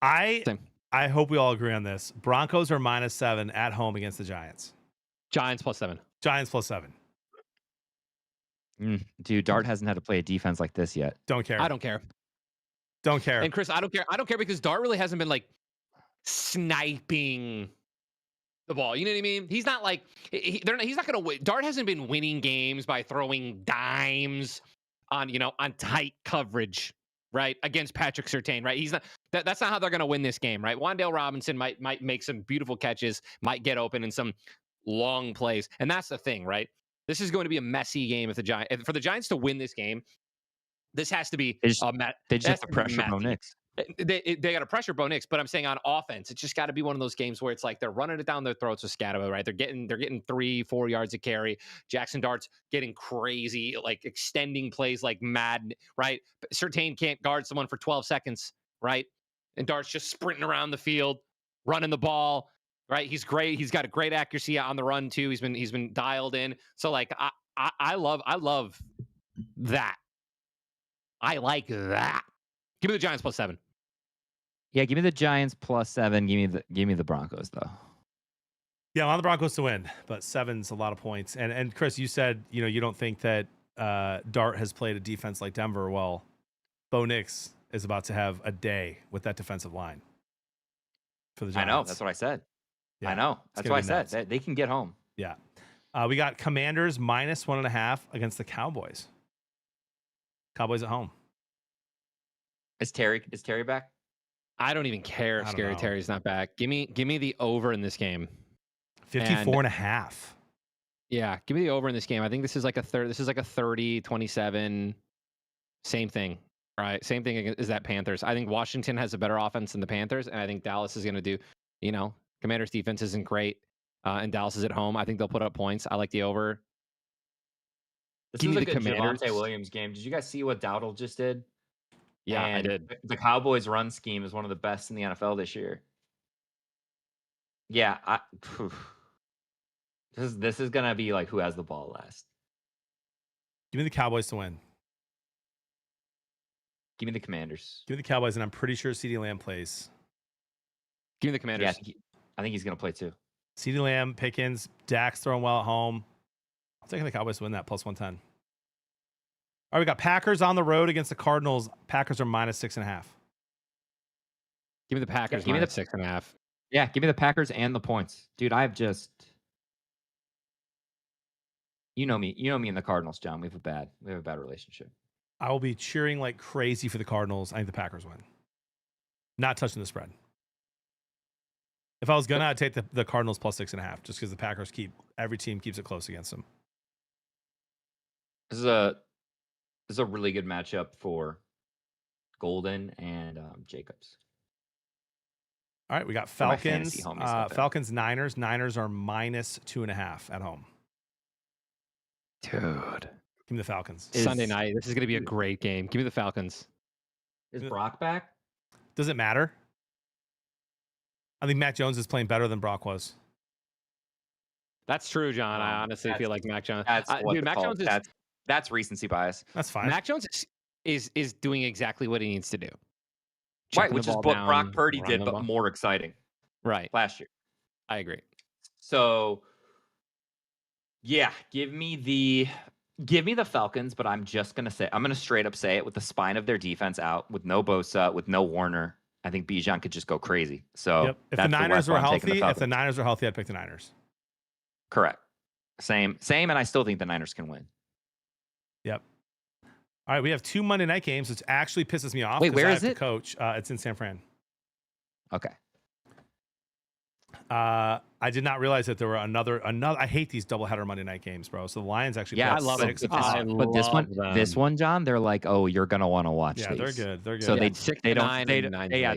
I hope we all agree on this. Broncos are -7 at home against the Giants. Giants +7. Giants +7. Dude, Dart hasn't had to play a defense like this yet. Don't care. I don't care. Don't care. And Chris, I don't care. I don't care because Dart really hasn't been like sniping the ball. You know what I mean? He's not like he's not going to win. Dart hasn't been winning games by throwing dimes on tight coverage, right? Against Patrick Surtain, right? He's not. That's not how they're going to win this game, right? Wan'Dale Robinson might make some beautiful catches, might get open in some long plays. And that's the thing, right? This is going to be a messy game for the Giants to win this game. This has to be They just have to pressure Bo Nix. They got to pressure Bo Nix, but I'm saying on offense, it's just got to be one of those games where it's like they're running it down their throats with Scatterbo, right? They're getting 3-4 yards of carry. Jackson Dart's getting crazy, like extending plays like mad, right? Surtain can't guard someone for 12 seconds, right? And Dart's just sprinting around the field, running the ball, right? He's great. He's got a great accuracy on the run too. He's been dialed in. So like I love that. I like that. Give me the Giants +7. Yeah, give me the Giants +7. Give me the Broncos though. Yeah, I want the Broncos to win, but 7's a lot of points. And Chris, you said you don't think that Dart has played a defense like Denver. Well, Bo Nix is about to have a day with that defensive line for the Giants. I know. That's what I said. Yeah, I know. That's what I said. They can get home. Yeah. We got Commanders -1.5 against the Cowboys. Cowboys at home. Is Terry back? I don't even care if Scary Terry's not back. Give me the over in this game. 54.5. Yeah, give me the over in this game. I think this is like a 30-27. Same thing. Right. Same thing as that Panthers. I think Washington has a better offense than the Panthers, and I think Dallas is going to do, Commanders defense isn't great, and Dallas is at home. I think they'll put up points. I like the over. This is a good Javonte Williams game. Did you guys see what Dowdle just did? Yeah, I did. The Cowboys' run scheme is one of the best in the NFL this year. Yeah, this is gonna be like who has the ball last. Give me the Cowboys to win. Give me the Commanders. Give me the Cowboys, and I'm pretty sure CeeDee Lamb plays. Give me the Commanders. Yeah, I think he's gonna play too. CeeDee Lamb, Pickens, Dak's throwing well at home. I'm taking the Cowboys to win that +110. All right, we got Packers on the road against the Cardinals. Packers are -6.5. Give me the Packers. Give me the 6.5. Yeah, give me the Packers and the points, dude. I've just, you know me and the Cardinals, John. We have a bad relationship. I will be cheering like crazy for the Cardinals. I think the Packers win. Not touching the spread. If I was gonna, I'd take the Cardinals +6.5, just because the Packers every team keeps it close against them. This is a really good matchup for Golden and Jacobs. All right, we got Falcons. Falcons Niners. Niners are -2.5 at home. Dude, give me the Falcons. Sunday night. This is going to be a great game. Give me the Falcons. Is Brock back? Does it matter? I think Mac Jones is playing better than Brock was. That's true, John. I honestly feel like Mac Jones. That's recency bias. That's fine. Mac Jones is doing exactly what he needs to do. Right, which is what Brock Purdy did, but more exciting. Right. Last year. I agree. So, yeah, give me the Falcons, but I'm going to straight up say it with the spine of their defense out, with no Bosa, with no Warner. I think Bijan could just go crazy. So, if the Niners were healthy, I'd pick the Niners. Correct. Same, and I still think the Niners can win. Yep. All right, we have 2 Monday night games, which actually pisses me off. Wait, where is it? Coach, it's in San Fran. Okay. I did not realize that there were another. I hate these doubleheader Monday night games, bro. So the Lions actually. Yeah, I love it. But this one, John, they're like, oh, you're gonna want to watch. Yeah, these. they're good. They're good. So they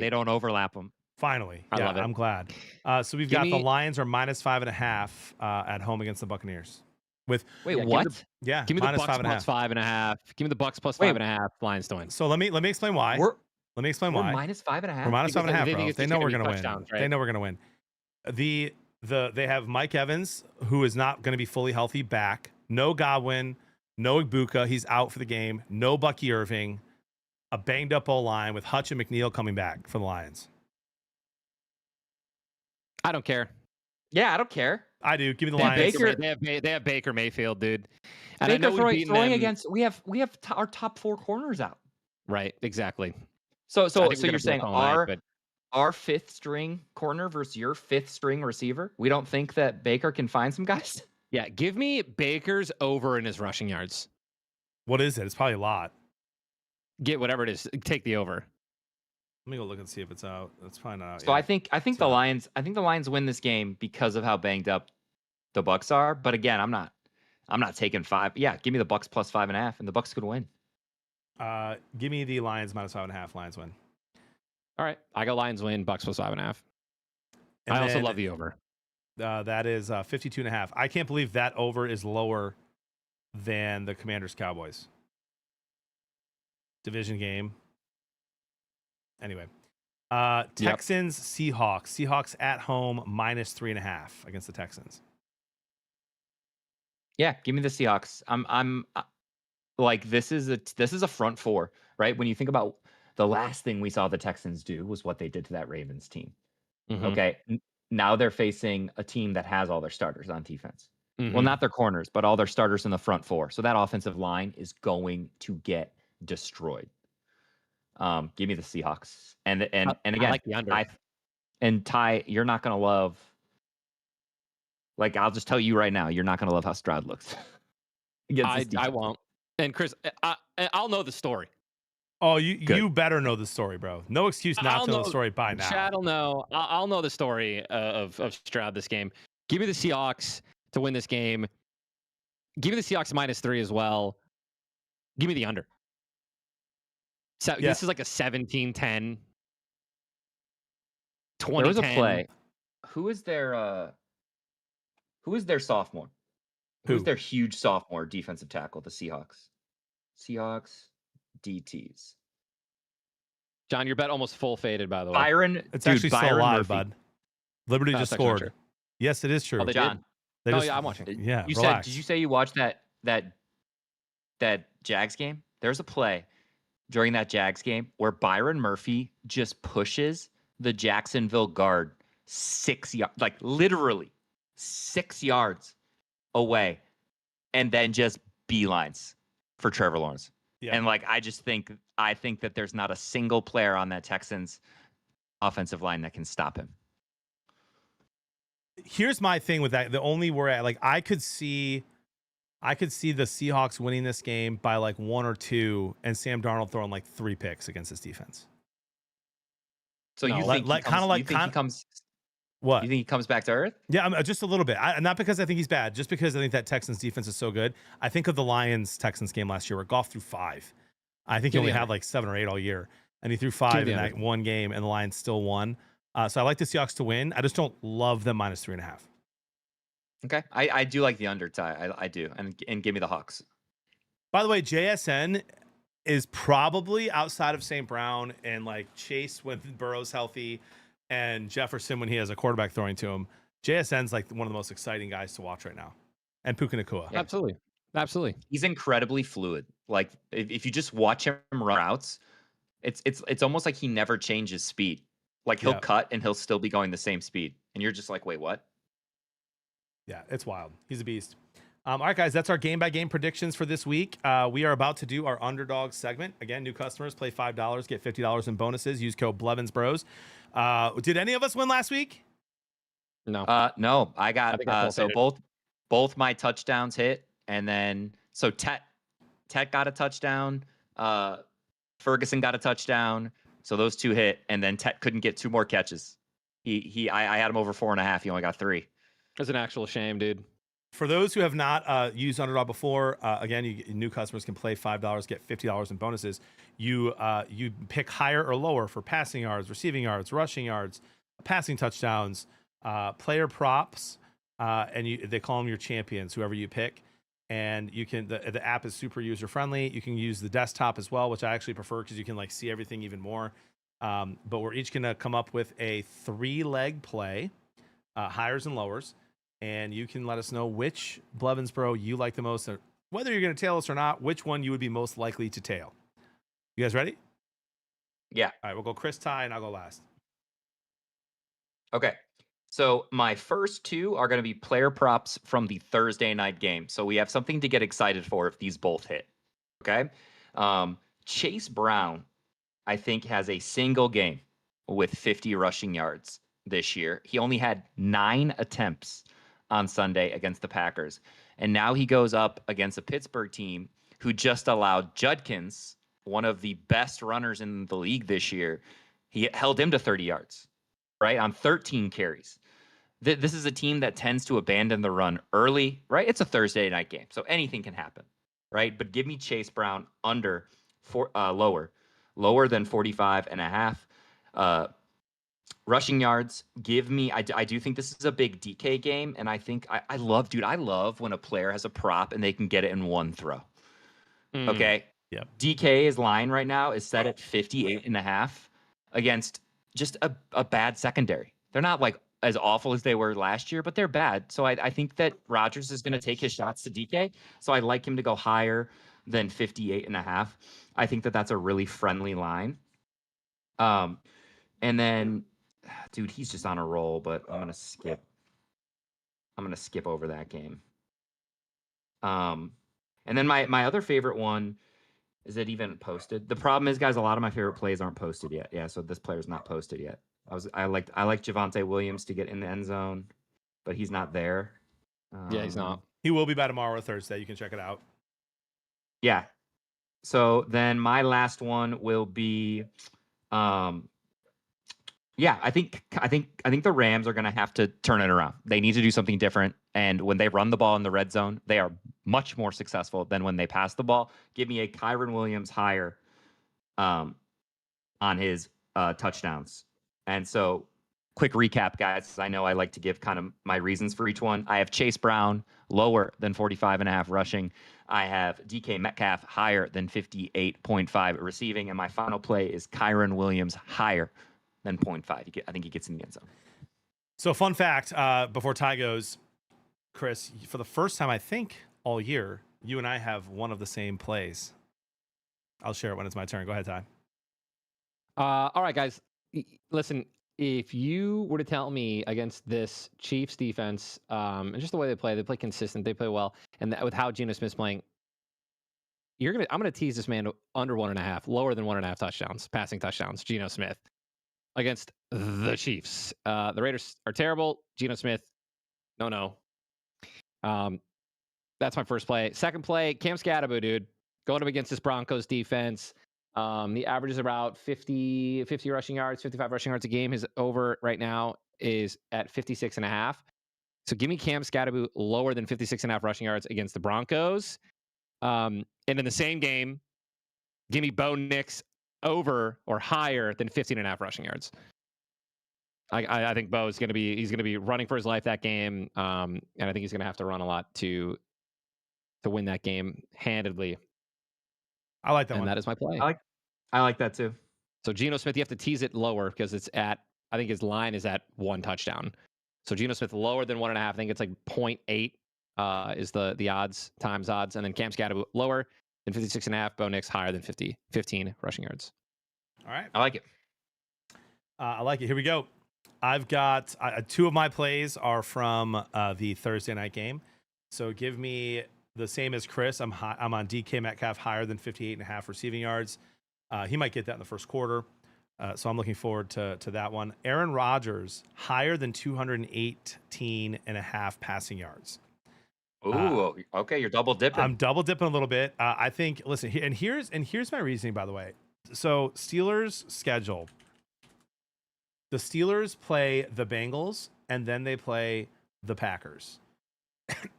don't overlap them. Finally, I love it. I'm glad. So we've got the Lions are -5.5 at home against the Buccaneers. What? Give me the Bucks +5.5. Give me the Bucks +5.5. Lions to win. So let me explain why. Let me explain why. We're -5.5. We're -5.5, bro. They know we're gonna win. Right? They know we're gonna win. They have Mike Evans, who is not going to be fully healthy, back. No Godwin, no Ibuka, he's out for the game. No Bucky Irving, a banged up O-line with Hutch and McNeil coming back for the Lions. I don't care. Yeah, I don't care. I do. Give me the Lions. They have Baker Mayfield, dude. And Baker throwing against. We have our top 4 corners out. Right. Exactly. So you're saying our 5th string corner versus your 5th string receiver? We don't think that Baker can find some guys? Yeah, give me Baker's over in his rushing yards. What is it? It's probably a lot. Get whatever it is. Take the over. Let me go look and see if it's out. That's probably not out. So yet. I think the Lions win this game because of how banged up the Bucks are. But again, I'm not taking 5. Yeah, give me the Bucks plus 5.5, and the Bucks could win. Give me the Lions minus 5.5. Lions win. All right. I got Lions win, Bucks plus 5.5. And I also then, love the over. that is 52.5. I can't believe that over is lower than the Commanders Cowboys division game. Anyway, Texans Seahawks. Seahawks at home minus 3.5 against the Texans. Yeah, give me the Seahawks. I'm like this is a front four, right? When you think about the last thing we saw the Texans do was what they did to that Ravens team. Mhm. Okay, now they're facing a team that has all their starters on defense. Well, Mhm. not their corners, but all their starters in the front four. So that offensive line is going to get destroyed. Give me the Seahawks. And again, I like the under. and Ty, you're not gonna love. Like I'll just tell you right now, you're not gonna love how Stroud looks against this I defense. won't. And Chris, I'll know the story. Oh, Good. you better know the story, bro. No excuse not to know the story by now. Chad will know. I'll know the story of Stroud this game. Give me the Seahawks to win this game. Give me the Seahawks minus 3 as well. Give me the under. So Yeah. this is like a 17-10. 2010. There was a play. Who is their sophomore? Who's Who? their huge sophomore defensive tackle? The Seahawks. Seahawks DTs. John, your bet almost full faded, by the way. Byron. It's dude, actually still Byron alive, Murphy. bud. Liberty No, just it's actually not scored. true. Yes, it is true. Oh, they John. did? They Oh, just- yeah, I'm watching. Yeah, You relax. said? Did you say you watched that Jags game? There's a play during that Jags game where Byron Murphy just pushes the Jacksonville guard 6 yards, like literally 6 yards away, and then just beelines for Trevor Lawrence. Yeah. And like I think that there's not a single player on that Texans offensive line that can stop him. Here's my thing with that. The only where like I could see the Seahawks winning this game by like 1 or 2, and Sam Darnold throwing like 3 picks against this defense. So No, you let- think let- he comes, kinda like- you think he comes? What? You think he comes back to earth? Yeah, just a little bit. Not because I think he's bad, just because I think that Texans defense is so good. I think of the Lions Texans game last year where Goff threw 5. I think he Give only me had under. like 7 or 8 all year, and he threw 5 the in that under. one game, and the Lions still won. So I like the Seahawks to win. I just don't love them minus 3.5. Okay, I do like the under, Ty. I do, and give me the Hawks. By the way, JSN is probably outside of St. Brown and like Chase when Burrow's healthy and Jefferson when he has a quarterback throwing to him. JSN's like one of the most exciting guys to watch right now. And Puka Nacua. Yeah. Absolutely. He's incredibly fluid. Like if you just watch him run routes, it's almost like he never changes speed. Like he'll Yeah. cut and he'll still be going the same speed, and you're just like, wait, what? Yeah, it's wild. He's a beast. All right, guys, that's our game-by-game predictions for this week. We are about to do our Underdog segment. Again, new customers, play $5, get $50 in bonuses. Use code Blevins Bros. Did any of us win last week? No. No, I got I think I so full both my touchdowns hit, and then so Tet got a touchdown. Ferguson got a touchdown. So those 2 hit, and then Tet couldn't get 2 more catches. I had him over 4.5. He only got 3. It's an actual shame, dude. For those who have not used Underdog before, again, new customers can play $5, get $50 in bonuses. You pick higher or lower for passing yards, receiving yards, rushing yards, passing touchdowns, player props, and they call them your champions, whoever you pick. And you can the app is super user friendly. You can use the desktop as well, which I actually prefer because you can like see everything even more. But we're each gonna come up with a 3-leg play, highers and lowers. And you can let us know which Blevins Bro you like the most, or whether you're going to tail us or not, which one you would be most likely to tail. You guys ready? Yeah. All right, we'll go Chris, Ty, and I'll go last. Okay. So my first 2 are going to be player props from the Thursday night game. So we have something to get excited for if these both hit. Okay. Chase Brown, I think, has a single game with 50 rushing yards this year. He only had 9 attempts on Sunday against the Packers. And now he goes up against a Pittsburgh team who just allowed Judkins, one of the best runners in the league this year. He held him to 30 yards, right? On 13 carries. this is a team that tends to abandon the run early, right? It's a Thursday night game, so anything can happen, right? But give me Chase Brown under lower than 45.5. Rushing yards, give me. I do think this is a big DK game, and I think I love when a player has a prop and they can get it in one throw. Okay. Yep. DK's line right now is set at 58.5 against just a bad secondary. They're not like as awful as they were last year, but they're bad. So I think that Rodgers is going to take his shots to DK. So I'd like him to go higher than 58.5. I think that that's a really friendly line. And then, dude, he's just on a roll, but I'm going to skip over that game. And then my other favorite one, is it even posted? The problem is, guys, a lot of my favorite plays aren't posted yet. Yeah, so this player's not posted yet. I like Javonte Williams to get in the end zone, but he's not there. Yeah, he's not. He will be by tomorrow or Thursday. You can check it out. Yeah. So then my last one will be, yeah, I think the Rams are going to have to turn it around. They need to do something different. And when they run the ball in the red zone, they are much more successful than when they pass the ball. Give me a Kyren Williams higher on his touchdowns. And so, quick recap, guys. I know I like to give kind of my reasons for each one. I have Chase Brown lower than 45.5 rushing. I have DK Metcalf higher than 58.5 receiving. And my final play is Kyren Williams higher than 0.5. I think he gets in the end zone. So, fun fact before Ty goes, Chris, for the first time, I think, all year, you and I have one of the same plays. I'll share it when it's my turn. Go ahead, Ty. All right, guys. Listen, if you were to tell me against this Chiefs defense, and just the way they play consistent, they play well, and with how Geno Smith's playing, I'm gonna tease this man under 1.5, lower than 1.5 touchdowns, passing touchdowns. Geno Smith against the Chiefs. The Raiders are terrible. Geno Smith, no. That's my first play. Second play, Cam Scatterbo, dude, going up against this Broncos defense. He averages about 50 rushing yards, 55 rushing yards a game. His over right now is at 56.5. So give me Cam Scatterbo lower than 56.5 rushing yards against the Broncos. And in the same game, give me Bo Nix over or higher than 15.5 rushing yards. I think Bo is going to be running for his life that game, and I think he's going to have to run a lot to win that game handedly. I like that and one. That is my play. I like that too. So Geno Smith, you have to tease it lower because it's at, I think his line is at 1 touchdown. So Geno Smith lower than 1.5. I think it's like 0.8 is the odds times odds, and then Cam Scatterbo lower than 56.5. Bo Nix higher than 15 rushing yards. All right, I like it. I like it. Here we go. I've got 2 of my plays are from the Thursday night game. So give me the same as Chris. I'm on DK Metcalf higher than 58.5 receiving yards. He might get that in the first quarter. So I'm looking forward to that one. Aaron Rodgers higher than 218.5 passing yards. Ooh, okay, you're double dipping. I'm double dipping a little bit. I think. Listen, here's my reasoning. By the way, so Steelers schedule. The Steelers play the Bengals and then they play the Packers.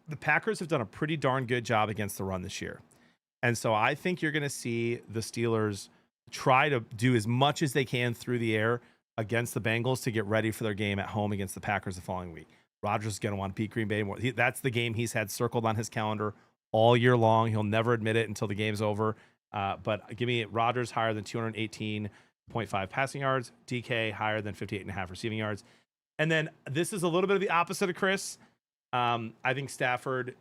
The Packers have done a pretty darn good job against the run this year. And so I think you're going to see the Steelers try to do as much as they can through the air against the Bengals to get ready for their game at home against the Packers the following week. Rodgers is going to want to beat Green Bay more. That's the game he's had circled on his calendar all year long. He'll never admit it until the game's over. But give me Rodgers higher than 218.5 passing yards, DK higher than 58.5 receiving yards. And then this is a little bit of the opposite of Chris. I think Stafford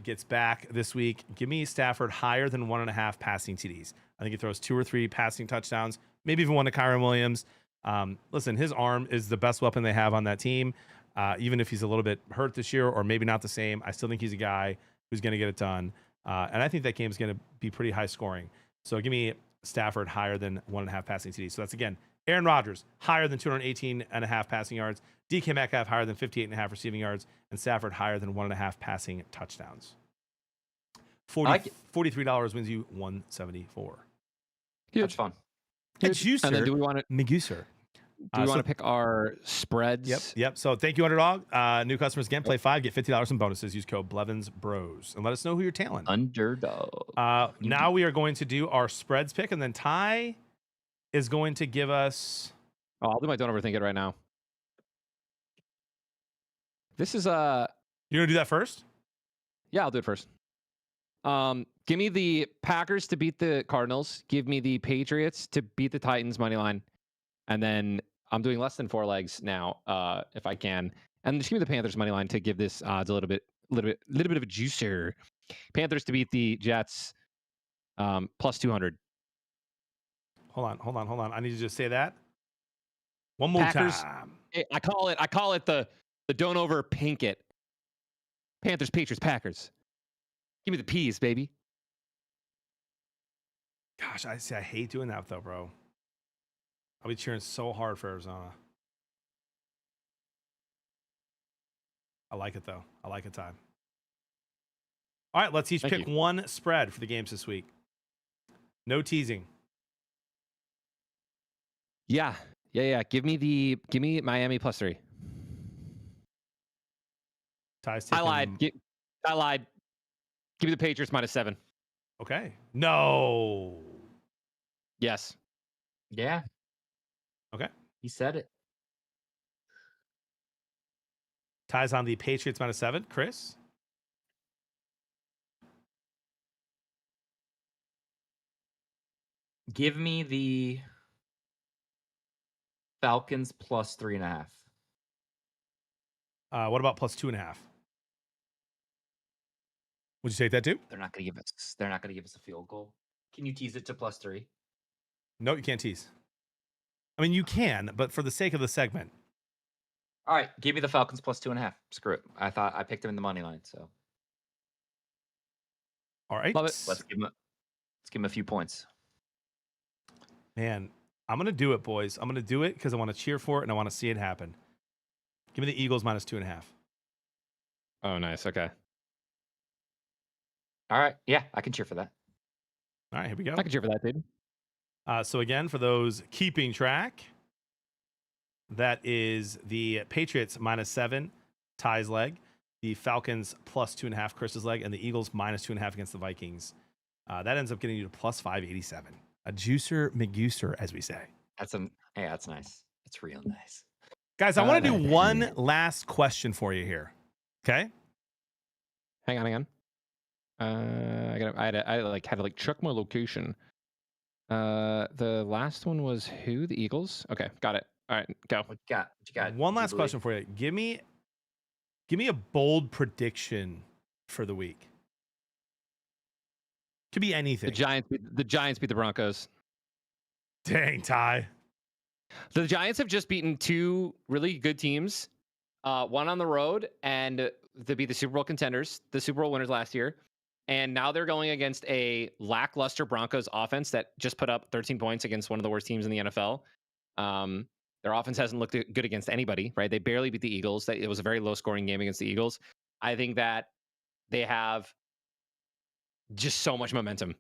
gets back this week. Give me Stafford higher than 1.5 passing TDs. I think he throws 2 or 3 passing touchdowns, maybe even one to Kyren Williams. Listen, his arm is the best weapon they have on that team. Even if he's a little bit hurt this year or maybe not the same, I still think he's a guy who's going to get it done. And I think that game is going to be pretty high scoring. So give me Stafford higher than 1.5 passing TDs. So that's, again, Aaron Rodgers higher than 218.5 passing yards, DK Metcalf higher than 58.5 receiving yards, and Stafford higher than 1.5 passing touchdowns. $43 wins you $174. That's fun. Juicer, And then do we want to? Maguser. Do we so- want to pick our spreads? Yep. So thank you, Underdog. New customers again, play 5, get $50 in bonuses. Use code Blevins Bros and let us know who you're tailing. Underdog. Now we are going to do our spreads pick, and then Ty is going to give us. Oh, I'll do my don't overthink it right now. This is You're gonna do that first? yeah, I'll do it first. Give me the Packers to beat the Cardinals. Give me the Patriots to beat the Titans money line, and then I'm doing less than 4 legs now, if I can. And just give me the Panthers money line to give this odds a little bit of a juicer. Panthers to beat the Jets, plus 200. Hold on. I need to just say that one more Packers, time. I call it the don't overpink it. Panthers, Patriots, Packers. Give me the P's, baby. Gosh, I hate doing that though, bro. I'll be cheering so hard for Arizona. I like it though. I like it, Ty. All right, let's each Thank pick you. one spread for the games this week. No teasing. Yeah. Give me Miami plus 3. Ty's I taking. lied. Give me the Patriots minus 7. Okay. No. Yes. Yeah. Okay. He said it. Ty's on the Patriots minus 7. Chris. Give me the Falcons plus 3.5. What about plus 2.5? Would you take that too? They're not gonna give us a field goal. Can you tease it to plus 3? No, you can't tease. I mean, you can, but for the sake of the segment. All right, give me the Falcons plus 2.5. Screw it. I thought I picked them in the money line, so All right. Love it. let's give them a few points. Man, I'm going to do it, boys. I'm going to do it because I want to cheer for it and I want to see it happen. Give me the Eagles minus 2.5. Oh, nice. Okay. All right, yeah, I can cheer for that. All right, here we go. I can cheer for that, dude. So again, for those keeping track, that is the Patriots minus 7, Ty's leg, the Falcons plus 2.5, Chris's leg, and the Eagles minus 2.5 against the Vikings. That ends up getting you to plus 587. A juicer McGuicer, as we say. That's nice. That's real nice. Guys, I want to do nice. one last question for you here. Okay? Hang on. I had to check my location. The last one was who? The Eagles? Okay, got it. All right, go. What you got? One last question for you. Give me a bold prediction for the week. Could be anything. The Giants beat the Broncos. Dang, Ty. The Giants have just beaten 2 really good teams, one on the road, and to be the Super Bowl contenders, the Super Bowl winners last year. And now they're going against a lackluster Broncos offense that just put up 13 points against one of the worst teams in the NFL. Their offense hasn't looked good against anybody, right? They barely beat the Eagles. It was a very low-scoring game against the Eagles. I think that they have just so much momentum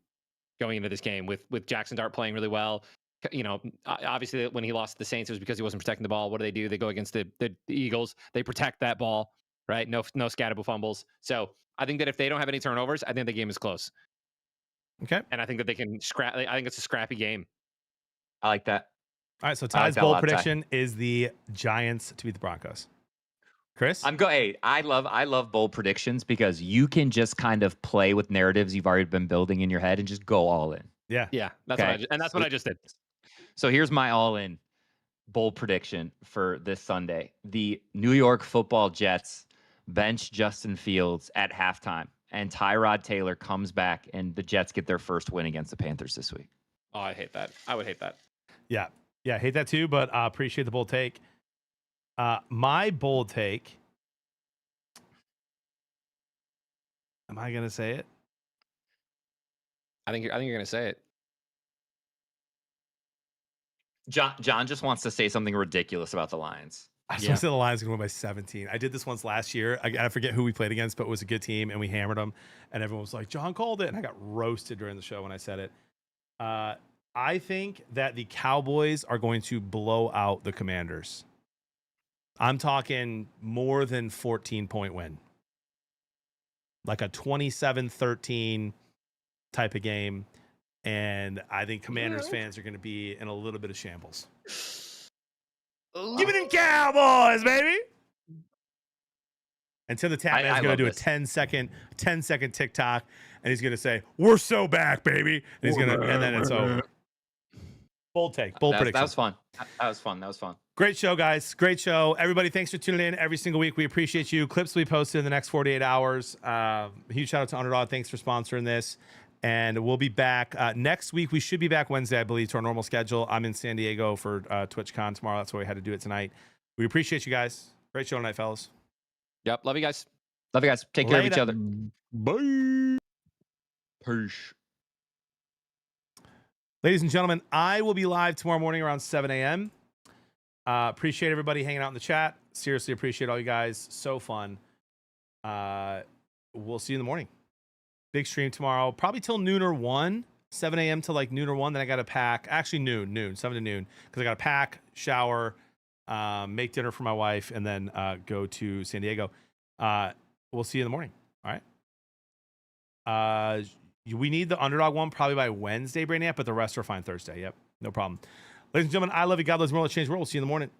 going into this game with Jackson Dart playing really well. You know, obviously when he lost to the Saints, it was because he wasn't protecting the ball. What do? They go against the Eagles. They protect that ball, right? No scatterable fumbles. So I think that if they don't have any turnovers, I think the game is close. Okay. And I think that they can scrap. I think it's a scrappy game. I like that. All right, so I like Ty's that a lot, bold Ty. prediction is the Giants to beat the Broncos. Chris? Hey, I love bold predictions because you can just kind of play with narratives you've already been building in your head and just go all in. Yeah. That's Okay. what I just did. So here's my all-in bold prediction for this Sunday. The New York Football Jets bench Justin Fields at halftime, and Tyrod Taylor comes back, and the Jets get their first win against the Panthers this week. Oh, I hate that. I would hate that. Yeah. Yeah, hate that too, but appreciate the bold take. My bold take. Am I going to say it? I think you're gonna say it. John just wants to say something ridiculous about the Lions. I just want to say the Lions are going to win by 17. I did this once last year. I forget who we played against, but it was a good team, and we hammered them. And everyone was like, John called it. And I got roasted during the show when I said it. I think that the Cowboys are going to blow out the Commanders. I'm talking more than 14-point win. Like a 27-13 type of game. And I think Commanders fans are going to be in a little bit of shambles. Give me them Cowboys, baby. And Tim the Tap Man's going to do a 10-second TikTok, and he's going to say, "We're so back, baby." And he's going to, and then it's over. Bold take, bold prediction. That was fun. That was fun. Great show, guys. Great show. Everybody, thanks for tuning in every single week. We appreciate you. Clips will be posted in the next 48 hours. Huge shout out to Underdog. Thanks for sponsoring this. And we'll be back next week. We should be back Wednesday, I believe, to our normal schedule. I'm in San Diego for TwitchCon tomorrow. That's why we had to do it tonight. We appreciate you guys. Great show tonight, fellas. Yep. Love you guys. Love you guys. Take care of Later. each other. Bye. Peace. Ladies and gentlemen, I will be live tomorrow morning around 7 a.m. Appreciate everybody hanging out in the chat. Seriously appreciate all you guys. So fun. We'll see you in the morning. Big stream tomorrow, probably till noon or 1, 7 a.m. to like noon or 1. Then I got to pack. Actually, noon, 7 to noon, because I got to pack, shower, make dinner for my wife, and then go to San Diego. We'll see you in the morning. All right. We need the Underdog one probably by Wednesday, Brainiac, but the rest are fine Thursday. Yep, no problem. Ladies and gentlemen, I love you. God loves more. Let's change the world. We'll see you in the morning.